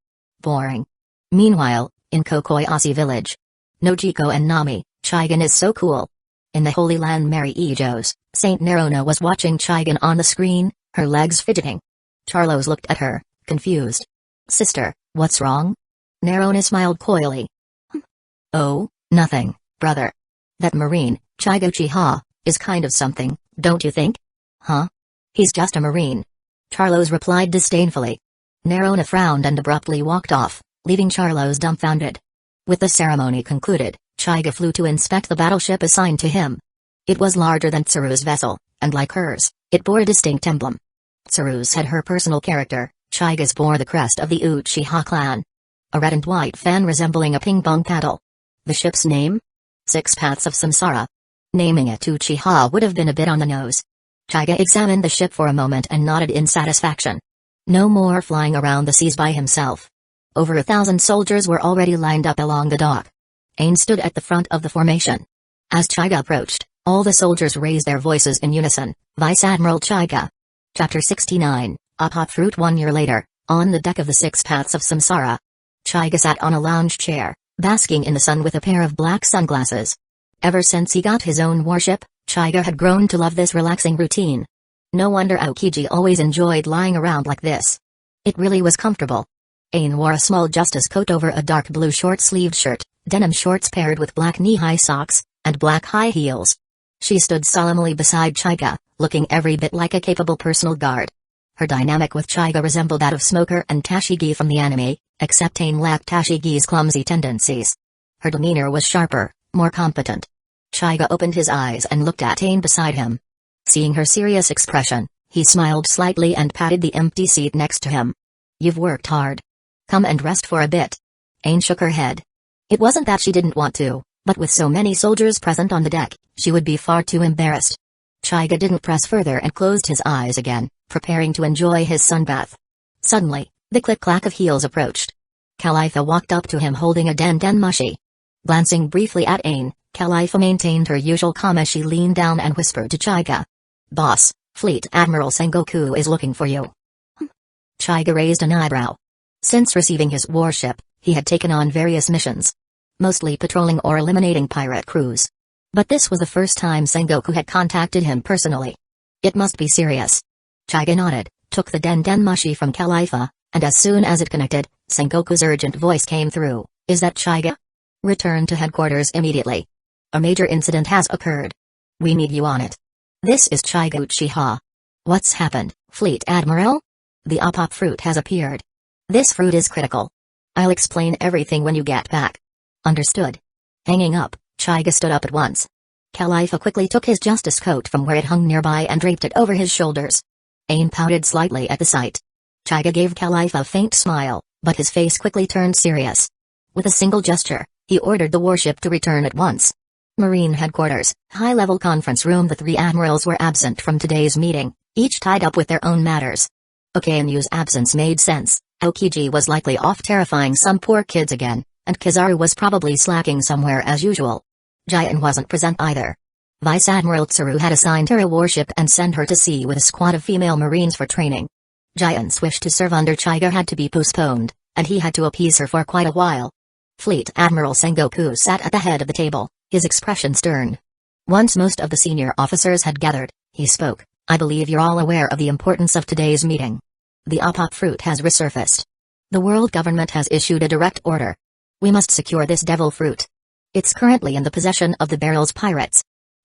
Boring. Meanwhile, in Kokoyashi village. Nojiko and Nami, Chigan is so cool. In the Holy Land Mary Ejos, Saint Nerona was watching Chigan on the screen, her legs fidgeting. Charlos looked at her, confused. Sister, what's wrong? Nerona smiled coyly. Oh, nothing, brother. That Marine, Chiga Uchiha, is kind of something, don't you think? Huh? He's just a Marine. Charlos replied disdainfully. Nerona frowned and abruptly walked off, leaving Charlos dumbfounded. With the ceremony concluded, Chiga flew to inspect the battleship assigned to him. It was larger than Tsuru's vessel, and like hers, it bore a distinct emblem. Tsuru's had her personal character, Chiga's bore the crest of the Uchiha clan. A red and white fan resembling a ping-pong paddle. The ship's name? 6 Paths of Samsara. Naming it Uchiha would have been a bit on the nose. Chiga examined the ship for a moment and nodded in satisfaction. No more flying around the seas by himself. Over 1,000 soldiers were already lined up along the dock. Ain stood at the front of the formation. As Chiga approached, all the soldiers raised their voices in unison, Vice Admiral Chiga. Chapter 69, Apop Fruit. 1 year later, on the deck of the 6 Paths of Samsara. Chiga sat on a lounge chair, basking in the sun with a pair of black sunglasses. Ever since he got his own warship, Chiga had grown to love this relaxing routine. No wonder Aokiji always enjoyed lying around like this. It really was comfortable. Ain wore a small justice coat over a dark blue short-sleeved shirt, denim shorts paired with black knee-high socks, and black high heels. She stood solemnly beside Chiga, looking every bit like a capable personal guard. Her dynamic with Chiga resembled that of Smoker and Tashigi from the anime, except Ain lacked Tashigi's clumsy tendencies. Her demeanor was sharper, more competent. Chiga opened his eyes and looked at Ain beside him. Seeing her serious expression, he smiled slightly and patted the empty seat next to him. You've worked hard. Come and rest for a bit. Ain shook her head. It wasn't that she didn't want to, but with so many soldiers present on the deck, she would be far too embarrassed. Chiga didn't press further and closed his eyes again, preparing to enjoy his sunbath. Suddenly, the click-clack of heels approached. Califa walked up to him holding a Den Mushi. Glancing briefly at Ain, Califa maintained her usual calm as she leaned down and whispered to Chiga. Boss, Fleet Admiral Sengoku is looking for you. Chiga raised an eyebrow. Since receiving his warship, he had taken on various missions. Mostly patrolling or eliminating pirate crews. But this was the first time Sengoku had contacted him personally. It must be serious. Chiga nodded, took the Den Mushi from Califa, and as soon as it connected, Sengoku's urgent voice came through. Is that Chiga? Return to headquarters immediately. A major incident has occurred. We need you on it. This is Chiga Uchiha. What's happened, Fleet Admiral? The Apop fruit has appeared. This fruit is critical. I'll explain everything when you get back. Understood. Hanging up, Chiga stood up at once. Califa quickly took his justice coat from where it hung nearby and draped it over his shoulders. Ain pouted slightly at the sight. Chiga gave Califa a faint smile, but his face quickly turned serious. With a single gesture, he ordered the warship to return at once. Marine headquarters, high-level conference room. The 3 admirals were absent from today's meeting, each tied up with their own matters. Okayu's absence made sense. Aokiji was likely off terrifying some poor kids again, and Kizaru was probably slacking somewhere as usual. Jian wasn't present either. Vice Admiral Tsuru had assigned her a warship and sent her to sea with a squad of female marines for training. Jian's wish to serve under Chiga had to be postponed, and he had to appease her for quite a while. Fleet Admiral Sengoku sat at the head of the table, his expression stern. Once most of the senior officers had gathered, he spoke, I believe you're all aware of the importance of today's meeting. The Opop fruit has resurfaced. The world government has issued a direct order. We must secure this devil fruit. It's currently in the possession of the Barrel's pirates.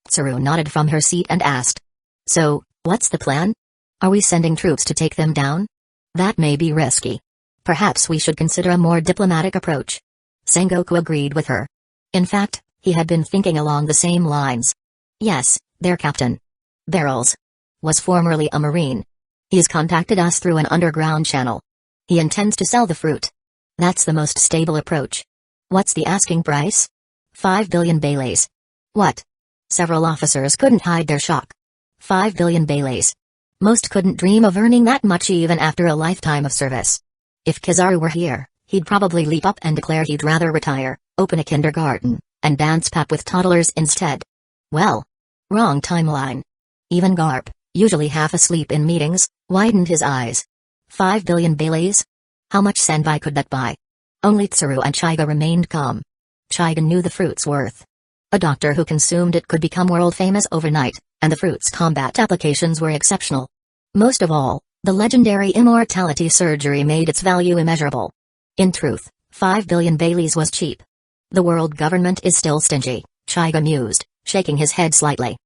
Tsuru nodded from her seat and asked. So, what's the plan? Are we sending troops to take them down? That may be risky. Perhaps we should consider a more diplomatic approach. Sengoku agreed with her. In fact, he had been thinking along the same lines. Yes, their captain. Barrels. Was formerly a marine. He's contacted us through an underground channel. He intends to sell the fruit. That's the most stable approach. What's the asking price? 5 billion Baileys. What? Several officers couldn't hide their shock. 5 billion Baileys. Most couldn't dream of earning that much even after a lifetime of service. If Kizaru were here, he'd probably leap up and declare he'd rather retire, open a kindergarten, and dance pap with toddlers instead. Well. Wrong timeline. Even Garp, usually half asleep in meetings, widened his eyes. 5 billion Baileys? How much senbai could that buy? Only Tsuru and Chaiga remained calm. Chaiga knew the fruit's worth. A doctor who consumed it could become world famous overnight, and the fruit's combat applications were exceptional. Most of all, the legendary immortality surgery made its value immeasurable. In truth, 5 billion Baileys was cheap. The world government is still stingy, Chaiga mused, shaking his head slightly.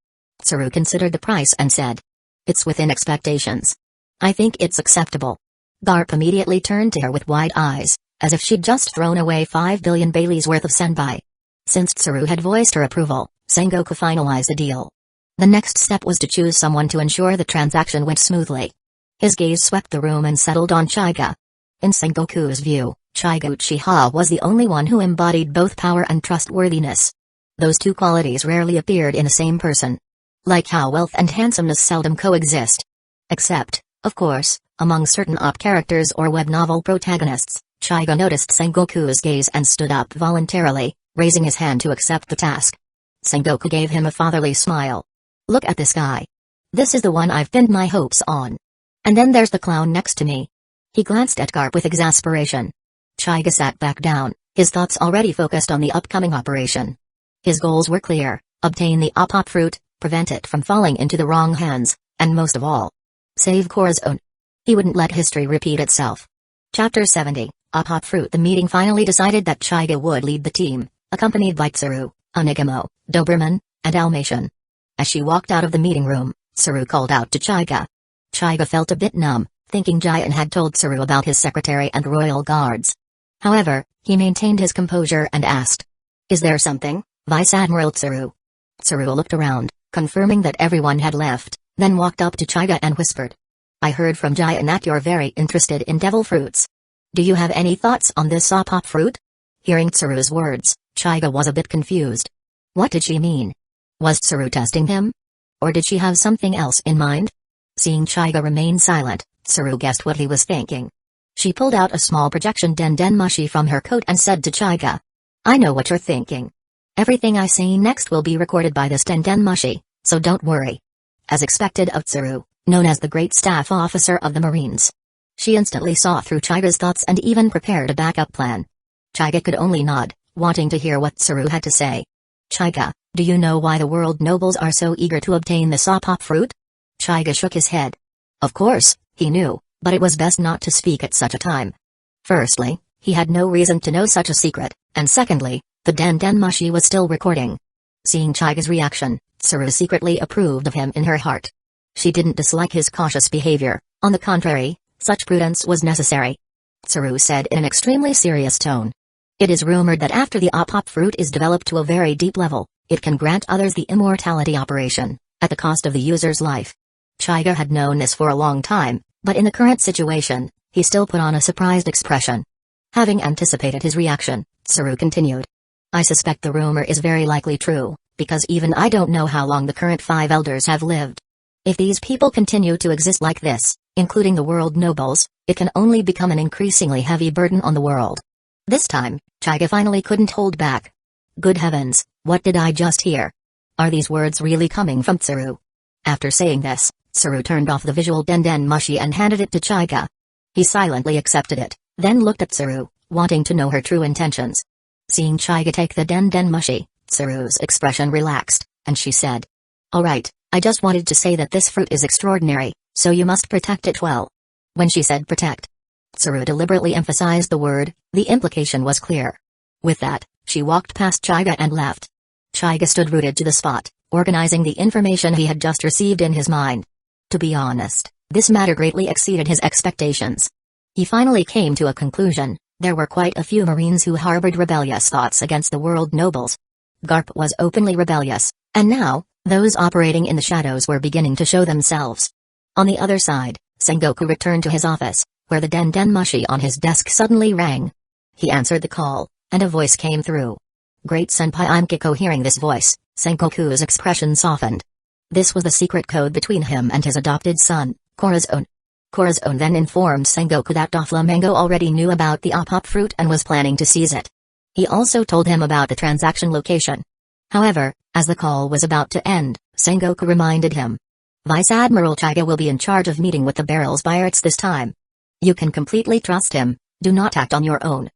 Tsuru considered the price and said. It's within expectations. I think it's acceptable. Garp immediately turned to her with wide eyes, as if she'd just thrown away 5 billion Baileys worth of senbai. Since Tsuru had voiced her approval, Sengoku finalized the deal. The next step was to choose someone to ensure the transaction went smoothly. His gaze swept the room and settled on Chaiga. In Sengoku's view, Chaiga Uchiha was the only one who embodied both power and trustworthiness. Those two qualities rarely appeared in the same person. Like how wealth and handsomeness seldom coexist. Except, of course, among certain op characters or web novel protagonists. Chaiga noticed Sengoku's gaze and stood up voluntarily, raising his hand to accept the task. Sengoku gave him a fatherly smile. Look at this guy. This is the one I've pinned my hopes on. And then there's the clown next to me. He glanced at Garp with exasperation. Chaiga sat back down, his thoughts already focused on the upcoming operation. His goals were clear: obtain the Opop fruit, prevent it from falling into the wrong hands, and most of all, save Korra's own. He wouldn't let history repeat itself. Chapter 70, Opop fruit. The meeting finally decided that Chaiga would lead the team, accompanied by Tsuru, Onigamo, Doberman, and Dalmatian. As she walked out of the meeting room, Tsuru called out to Chaiga. Chaiga felt a bit numb, thinking Giant had told Tsuru about his secretary and royal guards. However, he maintained his composure and asked. Is there something, Vice Admiral Tsuru? Tsuru looked around, confirming that everyone had left, then walked up to Chaiga and whispered. I heard from Giant that you're very interested in devil fruits. Do you have any thoughts on this Opop fruit? Hearing Tsuru's words, Chaiga was a bit confused. What did she mean? Was Tsuru testing him? Or did she have something else in mind? Seeing Chaiga remain silent, Tsuru guessed what he was thinking. She pulled out a small projection den mushi from her coat and said to Chaiga. I know what you're thinking. Everything I say next will be recorded by this den mushi, so don't worry. As expected of Tsuru, known as the Great Staff Officer of the Marines. She instantly saw through Chaiga's thoughts and even prepared a backup plan. Chaiga could only nod, wanting to hear what Tsuru had to say. Chaiga, do you know why the world nobles are so eager to obtain the Opop fruit? Chaiga shook his head. Of course, he knew, but it was best not to speak at such a time. Firstly, he had no reason to know such a secret, and secondly, the den mushi was still recording. Seeing Chaiga's reaction, Tsuru secretly approved of him in her heart. She didn't dislike his cautious behavior, on the contrary, such prudence was necessary. Tsuru said in an extremely serious tone. It is rumored that after the Opop fruit is developed to a very deep level, it can grant others the immortality operation, at the cost of the user's life. Chaiga had known this for a long time, but in the current situation, he still put on a surprised expression. Having anticipated his reaction, Tsuru continued. I suspect the rumor is very likely true, because even I don't know how long the current 5 elders have lived. If these people continue to exist like this, including the world nobles, it can only become an increasingly heavy burden on the world. This time, Chaiga finally couldn't hold back. Good heavens, what did I just hear? Are these words really coming from Tsuru? After saying this, Tsuru turned off the visual den mushi and handed it to Chaiga. He silently accepted it, then looked at Tsuru, wanting to know her true intentions. Seeing Chaiga take the den mushi, Tsuru's expression relaxed, and she said. Alright, I just wanted to say that this fruit is extraordinary, so you must protect it well. When she said protect, Tsaru deliberately emphasized the word, the implication was clear. With that, she walked past Chaiga and left. Chaiga stood rooted to the spot, organizing the information he had just received in his mind. To be honest, this matter greatly exceeded his expectations. He finally came to a conclusion: there were quite a few Marines who harbored rebellious thoughts against the world nobles. Garp was openly rebellious, and now, those operating in the shadows were beginning to show themselves. On the other side, Sengoku returned to his office, where the den-den-mushi on his desk suddenly rang. He answered the call, and a voice came through. Great Senpai, I'm Kiko. Hearing this voice, Sengoku's expression softened. This was the secret code between him and his adopted son, Corazon. Corazon then informed Sengoku that Doflamingo already knew about the apop fruit and was planning to seize it. He also told him about the transaction location. However, as the call was about to end, Sengoku reminded him. Vice Admiral Chaiga will be in charge of meeting with the barrels pirates this time. You can completely trust him, do not act on your own.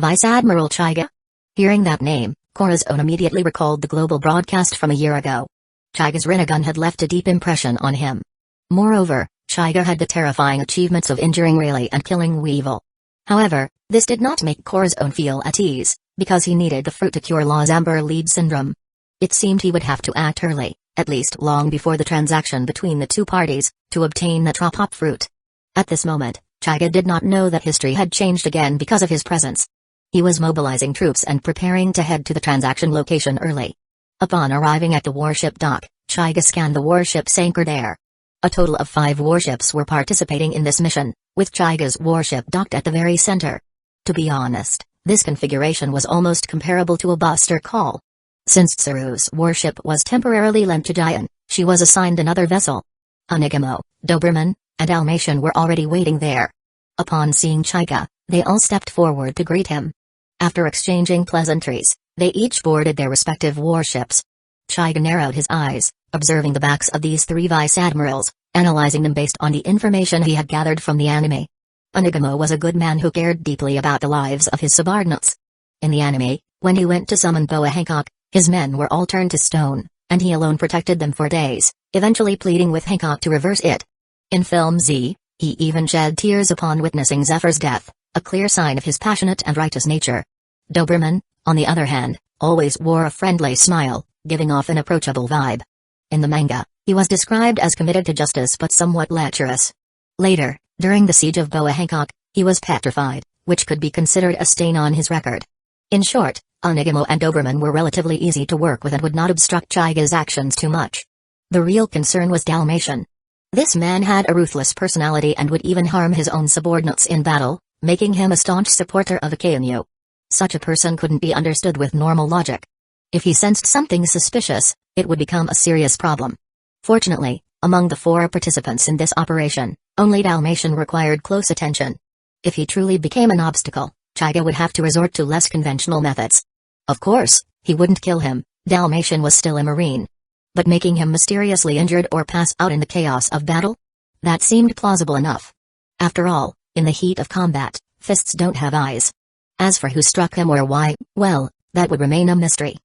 Vice Admiral Chaiga? Hearing that name, Corazon immediately recalled the global broadcast from a year ago. Chaiga's Rinnegan had left a deep impression on him. Moreover, Chaiga had the terrifying achievements of injuring Rayleigh and killing Weevil. However, this did not make Corazon feel at ease, because he needed the fruit to cure Law's Amber Lead syndrome. It seemed he would have to act early, at least long before the transaction between the two parties, to obtain the Tropop fruit. At this moment, Chaiga did not know that history had changed again because of his presence. He was mobilizing troops and preparing to head to the transaction location early. Upon arriving at the warship dock, Chaiga scanned the warships anchored there. A total of 5 warships were participating in this mission, with Chaiga's warship docked at the very center. To be honest, this configuration was almost comparable to a buster call. Since Tsaru's warship was temporarily lent to Giant, she was assigned another vessel. Onigamo, Doberman, and Dalmatian were already waiting there. Upon seeing Chaiga, they all stepped forward to greet him. After exchanging pleasantries, they each boarded their respective warships. Chaiga narrowed his eyes, observing the backs of these 3 vice admirals, analyzing them based on the information he had gathered from the anime. Onigamo was a good man who cared deeply about the lives of his subordinates. In the anime, when he went to summon Boa Hancock, his men were all turned to stone, and he alone protected them for days, eventually pleading with Hancock to reverse it. In Film Z, he even shed tears upon witnessing Zephyr's death, a clear sign of his passionate and righteous nature. Doberman, on the other hand, always wore a friendly smile, giving off an approachable vibe. In the manga, he was described as committed to justice but somewhat lecherous. Later, during the siege of Boa Hancock, he was petrified, which could be considered a stain on his record. In short, Onigamo and Doberman were relatively easy to work with and would not obstruct Chaiga's actions too much. The real concern was Dalmatian. This man had a ruthless personality and would even harm his own subordinates in battle, making him a staunch supporter of Akainu. Such a person couldn't be understood with normal logic. If he sensed something suspicious, it would become a serious problem. Fortunately, among the 4 participants in this operation, only Dalmatian required close attention. If he truly became an obstacle, Chaiga would have to resort to less conventional methods. Of course, he wouldn't kill him, Dalmatian was still a Marine. But making him mysteriously injured or pass out in the chaos of battle? That seemed plausible enough. After all, in the heat of combat, fists don't have eyes. As for who struck him or why, well, that would remain a mystery.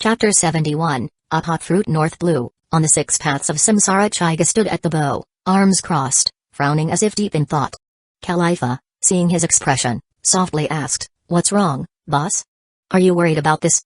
Chapter 71, Apop Fruit North Blue. On the 6 paths of Samsara, Chaiga stood at the bow, arms crossed, frowning as if deep in thought. Khalifa, seeing his expression, softly asked, "What's wrong, boss? Are you worried about this?"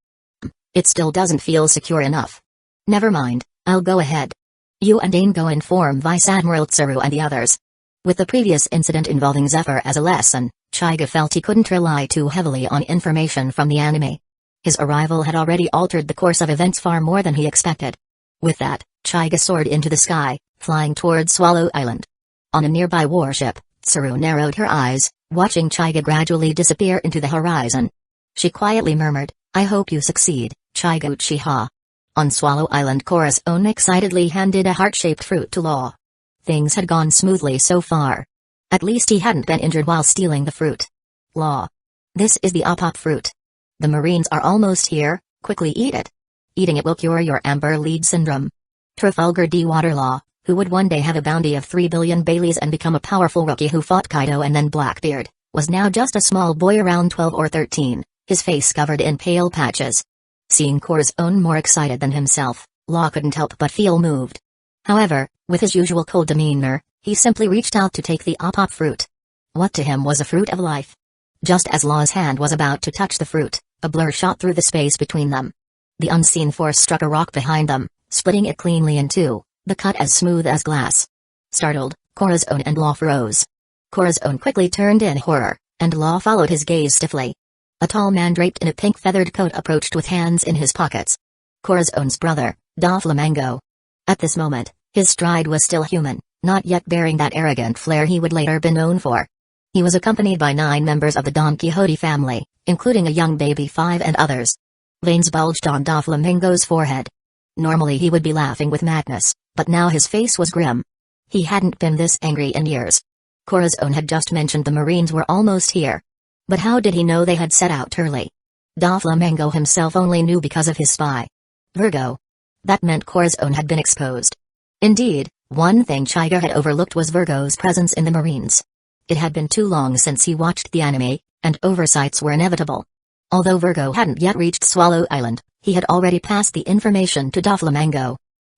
"It still doesn't feel secure enough." "Never mind, I'll go ahead. You and Dane go inform Vice Admiral Tsaru and the others." With the previous incident involving Zephyr as a lesson, Chaiga felt he couldn't rely too heavily on information from the anime. His arrival had already altered the course of events far more than he expected. With that, Chaiga soared into the sky, flying toward Swallow Island. On a nearby warship, Tsaru narrowed her eyes, watching Chaiga gradually disappear into the horizon. She quietly murmured, "I hope you succeed, Chaiga Uchiha." On Swallow Island, Corazon excitedly handed a heart-shaped fruit to Law. Things had gone smoothly so far. At least he hadn't been injured while stealing the fruit. "Law. This is the Apop fruit. The Marines are almost here, quickly eat it. Eating it will cure your Amber Lead syndrome." Trafalgar D. Waterlaw, who would one day have a bounty of 3 billion Baileys and become a powerful rookie who fought Kaido and then Blackbeard, was now just a small boy around 12 or 13, his face covered in pale patches. Seeing Corazon more excited than himself, Law couldn't help but feel moved. However, with his usual cold demeanor, he simply reached out to take the op fruit. What to him was a fruit of life? Just as Law's hand was about to touch the fruit, a blur shot through the space between them. The unseen force struck a rock behind them, splitting it cleanly in two, the cut as smooth as glass. Startled, Corazon and Law froze. Corazon quickly turned in horror, and Law followed his gaze stiffly. A tall man draped in a pink feathered coat approached with hands in his pockets. Corazon's brother, Doflamingo. At this moment, his stride was still human, not yet bearing that arrogant flair he would later be known for. He was accompanied by 9 members of the Don Quixote family, including a young baby 5 and others. Veins bulged on Doflamingo's forehead. Normally he would be laughing with madness, but now his face was grim. He hadn't been this angry in years. Corazon had just mentioned the Marines were almost here. But how did he know they had set out early? Doflamingo himself only knew because of his spy. Virgo. That meant Corazon had been exposed. Indeed, one thing Chiga had overlooked was Virgo's presence in the Marines. It had been too long since he watched the anime, and oversights were inevitable. Although Virgo hadn't yet reached Swallow Island, he had already passed the information to Doflamingo.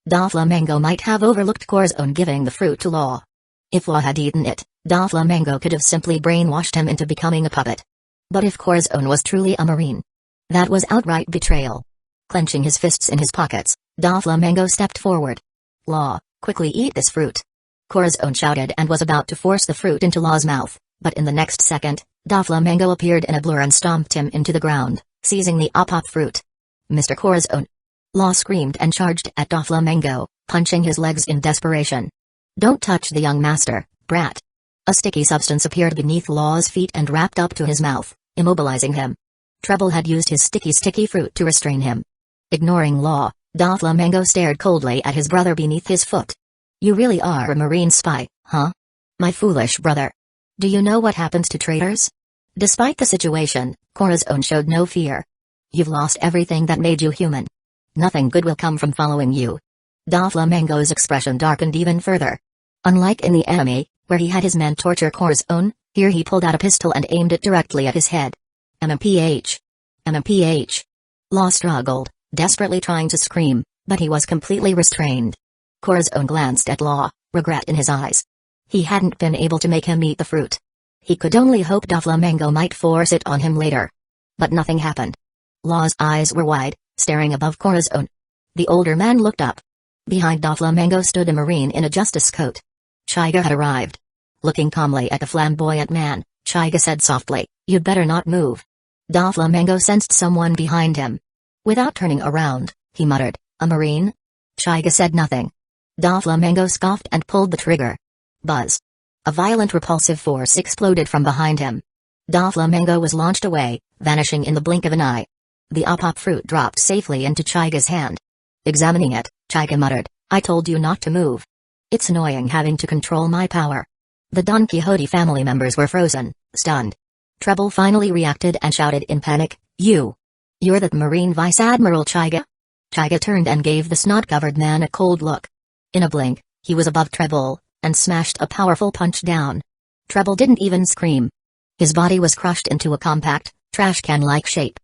Doflamingo might have overlooked Corazon giving the fruit to Law. If Law had eaten it, Doflamingo could have simply brainwashed him into becoming a puppet. But if Corazon was truly a Marine, that was outright betrayal. Clenching his fists in his pockets, Doflamingo stepped forward. Law, quickly eat this fruit. Corazon shouted and was about to force the fruit into Law's mouth, but in the next second, Doflamingo appeared in a blur and stomped him into the ground, seizing the op fruit. Mr. Corazon. Law screamed and charged at Doflamingo, punching his legs in desperation. Don't touch the young master, brat. A sticky substance appeared beneath Law's feet and wrapped up to his mouth, immobilizing him. Treble had used his sticky fruit to restrain him. Ignoring Law, Doflamingo stared coldly at his brother beneath his foot. You really are a Marine spy, huh? My foolish brother. Do you know what happens to traitors? Despite the situation, Corazon showed no fear. You've lost everything that made you human. Nothing good will come from following you. Doflamingo's expression darkened even further. Unlike in the anime, where he had his men torture Corazon, here he pulled out a pistol and aimed it directly at his head. MMPH. MMPH. Law struggled, desperately trying to scream, but he was completely restrained. Corazon glanced at Law, regret in his eyes. He hadn't been able to make him eat the fruit. He could only hope Doflamingo might force it on him later. But nothing happened. Law's eyes were wide, staring above Corazon. The older man looked up. Behind Doflamingo stood a Marine in a justice coat. Chiga had arrived. Looking calmly at the flamboyant man, Chiga said softly, "You'd better not move." Doflamingo sensed someone behind him. Without turning around, he muttered, "A Marine?" Chiga said nothing. Doflamingo scoffed and pulled the trigger. Buzz. A violent repulsive force exploded from behind him. Doflamingo was launched away, vanishing in the blink of an eye. The op fruit dropped safely into Chiga's hand. Examining it, Chiga muttered, "I told you not to move. It's annoying having to control my power." The Don Quixote family members were frozen, stunned. Treble finally reacted and shouted in panic, You're that Marine Vice Admiral Chiga?" Chiga turned and gave the snot-covered man a cold look. In a blink, he was above Treble, and smashed a powerful punch down. Treble didn't even scream. His body was crushed into a compact, trash can-like shape.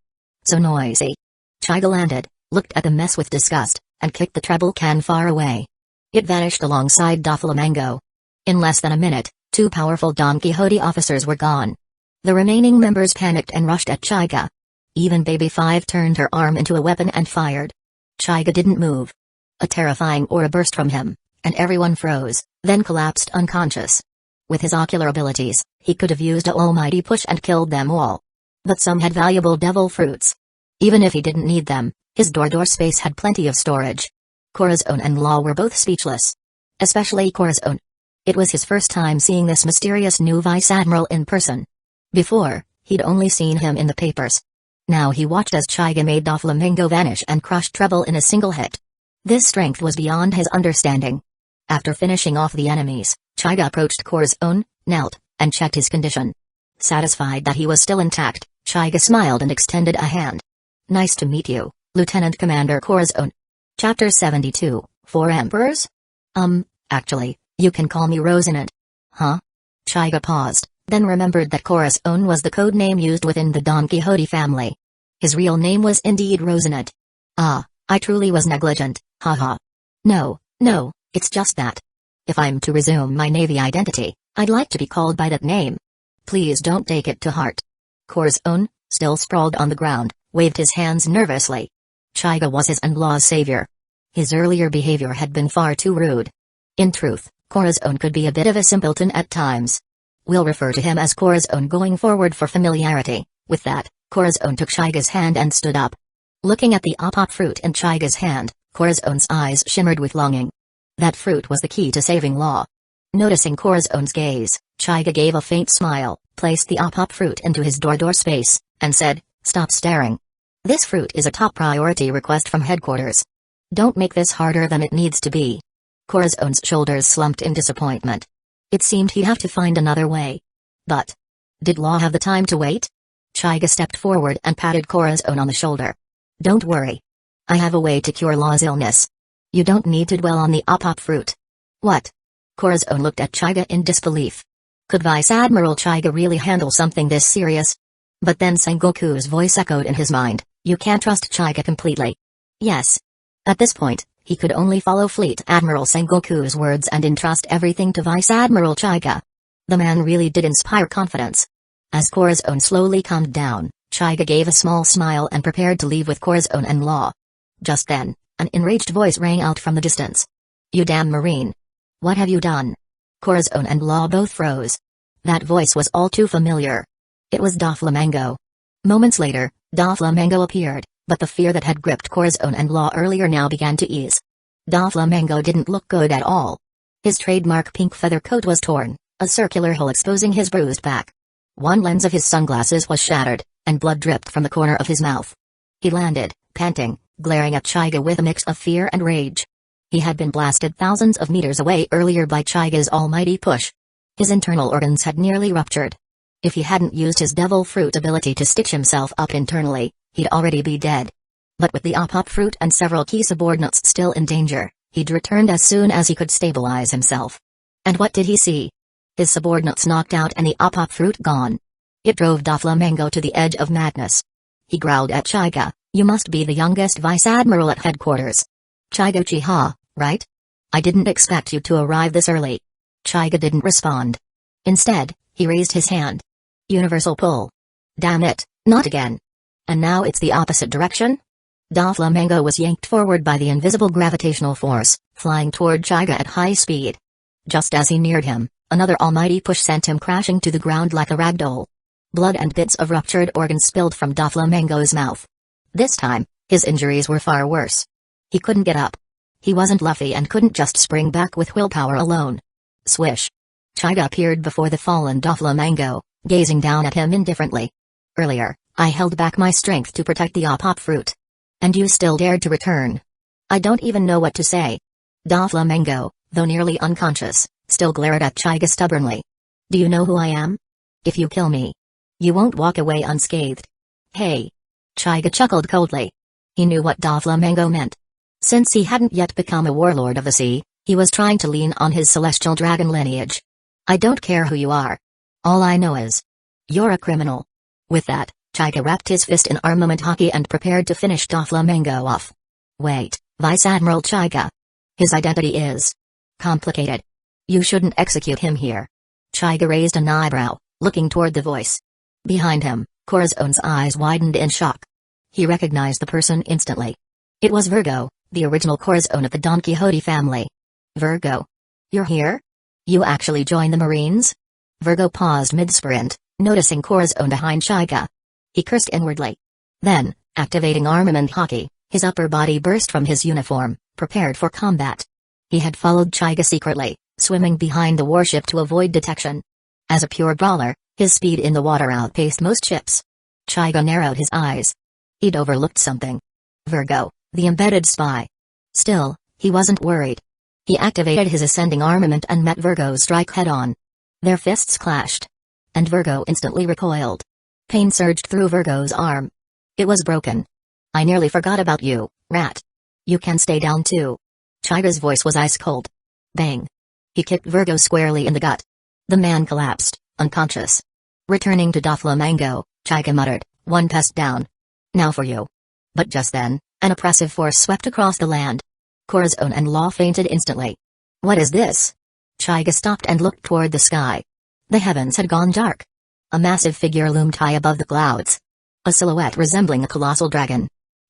So noisy. Chiga landed, looked at the mess with disgust, and kicked the Treble can far away. It vanished alongside Doflamingo. In less than a minute, 2 powerful Don Quixote officers were gone. The remaining members panicked and rushed at Chiga. Even Baby 5 turned her arm into a weapon and fired. Chiga didn't move. A terrifying aura burst from him, and everyone froze, then collapsed unconscious. With his ocular abilities, he could have used a almighty push and killed them all. But some had valuable devil fruits. Even if he didn't need them, his door space had plenty of storage. Corazon and Law were both speechless. Especially Corazon. It was his first time seeing this mysterious new Vice Admiral in person. Before, he'd only seen him in the papers. Now he watched as Chiga made Doflamingo vanish and crushed Treble in a single hit. This strength was beyond his understanding. After finishing off the enemies, Chiga approached Corazon, knelt, and checked his condition. Satisfied that he was still intact, Chiga smiled and extended a hand. "Nice to meet you, Lieutenant Commander Corazon." Chapter 72, 4 Emperors? Actually, you can call me Rosinante. Huh? Chiga paused, then remembered that Corazon was the code name used within the Don Quixote family. His real name was indeed Rosinante. Ah, I truly was negligent, haha. No, It's just that. If I'm to resume my Navy identity, I'd like to be called by that name. Please don't take it to heart. Corazon, still sprawled on the ground, waved his hands nervously. Chaiga was his in-law's savior. His earlier behavior had been far too rude. In truth, Corazon could be a bit of a simpleton at times. We'll refer to him as Corazon going forward for familiarity. With that, Corazon took Chaiga's hand and stood up. Looking at the apop fruit in Chaiga's hand, Corazon's eyes shimmered with longing. That fruit was the key to saving Law. Noticing Corazon's gaze, Chaiga gave a faint smile, placed the apop fruit into his door space, and said, "Stop staring. This fruit is a top priority request from headquarters. Don't make this harder than it needs to be." Corazon's shoulders slumped in disappointment. It seemed he'd have to find another way. But did Law have the time to wait? Chaiga stepped forward and patted Corazon on the shoulder. "Don't worry. I have a way to cure Law's illness. You don't need to dwell on the apop fruit." "What?" Corazon looked at Chaiga in disbelief. Could Vice Admiral Chaiga really handle something this serious? But then Sengoku's voice echoed in his mind, "You can't trust Chaiga completely." Yes. At this point, he could only follow Fleet Admiral Sengoku's words and entrust everything to Vice Admiral Chaiga. The man really did inspire confidence. As Corazon slowly calmed down, Chaiga gave a small smile and prepared to leave with Corazon and Law. Just then, an enraged voice rang out from the distance. "You damn Marine! What have you done?" Corazon and Law both froze. That voice was all too familiar. It was Doflamingo. Moments later, Doflamingo appeared, but the fear that had gripped Corazon and Law earlier now began to ease. Doflamingo didn't look good at all. His trademark pink feather coat was torn, a circular hole exposing his bruised back. One lens of his sunglasses was shattered, and blood dripped from the corner of his mouth. He landed, panting, glaring at Chaiga with a mix of fear and rage. He had been blasted thousands of meters away earlier by Chaiga's almighty push. His internal organs had nearly ruptured. If he hadn't used his devil fruit ability to stitch himself up internally, he'd already be dead. But with the apop fruit and several key subordinates still in danger, he'd returned as soon as he could stabilize himself. And what did he see? His subordinates knocked out and the apop fruit gone. It drove Doflamingo to the edge of madness. He growled at Chaiga, "You must be the youngest Vice Admiral at headquarters. Chaiga Uchiha, right? I didn't expect you to arrive this early." Chaiga didn't respond. Instead, he raised his hand. "Universal pull. Damn it, not again. And now it's the opposite direction?" Doflamingo was yanked forward by the invisible gravitational force, flying toward Chaiga at high speed. Just as he neared him, another almighty push sent him crashing to the ground like a ragdoll. Blood and bits of ruptured organs spilled from Doflamingo's mouth. This time, his injuries were far worse. He couldn't get up. He wasn't Luffy and couldn't just spring back with willpower alone. Swish. Chaiga appeared before the fallen Doflamingo, gazing down at him indifferently. "Earlier, I held back my strength to protect the apop fruit. And you still dared to return. I don't even know what to say." Doflamingo, though nearly unconscious, still glared at Chaiga stubbornly. "Do you know who I am? If you kill me, you won't walk away unscathed." "Hey." Chaiga chuckled coldly. He knew what Doflamingo meant. Since he hadn't yet become a warlord of the sea, he was trying to lean on his celestial dragon lineage. "I don't care who you are. All I know is, you're a criminal." With that, Chaiga wrapped his fist in armament hockey and prepared to finish Doflamingo off. "Wait, Vice Admiral Chaiga. His identity is complicated. You shouldn't execute him here." Chaiga raised an eyebrow, looking toward the voice. Behind him, Corazon's eyes widened in shock. He recognized the person instantly. It was Virgo, the original Corazon of the Don Quixote family. "Virgo? You're here? You actually joined the Marines?" Virgo paused mid-sprint, noticing Corazon behind Chaiga. He cursed inwardly. Then, activating armament hockey, his upper body burst from his uniform, prepared for combat. He had followed Chaiga secretly, swimming behind the warship to avoid detection. As a pure brawler, his speed in the water outpaced most ships. Chaiga narrowed his eyes. He'd overlooked something. Virgo, the embedded spy. Still, he wasn't worried. He activated his ascending armament and met Virgo's strike head-on. Their fists clashed. And Virgo instantly recoiled. Pain surged through Virgo's arm. It was broken. "I nearly forgot about you, rat. You can stay down too." Chaiga's voice was ice cold. Bang. He kicked Virgo squarely in the gut. The man collapsed, unconscious. Returning to Doflamingo, Chaiga muttered, "One pest down. Now for you." But just then, an oppressive force swept across the land. Corazon and Law fainted instantly. What is this? Chaiga stopped and looked toward the sky. The heavens had gone dark. A massive figure loomed high above the clouds. A silhouette resembling a colossal dragon.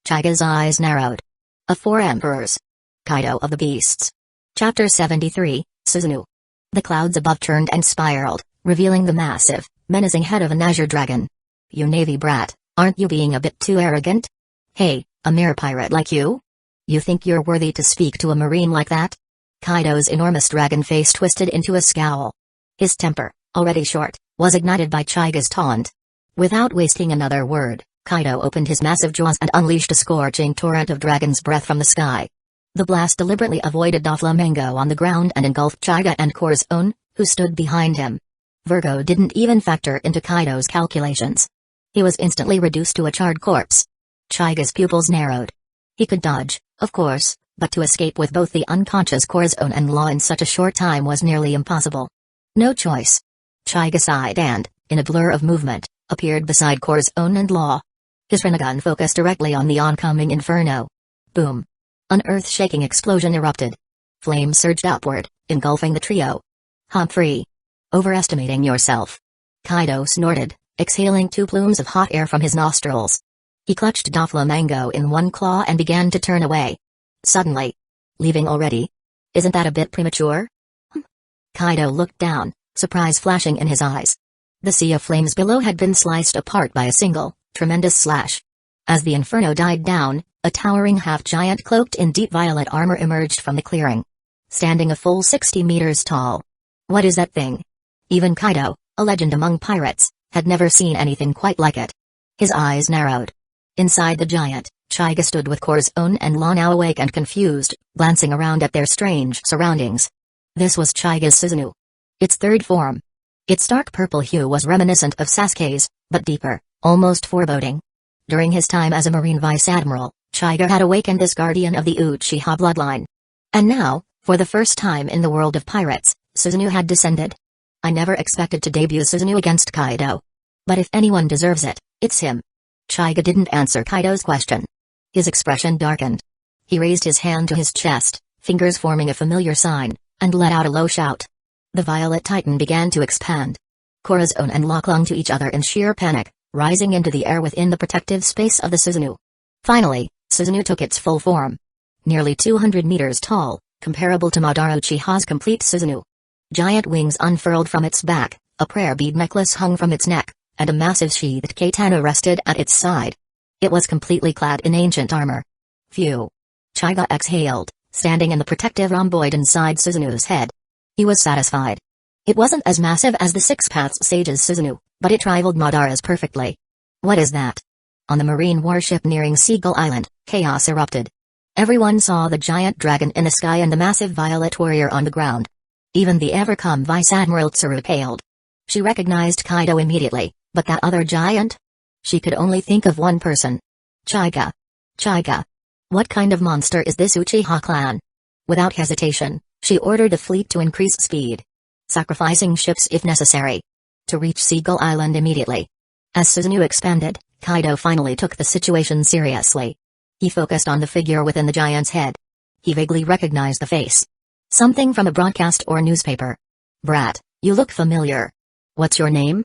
Chaiga's eyes narrowed. Of 4 emperors. Kaido of the Beasts. Chapter 73, Susanoo. The clouds above turned and spiraled, revealing the massive, menacing head of an azure dragon. You navy brat, aren't you being a bit too arrogant? Hey, a mere pirate like you? You think you're worthy to speak to a marine like that? Kaido's enormous dragon face twisted into a scowl. His temper, already short, was ignited by Chaiga's taunt. Without wasting another word, Kaido opened his massive jaws and unleashed a scorching torrent of dragon's breath from the sky. The blast deliberately avoided Doflamingo on the ground and engulfed Chaiga and Corazon, who stood behind him. Virgo didn't even factor into Kaido's calculations. He was instantly reduced to a charred corpse. Chaiga's pupils narrowed. He could dodge, of course, but to escape with both the unconscious Corazon and Law in such a short time was nearly impossible. No choice. Chaiga sighed and, in a blur of movement, appeared beside Corazon and Law. His Rinnegan focused directly on the oncoming inferno. Boom. An earth-shaking explosion erupted. Flames surged upward, engulfing the trio. Humphrey. Overestimating yourself. Kaido snorted, exhaling 2 plumes of hot air from his nostrils. He clutched Doflamingo in one claw and began to turn away. Suddenly. Leaving already? Isn't that a bit premature? Kaido looked down, surprise flashing in his eyes. The sea of flames below had been sliced apart by a single, tremendous slash. As the inferno died down, a towering half-giant cloaked in deep violet armor emerged from the clearing. Standing a full 60 meters tall. What is that thing? Even Kaido, a legend among pirates, had never seen anything quite like it. His eyes narrowed. Inside the giant, Chaiga stood with Corazon and Law now awake and confused, glancing around at their strange surroundings. This was Chaiga's Susanoo. Its 3rd form. Its dark purple hue was reminiscent of Sasuke's, but deeper, almost foreboding. During his time as a Marine Vice Admiral, Chaiga had awakened this guardian of the Uchiha bloodline. And now, for the first time in the world of pirates, Susanoo had descended. I never expected to debut Susanoo against Kaido. But if anyone deserves it, it's him. Chaiga didn't answer Kaido's question. His expression darkened. He raised his hand to his chest, fingers forming a familiar sign, and let out a low shout. The violet titan began to expand. Corazon and Law clung to each other in sheer panic, rising into the air within the protective space of the Susanoo. Finally, Susanoo took its full form. Nearly 200 meters tall, comparable to Madara Uchiha's complete Susanoo. Giant wings unfurled from its back, a prayer bead necklace hung from its neck, and a massive sheathed katana rested at its side. It was completely clad in ancient armor. Phew. Chaiga exhaled, standing in the protective rhomboid inside Susanoo's head. He was satisfied. It wasn't as massive as the Six Paths Sage's Susanoo, but it rivaled Madara's perfectly. What is that? On the marine warship nearing Seagull Island, chaos erupted. Everyone saw the giant dragon in the sky and the massive violet warrior on the ground. Even the ever-calm Vice Admiral Tsuru paled. She recognized Kaido immediately, but that other giant? She could only think of one person. Chaiga. Chaiga. What kind of monster is this Uchiha clan? Without hesitation, she ordered the fleet to increase speed. Sacrificing ships if necessary. To reach Seagull Island immediately. As Susanoo expanded, Kaido finally took the situation seriously. He focused on the figure within the giant's head. He vaguely recognized the face. Something from a broadcast or newspaper. Brat, you look familiar. What's your name?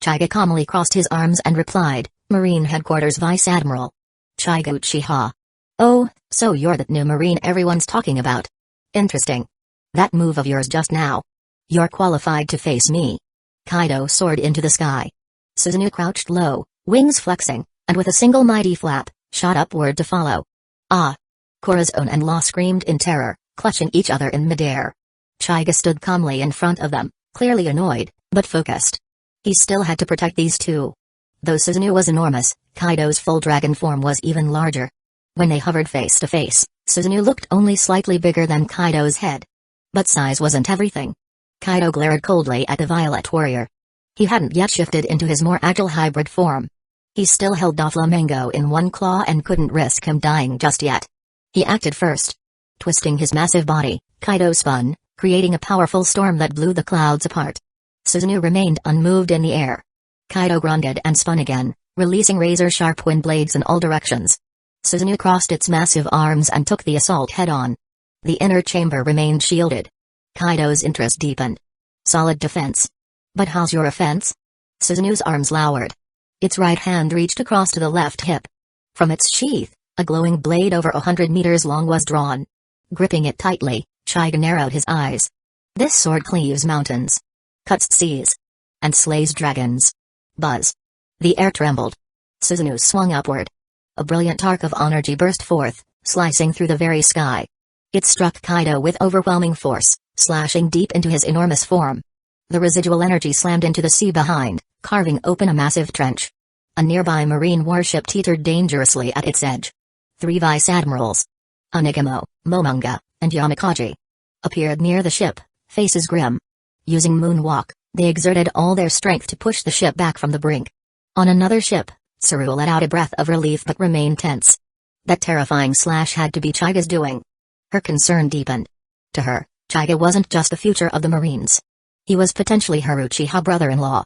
Chaiga calmly crossed his arms and replied, Marine Headquarters Vice Admiral. Chaiga Uchiha. Oh, so you're that new Marine everyone's talking about. Interesting. That move of yours just now. You're qualified to face me. Kaido soared into the sky. Susanoo crouched low, wings flexing, and with a single mighty flap, shot upward to follow. Ah! Corazon and Law screamed in terror, clutching each other in midair. Chaiga stood calmly in front of them, clearly annoyed, but focused. He still had to protect these two. Though Susanoo was enormous, Kaido's full dragon form was even larger. When they hovered face to face, Susanoo looked only slightly bigger than Kaido's head. But size wasn't everything. Kaido glared coldly at the Violet Warrior. He hadn't yet shifted into his more agile hybrid form. He still held Doflamingo in one claw and couldn't risk him dying just yet. He acted first. Twisting his massive body, Kaido spun, creating a powerful storm that blew the clouds apart. Susanoo remained unmoved in the air. Kaido grunted and spun again, releasing razor-sharp wind blades in all directions. Susanoo crossed its massive arms and took the assault head-on. The inner chamber remained shielded. Kaido's interest deepened. Solid defense. But how's your offense? Suzunu's arms lowered. Its right hand reached across to the left hip. From its sheath, a glowing blade over 100 meters long was drawn. Gripping it tightly, Chaiga narrowed his eyes. This sword cleaves mountains, cuts seas, and slays dragons. Buzz. The air trembled. Suzunu swung upward. A brilliant arc of energy burst forth, slicing through the very sky. It struck Kaido with overwhelming force, slashing deep into his enormous form. The residual energy slammed into the sea behind, carving open a massive trench. A nearby marine warship teetered dangerously at its edge. 3 vice admirals, Onigamo, Momonga, and Yamakaji, appeared near the ship, faces grim. Using moonwalk, they exerted all their strength to push the ship back from the brink. On another ship, Saru let out a breath of relief but remained tense. That terrifying slash had to be Chaiga's doing. Her concern deepened. To her, Chaiga wasn't just the future of the Marines. He was potentially her Uchiha brother-in-law.